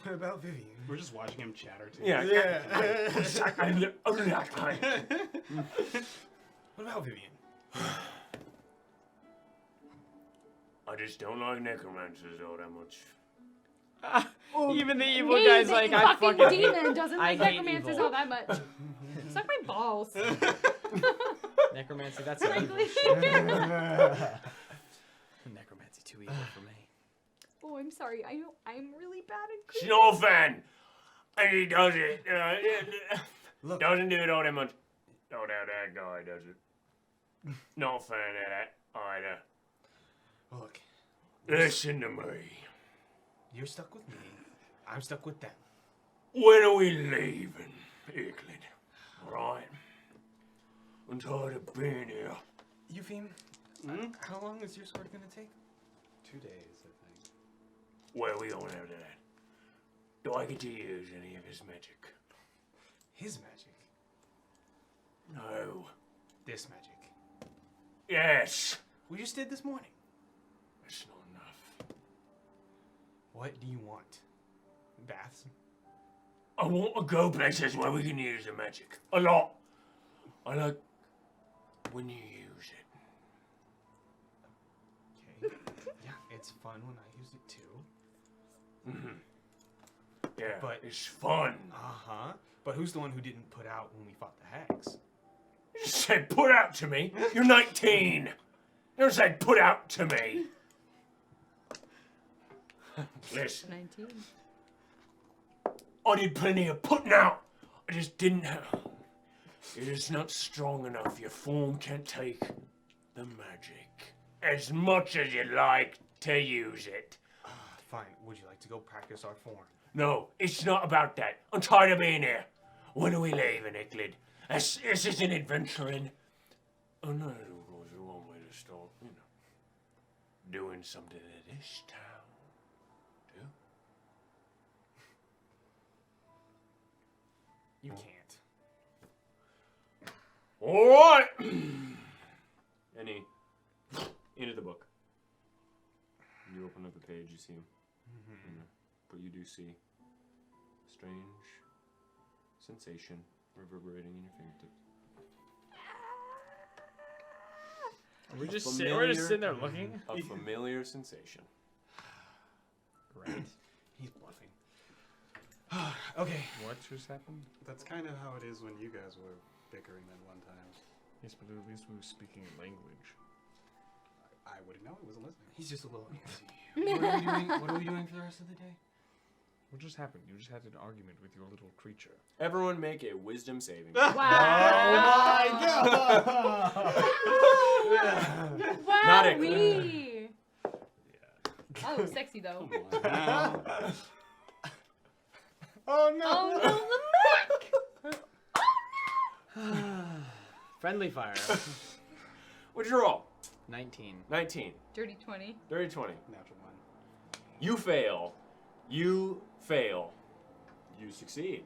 What about Vivian? We're just watching him chatter too. Yeah. What about Vivian? I just don't like necromancers all that much. Even the evil Me, guy's the like, I fucking fucking. demon doesn't I like hate necromancers evil. all that much. Suck my balls. Necromancy, that's evil Frankly. shit. Necromancy, too evil for me. Oh, I'm sorry. I'm really bad at She's not a fan. And he does it. Look, Doesn't do it all that much. No doubt that guy does it. Not a fan of that either. Well, look, Listen to me. you're stuck with me. I'm stuck with them. When are we leaving, Euclid? Alright? I'm tired of being here. Eupheme, how long is your sword gonna take? 2 days, I think. Where are we going after that? Do I get to use any of his magic? His magic. No. This magic. Yes. We just did this morning. That's not enough. What do you want? Baths? I want to go places where we can use the magic. A lot. I like when you use it. Okay. Yeah, it's fun when I use it too. Yeah, But- it's fun. Uh-huh. But who's the one who didn't put out when we fought the hags? You said put out to me. You're 19. You don't say put out to me. Listen, 19. I did plenty of putting out. I just didn't have. You're just not strong enough. Your form can't take the magic as much as you'd like to use it. Fine. Would you like to go practice our form? No, it's not about that. I'm tired of being here. When are we leaving, Euclid? This isn't adventuring. Oh, no, there's one way to start, you know, doing something in this town, too. You can't. All right. And he into the book. You open up the page, you see him. But you do see a strange sensation reverberating in your fingertips. We're just sitting there looking. A familiar sensation. Right. He's bluffing. Okay. What just happened? That's kind of how it is when you guys were bickering that one time. Yes, but at least we were speaking a language. I wouldn't know. I wasn't listening. He's just a little antsy. What are we doing? What are we doing for the rest of the day? What just happened? You just had an argument with your little creature. Everyone make a wisdom saving. Wow. Wow. Not it. Wee. Oh, sexy though. Oh no! Oh no, the Mac! Friendly fire. What'd you roll? 19. 19. Dirty 20. Dirty 20. Natural one. You fail. You fail. You succeed.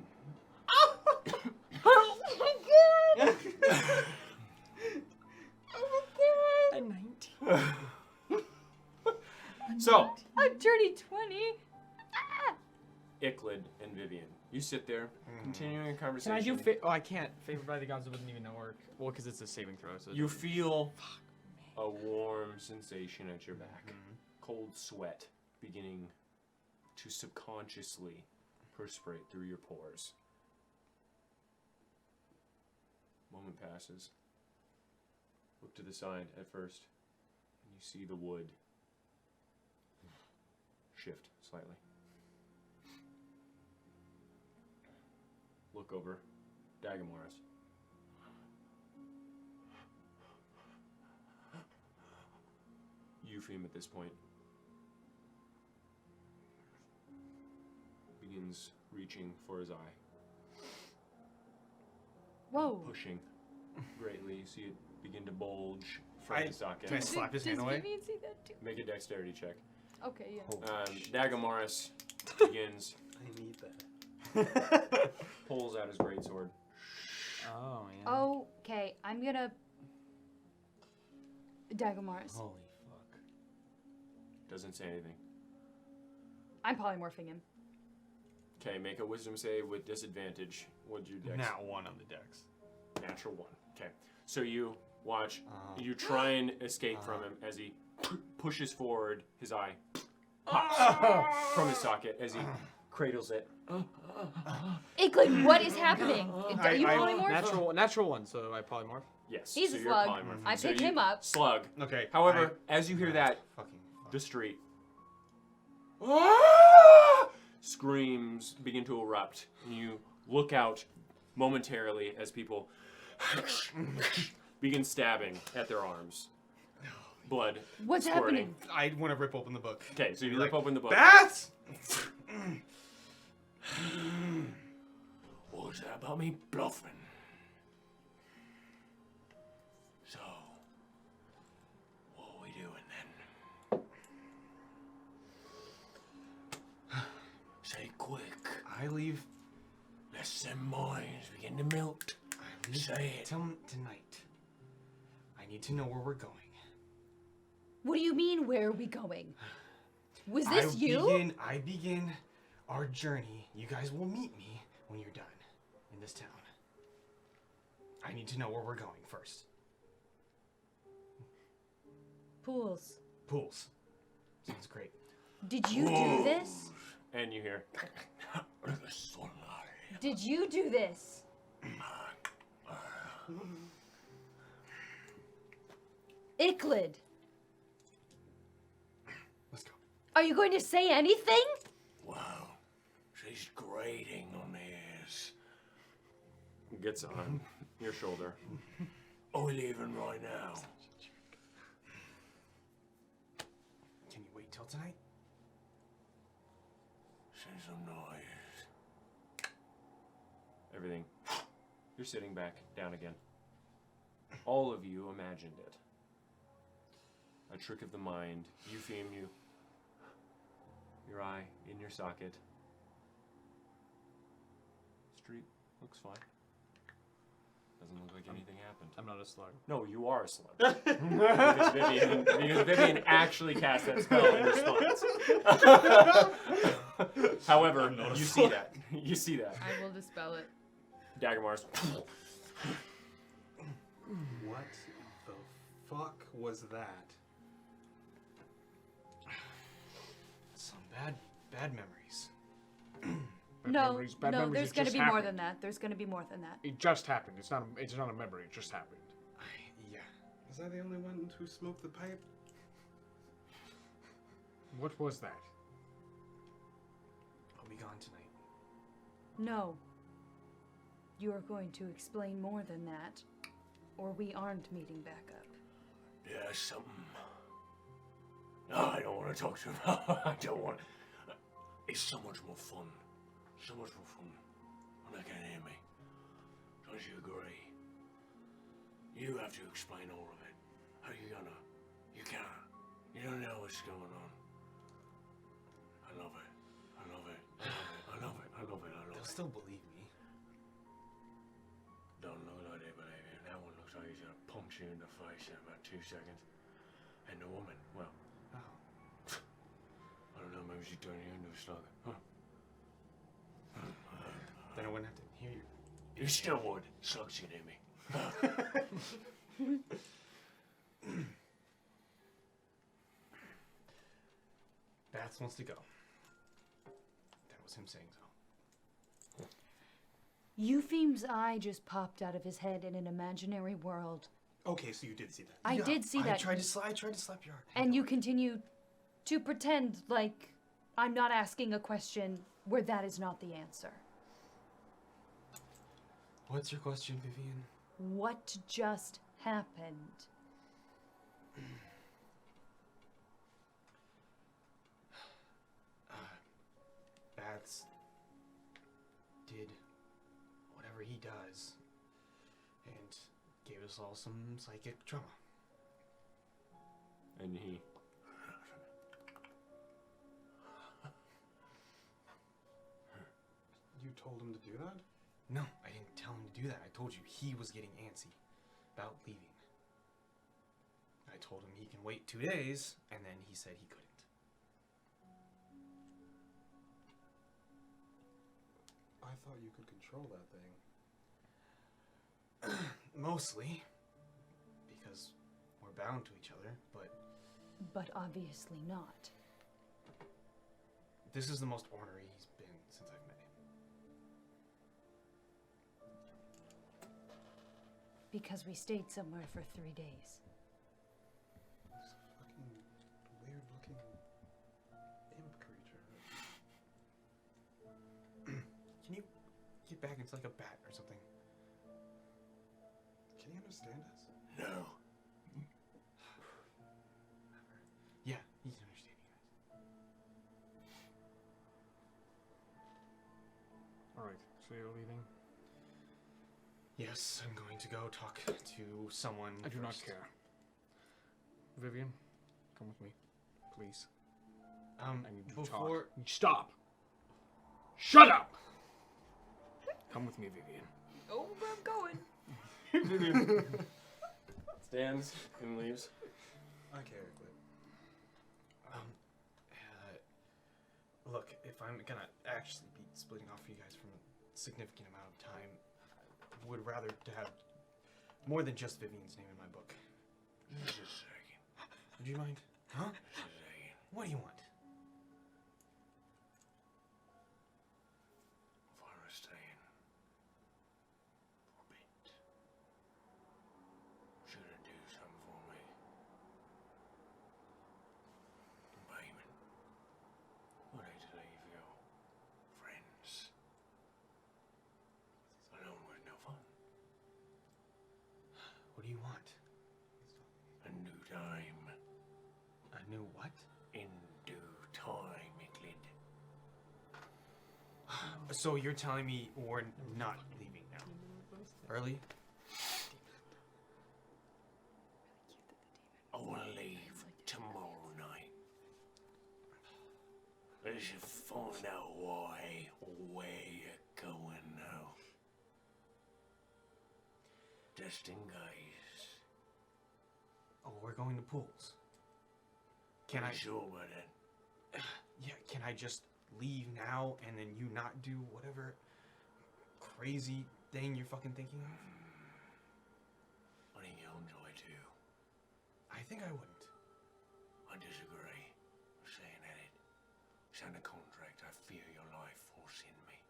A 19. So, A dirty 20. Ah! Euclid and Vivian, you sit there, continuing a Can conversation. I do oh, I can't. Favored by the gods wouldn't even work. Well, because it's a saving throw. So You feel a warm sensation at your back. Cold sweat beginning to subconsciously perspirate through your pores. Moment passes. Look to the side at first, and you see the wood shift slightly. Look over Dagamoris. Eupheme at this point begins reaching for his eye, Whoa. pushing greatly. You see it begin to bulge from the socket. Can I slap his hand Does away? Vivian see that too? Make a dexterity check. Okay, yeah. Dagamoris begins, I need that. pulls out his greatsword. Oh yeah. Okay, I'm gonna. Dagomars. Holy fuck. Doesn't say anything. I'm polymorphing him. Okay, make a wisdom save with disadvantage. What'd you dex? Not one on the decks. Natural 1. Okay. So you watch, you try and escape from him as he pushes forward, his eye pops from his socket as he cradles it. Iglin, what is happening? Are you I- polymorph? Natural one. So I polymorph. Yes. He's so a you're slug. polymorph. I So pick you- him up. Slug. Okay. However, as you hear that, Fucking fuck. the street screams begin to erupt, and you look out momentarily as people begin stabbing at their arms. blood. What's squirting. happening? I want to rip open the book. Okay, so you Like, rip open the book. Bats! What was that about me bluffing? So, what are we doing then? Say quick. I leave. Lest them minds begin to melt. I leave Say it. tonight. I need to know where we're going. What do you mean, where are we going? Was this you? I begin our journey. You guys will meet me when you're done in this town. I need to know where we're going first. Pools. Pools. Sounds great. Did you do this? And you hear. Did you do this? Icklid, Let's go. are you going to say anything? Wow. She's grating on the ears. Gets on your shoulder. Are we leaving right now? Can you wait till tonight? Say some noise. Everything. You're sitting back, down again. All of you imagined it. A trick of the mind. You theme you. Your eye in your socket. Street looks fine. Doesn't look like anything happened. I'm not a slug. No, you are a slug. because Vivian actually cast that spell in response. However, you see that. You see that. I will dispel it. Dagger Mars. What the fuck was that? Some bad memories. No, Bad no, memories, there's it going to just be more happened. than that. There's going to be more than that. It just happened. It's not a memory. It just happened. Yeah. Was I the only one who smoked the pipe? What was that? I'll be gone tonight. No. You are going to explain more than that, or we aren't meeting back up. Yeah, something. No, I don't want to talk to him. I don't want. It's so much more fun. So much more fun when they can't hear me. Don't you agree? You have to explain all of it. How you gonna? You can't. You don't know what's going on. I love it. I love it. I love it. I love it. I love They'll it. still believe me. Don't look like they believe you. That one looks like he's gonna punch you in the face in about 2 seconds. And the woman, well, Oh. I don't know, maybe she's turning you into a slug. Huh? Then I wouldn't have to hear you. You still would. Slugs can hear me. Bats wants to go. That was him saying so. Euphem's eye just popped out of his head in an imaginary world. Okay, so you did see that. I did see I that. tried to slap your hand And you away. continue to pretend like I'm not asking a question where that is not the answer. What's your question, Vivian? What just happened? Bats did whatever he does and gave us all some psychic trauma. And he. You told him to do that? No, I didn't tell him to do that. I told you he was getting antsy about leaving. I told him he can wait 2 days, and then he said he couldn't. I thought you could control that thing. Mostly because we're bound to each other, but But obviously not. this is the most ornery he's been since I've met him. Because we stayed somewhere for 3 days. This fucking weird looking imp creature. Can you get back into like a bat or something? Can you understand us? No. Alright, so you're leaving? Yes, I'm going to go talk to someone. I do not first. care. Vivian, come with me, please. I need to Before talk. Stop! Shut up! Come with me, Vivian. Oh, I'm going. Stands and leaves. I carry Clip. Look, if I'm gonna actually be splitting off you guys from a significant amount of time, I would rather to have more than just Vivian's name in my book. Just a second. Would you mind? Huh? Just a second. What do you want? If I were staying for a bit, should I do something for me? Payment. Would I to leave your friends alone with no fun? What do you want? A new time. A new what? In due time, Icklid. So you're telling me we're not leaving now? Early? I want to leave tomorrow night. I should find out why or where you're going now. Just in case. Oh, we're going to pools. Can I? You sure about it? Yeah. Can I just leave now and then you not do whatever crazy thing you're fucking thinking of? I think you'll enjoy too. I think I wouldn't. I disagree. Saying that it. Sign a contract. I fear your life forcing me.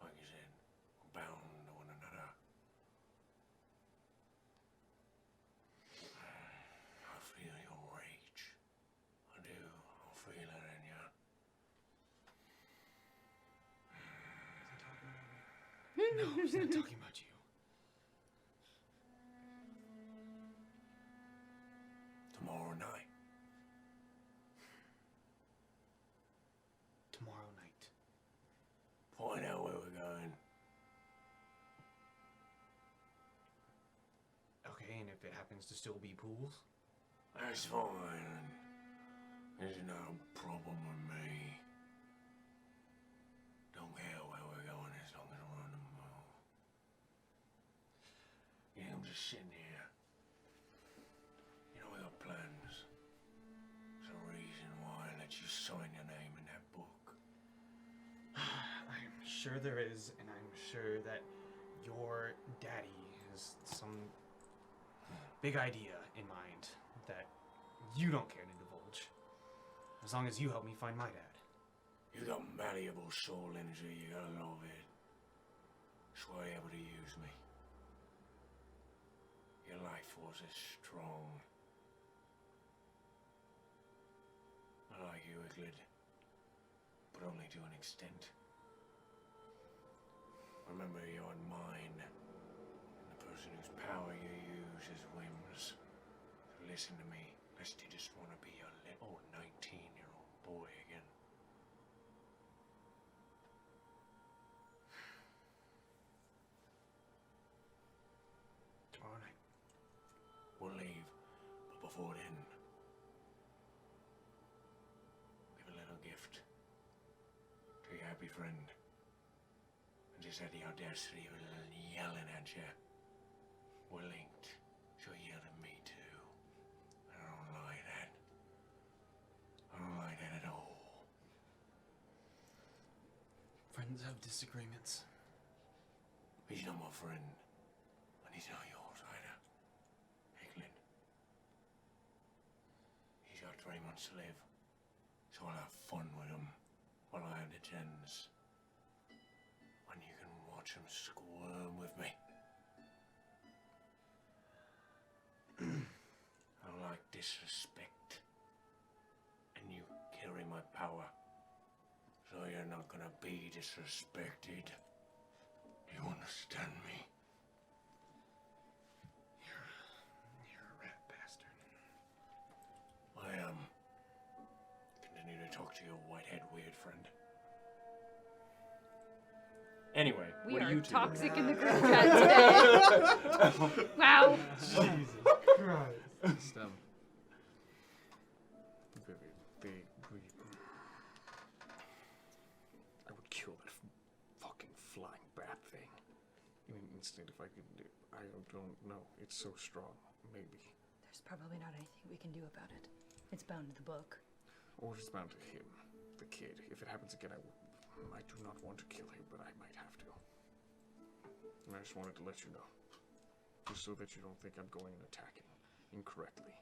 Like you said, we're bound to one another. I feel your rage. I do. I feel it in you. No, he's not talking about you. Tomorrow night. Tomorrow night. Find out where we're going. Okay, and if it happens to still be pools? That's fine. There's no problem with me. Don't care where we're going as long as we're on the move. Yeah, I'm just sitting here. You know, we got plans. There's a reason why I let you sign your name in that book. I'm sure there is, and I'm sure that your daddy has some big idea in mind that you don't care to divulge. As long as you help me find my dad. You got malleable soul energy, you gotta love it. That's why you're able to use me. Your life force is strong. I like you, Icklid, but only to an extent. Remember, you're in mine, and the person whose power you use is whims. So listen to me, lest you just want to be a little 19-year-old boy again. Tomorrow night. We'll leave, but before then, give a little gift to your happy friend. And just had the audacity of yelling at you. We're linked. She'll yell at me too. I don't like that. I don't like that at all. Friends have disagreements. He's not my friend. And he's not yours either. Icklid. He's got 3 months to live. So I'll have fun with him while I have the chance. And you can watch him squirm with me. I don't like disrespect. And you carry my power. So you're not gonna be disrespected. You understand me? You're a rat bastard. I am. Continue to talk to your whitehead weird friend. Anyway, We what are do you two? toxic in the group chat today. Wow. Jesus Christ. Stem. I would kill that fucking flying bat thing in an instant if I could. I don't know. It's so strong. Maybe. There's probably not anything we can do about it. It's bound to the book. Or it's bound to him, the kid. If it happens again, I do not want to kill him, but I might have to. And I just wanted to let you know. Just so that you don't think I'm going and attacking incorrectly.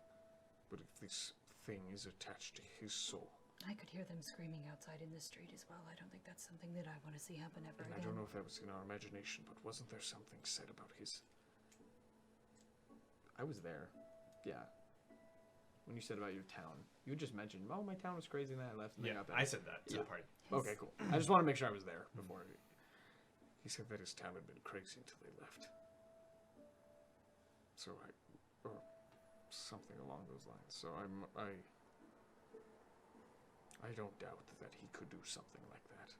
But if this thing is attached to his soul. I could hear them screaming outside in the street as well. I don't think that's something that I want to see happen ever And again. I don't know if that was in our imagination, but wasn't there something said about his... I was there. Yeah. When you said about your town, you just mentioned, "Oh, my town was crazy," and then I left. And Yeah, got I said that to Yeah. the party. Okay, cool. I just want to make sure I was there before. He said that his town had been crazy until they left. So or something along those lines. So I don't doubt that he could do something like that.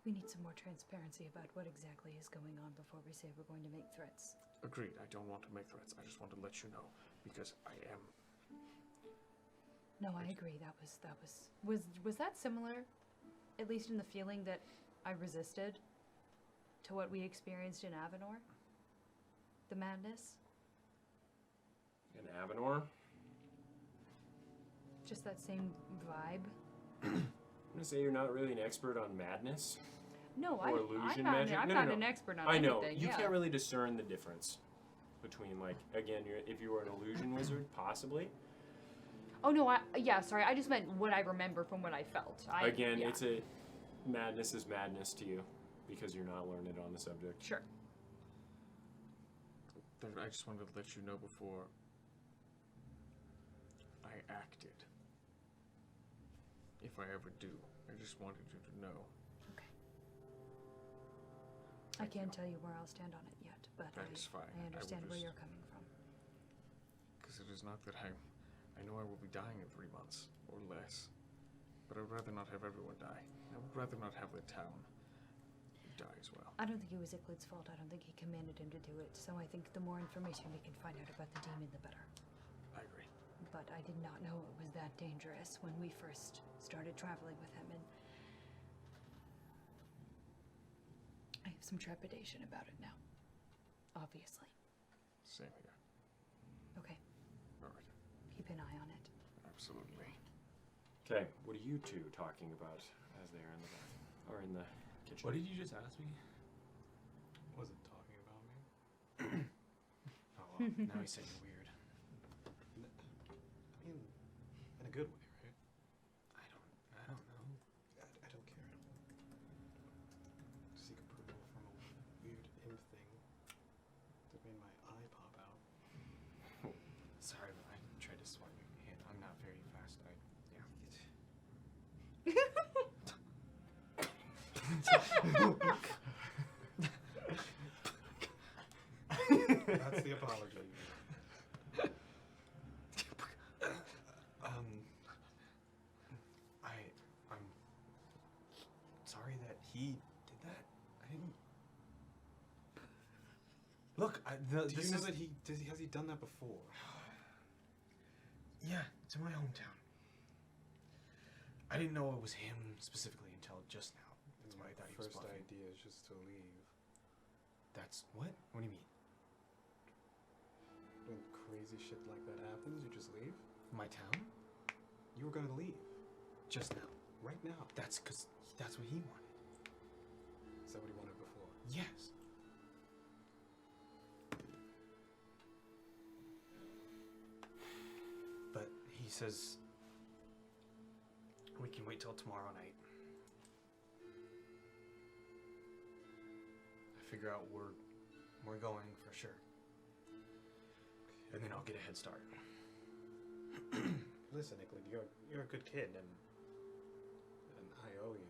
We need some more transparency about what exactly is going on before we say we're going to make threats. Agreed. I don't want to make threats. I just want to let you know because I am. No, I agree. Was that similar, at least in the feeling that I resisted to what we experienced in Avenor? The madness? In Avenor? Just that same vibe? I'm gonna say you're not really an expert on madness. No, Or I'm illusion not, magic? I'm No, not no, an no. expert on I know. anything. You yeah. can't really discern the difference between, like, again, if you were an illusion wizard, possibly. Oh no, sorry. I just meant what I remember from what I felt. Again, yeah. it's a madness is madness to you because you're not learned on the subject. Sure. I just wanted to let you know before I acted. If I ever do, I just wanted you to know. Okay. I can't tell you where I'll stand on it yet, but That is fine. I understand where just- you're coming from. Because it is not that I know I will be dying in 3 months or less, but I would rather not have everyone die. I would rather not have the town die as well. I don't think it was Icklid's fault. I don't think he commanded him to do it. So I think the more information we can find out about the demon, the better. I agree. But I did not know it was that dangerous when we first started traveling with him, and I have some trepidation about it now. Obviously. Same here. Okay, All right. keep an eye on it. Absolutely. Okay, what are you two talking about as they are in the bathroom or in the kitchen? What did you just ask me? Wasn't talking about me. Oh, well, now he's saying weird. I mean, in a good way, right? I don't know. I don't care. I don't seek approval from a weird imp thing that made my eye pop out. Sorry, but I tried to swipe your hand. I'm not very fast. That's the apology. I'm sorry that he did that. I didn't. Look, Do you know that has he done that before? Yeah, it's in my hometown. I didn't know it was him specifically until just now. That's why I thought he was First bluffing. idea is just to leave. That's what? What do you mean? When crazy shit like that happens, you just leave? My town? You were gonna leave. Just now. Right now. That's because that's what he wanted. Is that what he wanted before? Yes. But he says we can wait till tomorrow night. I figure out where we're going for sure. And then I'll get a head start. Listen, Icklid, you're a good kid, and I owe you.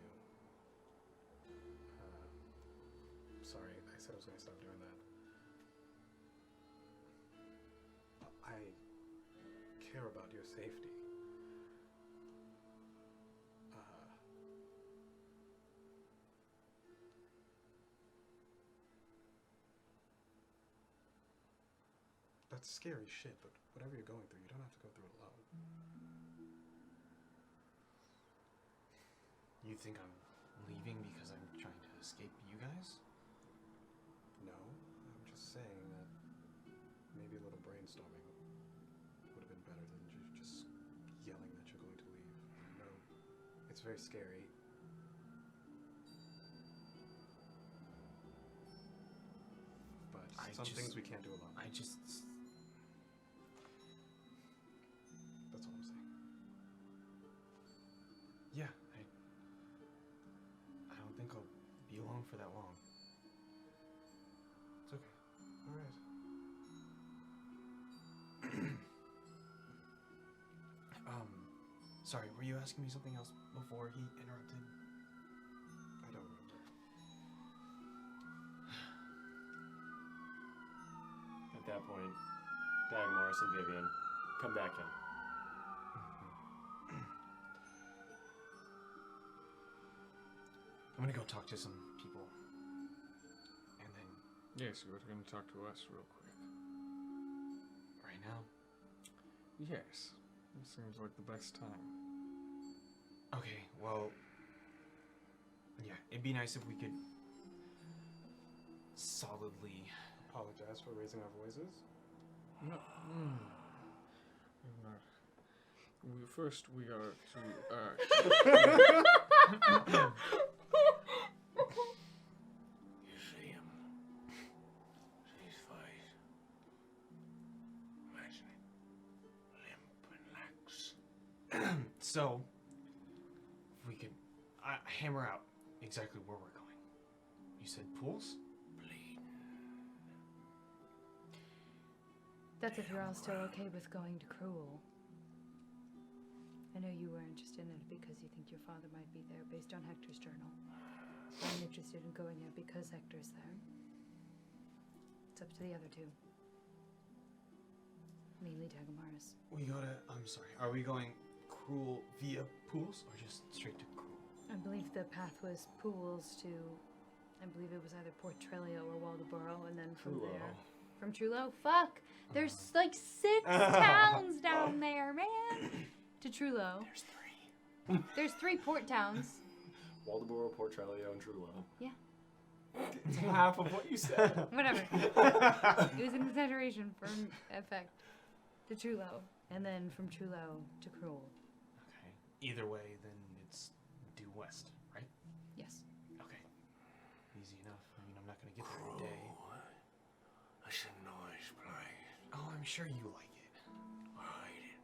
Sorry, I said I was gonna stop doing that. I care about your safety. it's scary shit, but whatever you're going through, you don't have to go through it alone. You think I'm leaving because I'm trying to escape you guys? No, I'm just saying that maybe a little brainstorming would have been better than just yelling that you're going to leave. I know it's very scary. But some things we can't do alone. That's all I'm saying. Yeah, I don't think I'll be alone for that long. It's okay. All right. Sorry, were you asking me something else before he interrupted? I don't remember. At that point, Dagmaris and Vivian come back in. I'm gonna go talk to some people. And then, Yes, you're going to talk to us real quick. right now, Yes. It seems like the best time. okay, well, yeah, it'd be nice if we could solidly. Apologize for raising our voices. No. We're not. First, we are to. You see him. His face. Imagine it. Limp and lax. So, if we could hammer out exactly where we're going. You said pools? Bleeding. That's if you're all still okay with going to Cruel. I know you were interested in it because you think your father might be there based on Hector's journal. I'm interested in going there because Hector's there. It's up to the other two. Mainly Dagmaris. We gotta. I'm sorry. Are we going Cruel via pools or just straight to Cruel? I believe the path was pools to, I believe it was either Port Trelio or Waldoboro, and then from there. From Trullo? Fuck! There's like 6 towns down there, man! To Trullo. There's 3. There's 3 port towns. Waldoboro, Port Trelio, and Trullo. Yeah. It's half of what you said. Whatever. It was an exaggeration for effect. To Trullo. And then from Trullo to Cruel. Okay. Either way, then it's due west, right? Yes. Okay. Easy enough. I mean, I'm not gonna get there in a day. That's a nice place. Oh, I'm sure you like it. I hate it.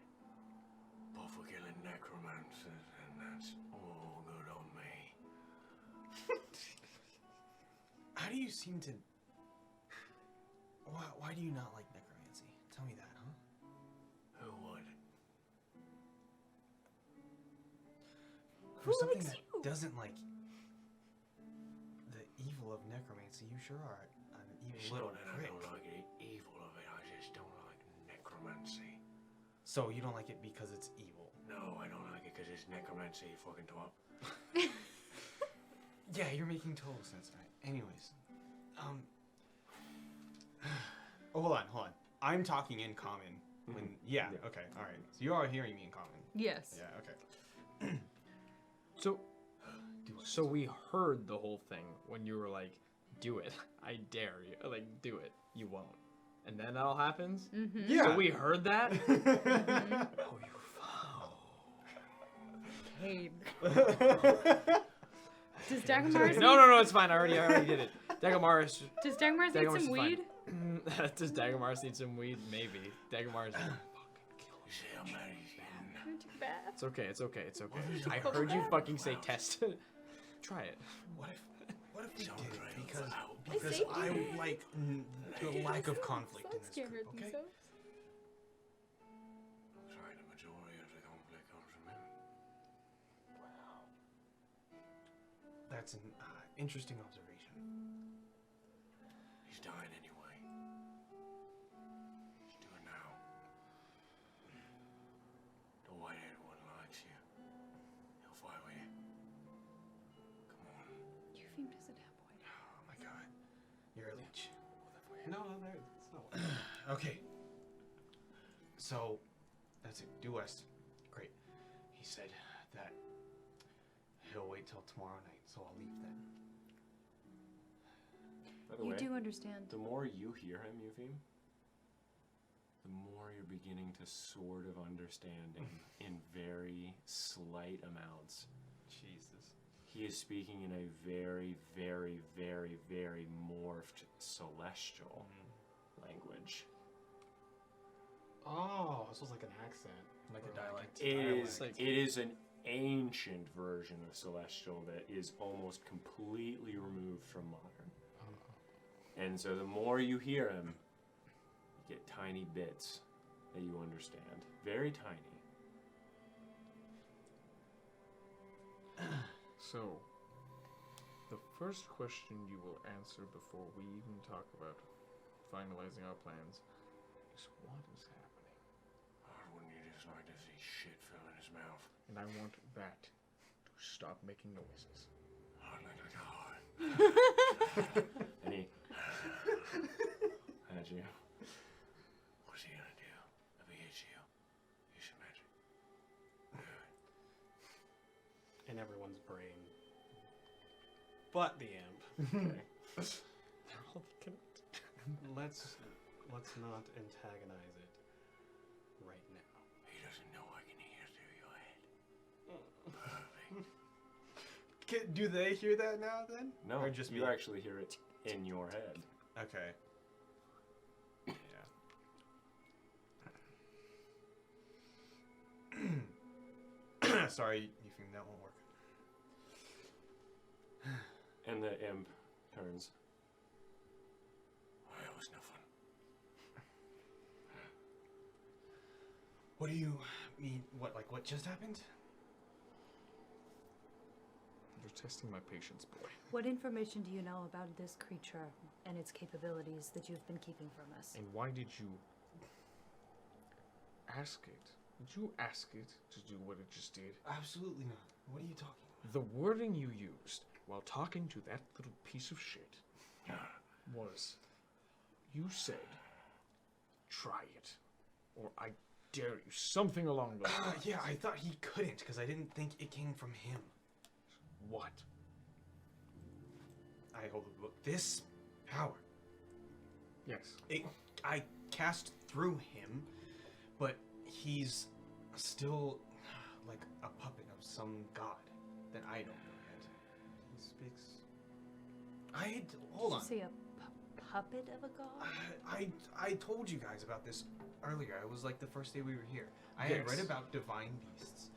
But for killing necromancers, and that's all good on me. How do you seem to? Why do you not like necromancy? Tell me that, huh? Who would? For something likes that you? doesn't like the evil of necromancy, you sure are an evil It's little not that I prick. don't like the evil of it, I just don't like necromancy. So you don't like it because it's evil? No, I don't like it because it's necromancy, you fucking twat. Yeah, you're making total sense, right? Anyways, oh, hold on. I'm talking in common. When yeah, okay, all right. So you are hearing me in common. Yes. Yeah, okay. So we heard the whole thing when you were like, "Do it, I dare you." Like, do it, you won't. And then that all happens. Mm-hmm. Yeah. So we heard that. Oh, you Cade. Does Dagmaris No, it's fine. I already did it. Dagmaris. Does Dagmaris need Dagmaris is some fine. weed? Does Dagmaris need some weed? Maybe. Dagmaris. You see how mad he's getting? Not too bad. It's okay. I heard you fucking say test. Try it. What if we Don't did it try because saved I you. like the lack of conflict in this group, okay? I'm sorry, the majority of the conflict comes from him. That's an interesting observation. He's dying anyway. Just do it now. The white-haired one likes you. He'll fight with you. Come on. Eupheme doesn't have white. Oh my god. You're a leech. No, it's not. Okay. So, that's it. Due west. Great. He said that he'll wait till tomorrow night, so I'll leave then. By the You way, do understand. the more you hear him, Eufeme, the more you're beginning to sort of understand him in very slight amounts. Jesus. He is speaking in a very, very, very, very morphed celestial language. Oh, this was like an accent. Like Or a dialect. It is an ancient version of celestial that is almost completely removed from modern. And so the more you hear him, you get tiny bits that you understand. Very tiny. So, the first question you will answer before we even talk about finalizing our plans is what is happening? Wouldn't you just like to see shit fill in his mouth? And I want that to stop making noises. And he at you. What's he gonna do if he hits you? Use some magic. In everyone's brain. But the imp. Okay. They're all connected. Let's not antagonize it right now. He doesn't know I can hear through your head. Perfect. Do they hear that now then? No, Or just you me? actually hear it in your head. Okay. Yeah. Sorry, Eufeme, that won't work. And the imp turns. Well, it was no fun. What do you mean? What just happened? You're testing my patience, boy. What information do you know about this creature and its capabilities that you've been keeping from us? And why did you ask it? Did you ask it to do what it just did? Absolutely not. What are you talking about? The wording you used while talking to that little piece of shit was, you said, try it, or I dare you, something along those lines. Yeah, I thought he couldn't because I didn't think it came from him. What? I hold the book. This power. Yes. I cast through him, but he's still like a puppet of some god that I don't know yet. He speaks. Hold on. Did you say a puppet of a god? I told you guys about this earlier. It was like the first day we were here. I had read Yes. about divine beasts.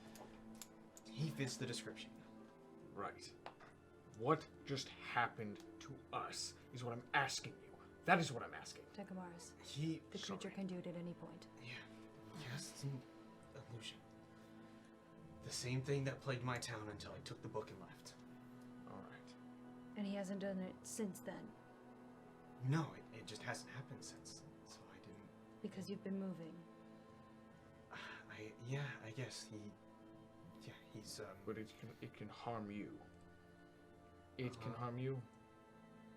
He fits the description. Right. What just happened to us is what I'm asking you. That is what I'm asking. Dagamaris, He. the creature can do it at any point. Yes, it's an illusion. The same thing that plagued my town until I took the book and left. Alright. And he hasn't done it since then, No, it just hasn't happened since. So I didn't. because you've been moving. I guess he's But it can harm you. It can harm you?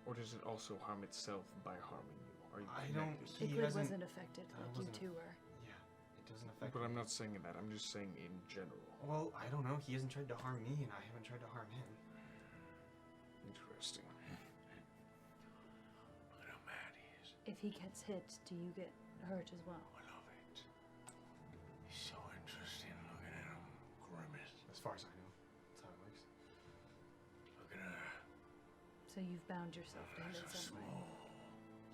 Or does it also harm itself by harming you? Are you I don't. connected? He Igloo hasn't. wasn't affected like you wasn't two were. Yeah, it doesn't affect. But me. I'm not saying that. I'm just saying in general. Well, I don't know. He hasn't tried to harm me, and I haven't tried to harm him. Interesting. Look at how mad he is. If he gets hit, do you get hurt as well? I love it. He's so interesting looking at him grimace. As far as I know, that's how it works. Look at her. So you've bound yourself to him in So some way. small.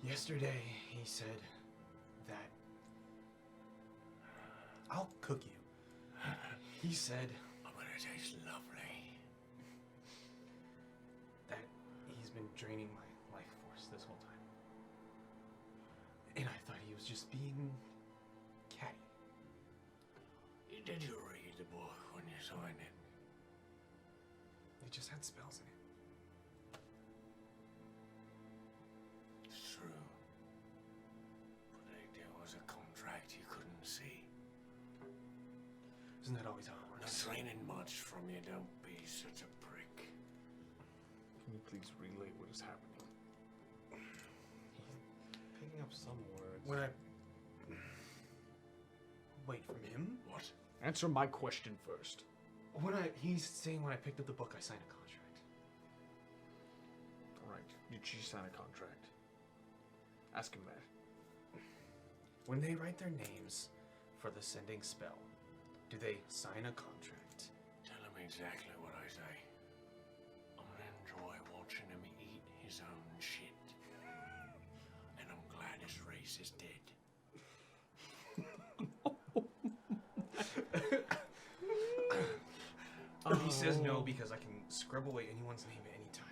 Yesterday, he said that I'll cook you. He said I'm gonna taste lovely. that he's been draining my life force this whole time. And I thought he was just being catty. Did you read the book when you signed it? It just had spells in it. It's true. But there was a contract you couldn't see. Isn't that always how it Not works? training much from you, don't be such a prick. Can you please relay what is happening? Picking up some words. When I Wait, from him? What? Answer my question first. He's saying when I picked up the book, I signed a contract. Alright, did she sign a contract? Ask him that. When they write their names for the sending spell, do they sign a contract? Tell him exactly what I say. I'm gonna enjoy watching him eat his own shit. And I'm glad his race is dead. He says no because I can scrub away anyone's name at any time.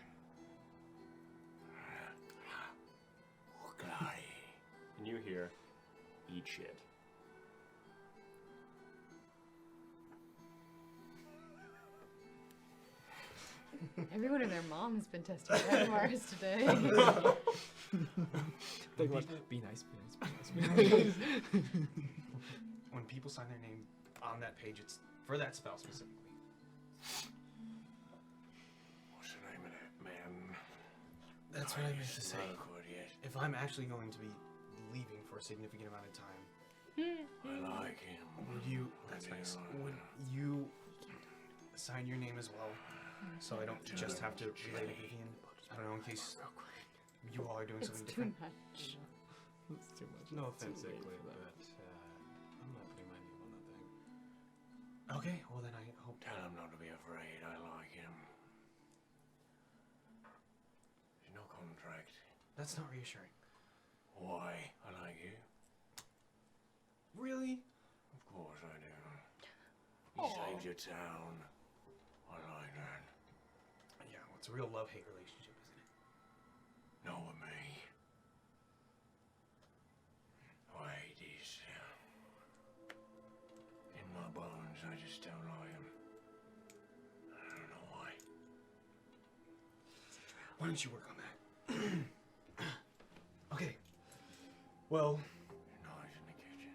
And you hear, eat shit. Everyone and their mom has been testing Dagmars today. Dagmars, be nice, be nice, be nice, be nice. When people sign their name on that page, it's for that spell specifically. What's the name of that man? That's what I meant to say. Rookwood, yes. If I'm actually going to be leaving for a significant amount of time, I like him. would you? That's nice. Would you sign your name as well, so I don't just have to relay to Vivian? I don't know, in case you all are doing It's something too different. much. It's too much. No It's too offense, late Igloo, for that. but I'm not putting my name on that thing. Okay, well then I hope. Tell him not to be afraid. I like him. There's no contract. That's not reassuring. Why? I like you. Really? Of course I do. You saved your town. I like that. Yeah, well, it's a real love-hate relationship, isn't it? No, with me. I hate these. In my bones, I just don't like him. I don't know why. Why don't you work on that? Okay. Well, Your noise in the kitchen.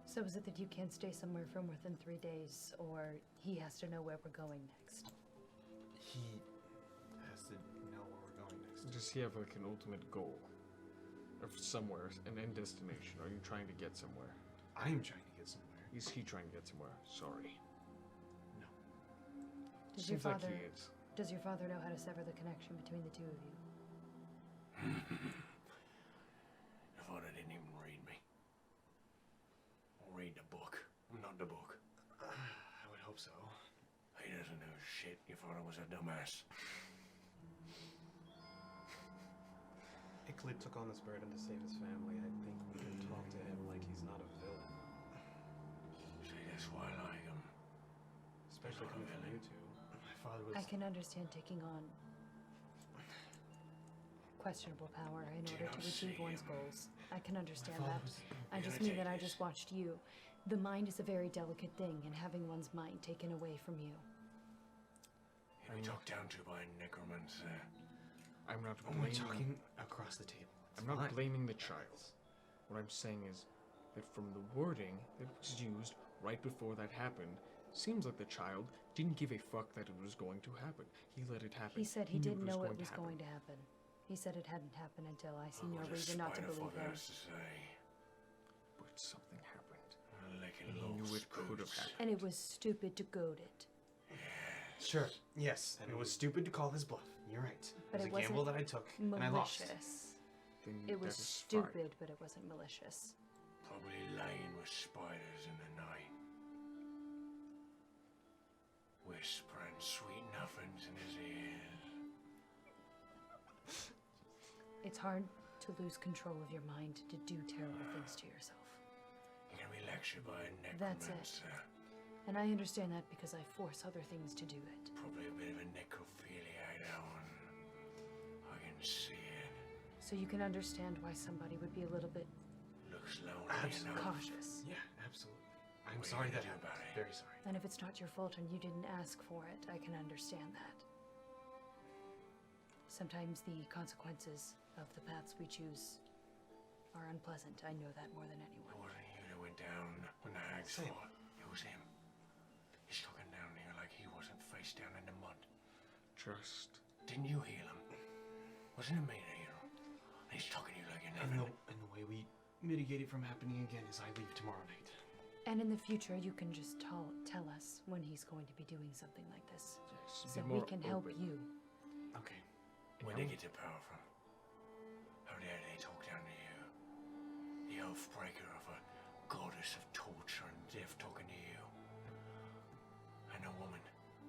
So is it that you can't stay somewhere for more than 3 days, or he has to know where we're going next? he has to know where we're going next. Does he have like an ultimate goal? Of somewhere, an end destination? Are you trying to get somewhere? I am trying to get somewhere. Is he trying to get somewhere? Sorry. Does your Seems like father he is. does your father know how to sever the connection between the two of you? Your father didn't even read me. Or read the book. I'm not the book. I would hope so. He doesn't know shit. Your father was a dumbass. Icklid took on this burden to save his family. I think we can talk to him like he's not a villain. See, that's why I like him. Especially coming from you two. My father was. I can understand taking on questionable power in order to achieve one's goals. I can understand my father that. was. I just mean that I just watched you. The mind is a very delicate thing, and having one's mind taken away from you. He'll be talked down to by necromancer. I'm not Oh, we're blaming. talking across the table. It's I'm not fine. blaming the child. What I'm saying is that from the wording that was used right before that happened, seems like the child didn't give a fuck that it was going to happen. He let it happen. He said he knew didn't know it was happen. going to happen. He said it hadn't happened until I seen What your a reason not to spider believe fucker him. has to say. But something happened. Licking And he little knew it could have scoots. happened. And it was stupid to goad it. Sure. Yes. And it was stupid to call his bluff. You're right. But it it was a gamble wasn't that I took, and I lost. Malicious. Then It was that is fine. stupid, but it wasn't malicious. Probably laying with spiders in the night. Whispering sweet nothings in his ears. It's hard to lose control of your mind to do terrible things to yourself. You're gonna be lectured by a That's necromancer. it. And I understand that because I force other things to do it. Probably a bit of a necrophiliac, that one. I can see it. So you can understand why somebody would be a little bit Looks lonely Absolutely. enough. cautious. Yeah, absolutely. I'm What are sorry you that gonna do happened. about it? Very sorry. And if it's not your fault and you didn't ask for it, I can understand that. Sometimes the consequences of the paths we choose are unpleasant. I know that more than It anyone. wasn't you that went down when the hags Same. fought. It was him. He's talking down here like he wasn't face down in the mud. Just Didn't you heal him? Wasn't it me that healed him? And he's talking to you like you're And nothing. the way we mitigate it from happening again as I leave tomorrow night. And in the future, you can just tell us when he's going to be doing something like this, Yes, so be we more can help open. you. Okay. When they get too powerful, how dare they talk down to you? The oath-breaker of a goddess of torture and death talking to you. And a woman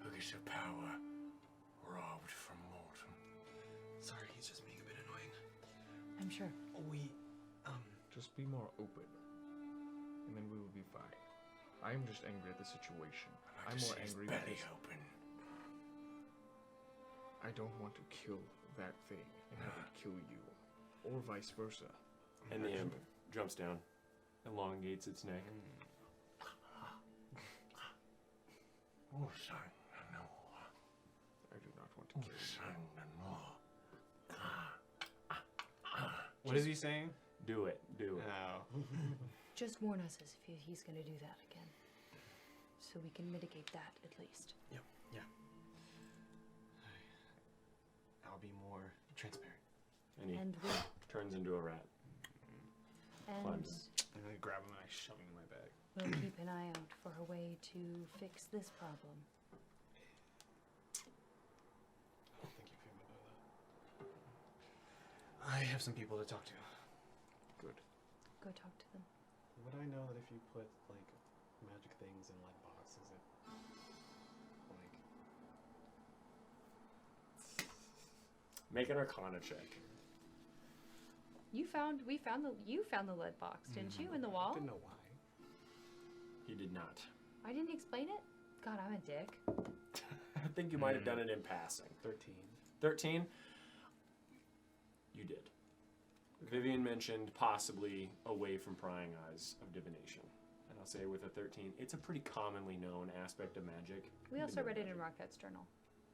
who gets her power robbed from mortal. Sorry, he's just being a bit annoying. I'm sure. Just be more open, and then we will be fine. I'm just angry at the situation. I'm more angry belly because open. I don't want to kill that thing and have it kill you, or vice versa. And the imp jumps down, elongates its neck. Oh, son, no. I do not want to kill you. Son, no. What is he saying? Do it. Do it. No. Just warn us as if he's going to do that again, so we can mitigate that at least. Yeah. I'll be more transparent. And he And we turns into a rat. and Climbs. And I grab him and I shove him in my bag. we'll keep an eye out for a way to fix this problem. I don't think you know that. I have some people to talk to. Good. Go talk to them. Would I know that if you put like magic things in lead boxes, it like Make an Arcana check. You found the lead box, didn't you, in the I wall? didn't know why. He did not. I didn't explain it. God, I'm a dick. I think you might have done it in passing. 13. 13? You did. Vivian mentioned possibly away from prying eyes of divination. And I'll say with a 13, it's a pretty commonly known aspect of magic. We also read it in Rocket's journal.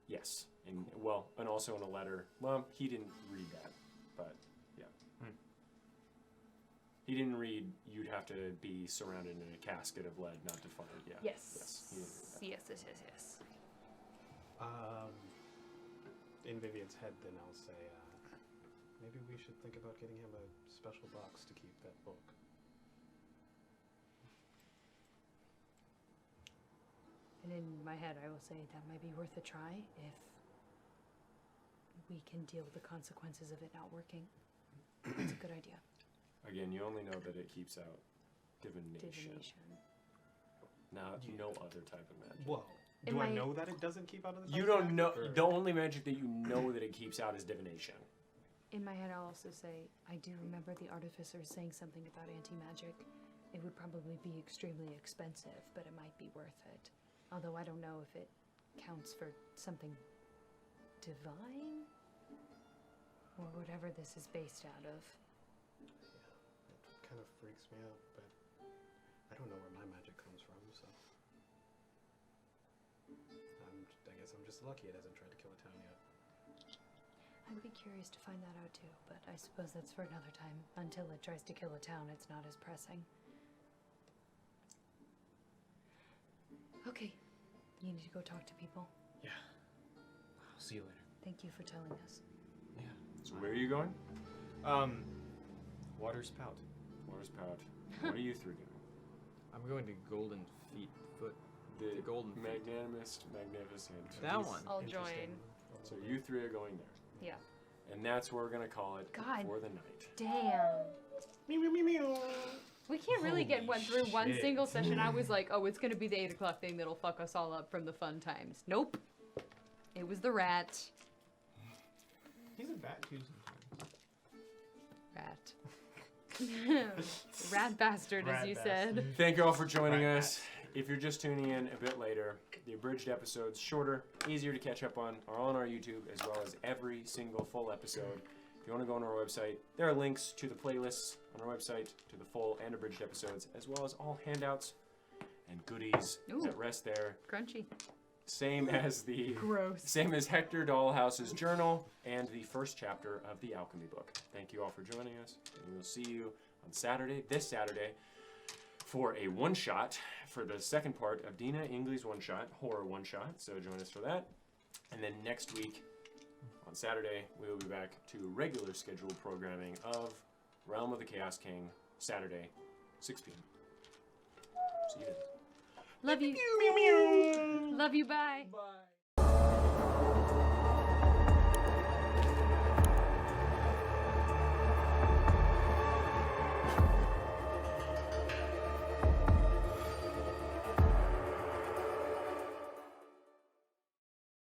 Yes. And, well, and also in a letter. Well, he didn't read that, but yeah. He didn't read you'd have to be surrounded in a casket of lead not to find. Yeah. Yes. Yes. He didn't read that. Yes. In Vivian's head, then I'll say, maybe we should think about getting him a special box to keep that book. And in my head, I will say that might be worth a try if we can deal with the consequences of it not working. It's a good idea. Again, you only know that it keeps out divination. Not no other type of magic. Whoa. In Do I my- know that it doesn't keep out of the You don't know. The only magic that you know that it keeps out is divination. In my head, I'll also say, I do remember the artificer saying something about anti-magic. It would probably be extremely expensive, but it might be worth it. Although I don't know if it counts for something divine? Or whatever this is based out of. It kind of freaks me out, but I don't know where my magic comes from, so. I guess I'm just lucky it hasn't tried to kill a town yet. I'd be curious to find that out too, but I suppose that's for another time. Until it tries to kill a town, it's not as pressing. Okay, you need to go talk to people. Yeah. I'll see you later. Thank you for telling us. Yeah. So where are you going? Water spout. Water's Pout. What are you three doing? I'm going to Golden Foot. The Golden Feet. magnanimous, magnificent. That one. I'll Interesting. join. So you three are going there. Yeah. And that's what we're going to call it God. for the night. Damn. We can't really get through one shit. single session. I was like, oh, it's gonna be the 8 o'clock thing that'll fuck us all up from the fun times. Nope. It was the rat. He's a bat too. Rat. Rat bastard, as Rat you bastard. said. Thank you all for joining us. If you're just tuning in a bit later, the abridged episodes, shorter, easier to catch up on, are all on our YouTube, as well as every single full episode. If you want to go on our website, there are links to the playlists on our website, to the full and abridged episodes, as well as all handouts and goodies Ooh. that rest there. Crunchy. Same as the Gross. same as Hector Dollhouse's journal and the first chapter of the Alchemy book. Thank you all for joining us, and we'll see you on Saturday, this Saturday, for a one-shot for the second part of Dina Ingley's one-shot, horror one-shot. So join us for that. And then next week, on Saturday, we will be back to regular scheduled programming of Realm of the Chaos King, Saturday, 6 p.m. See you then. Love you. Love you. Bye. Bye.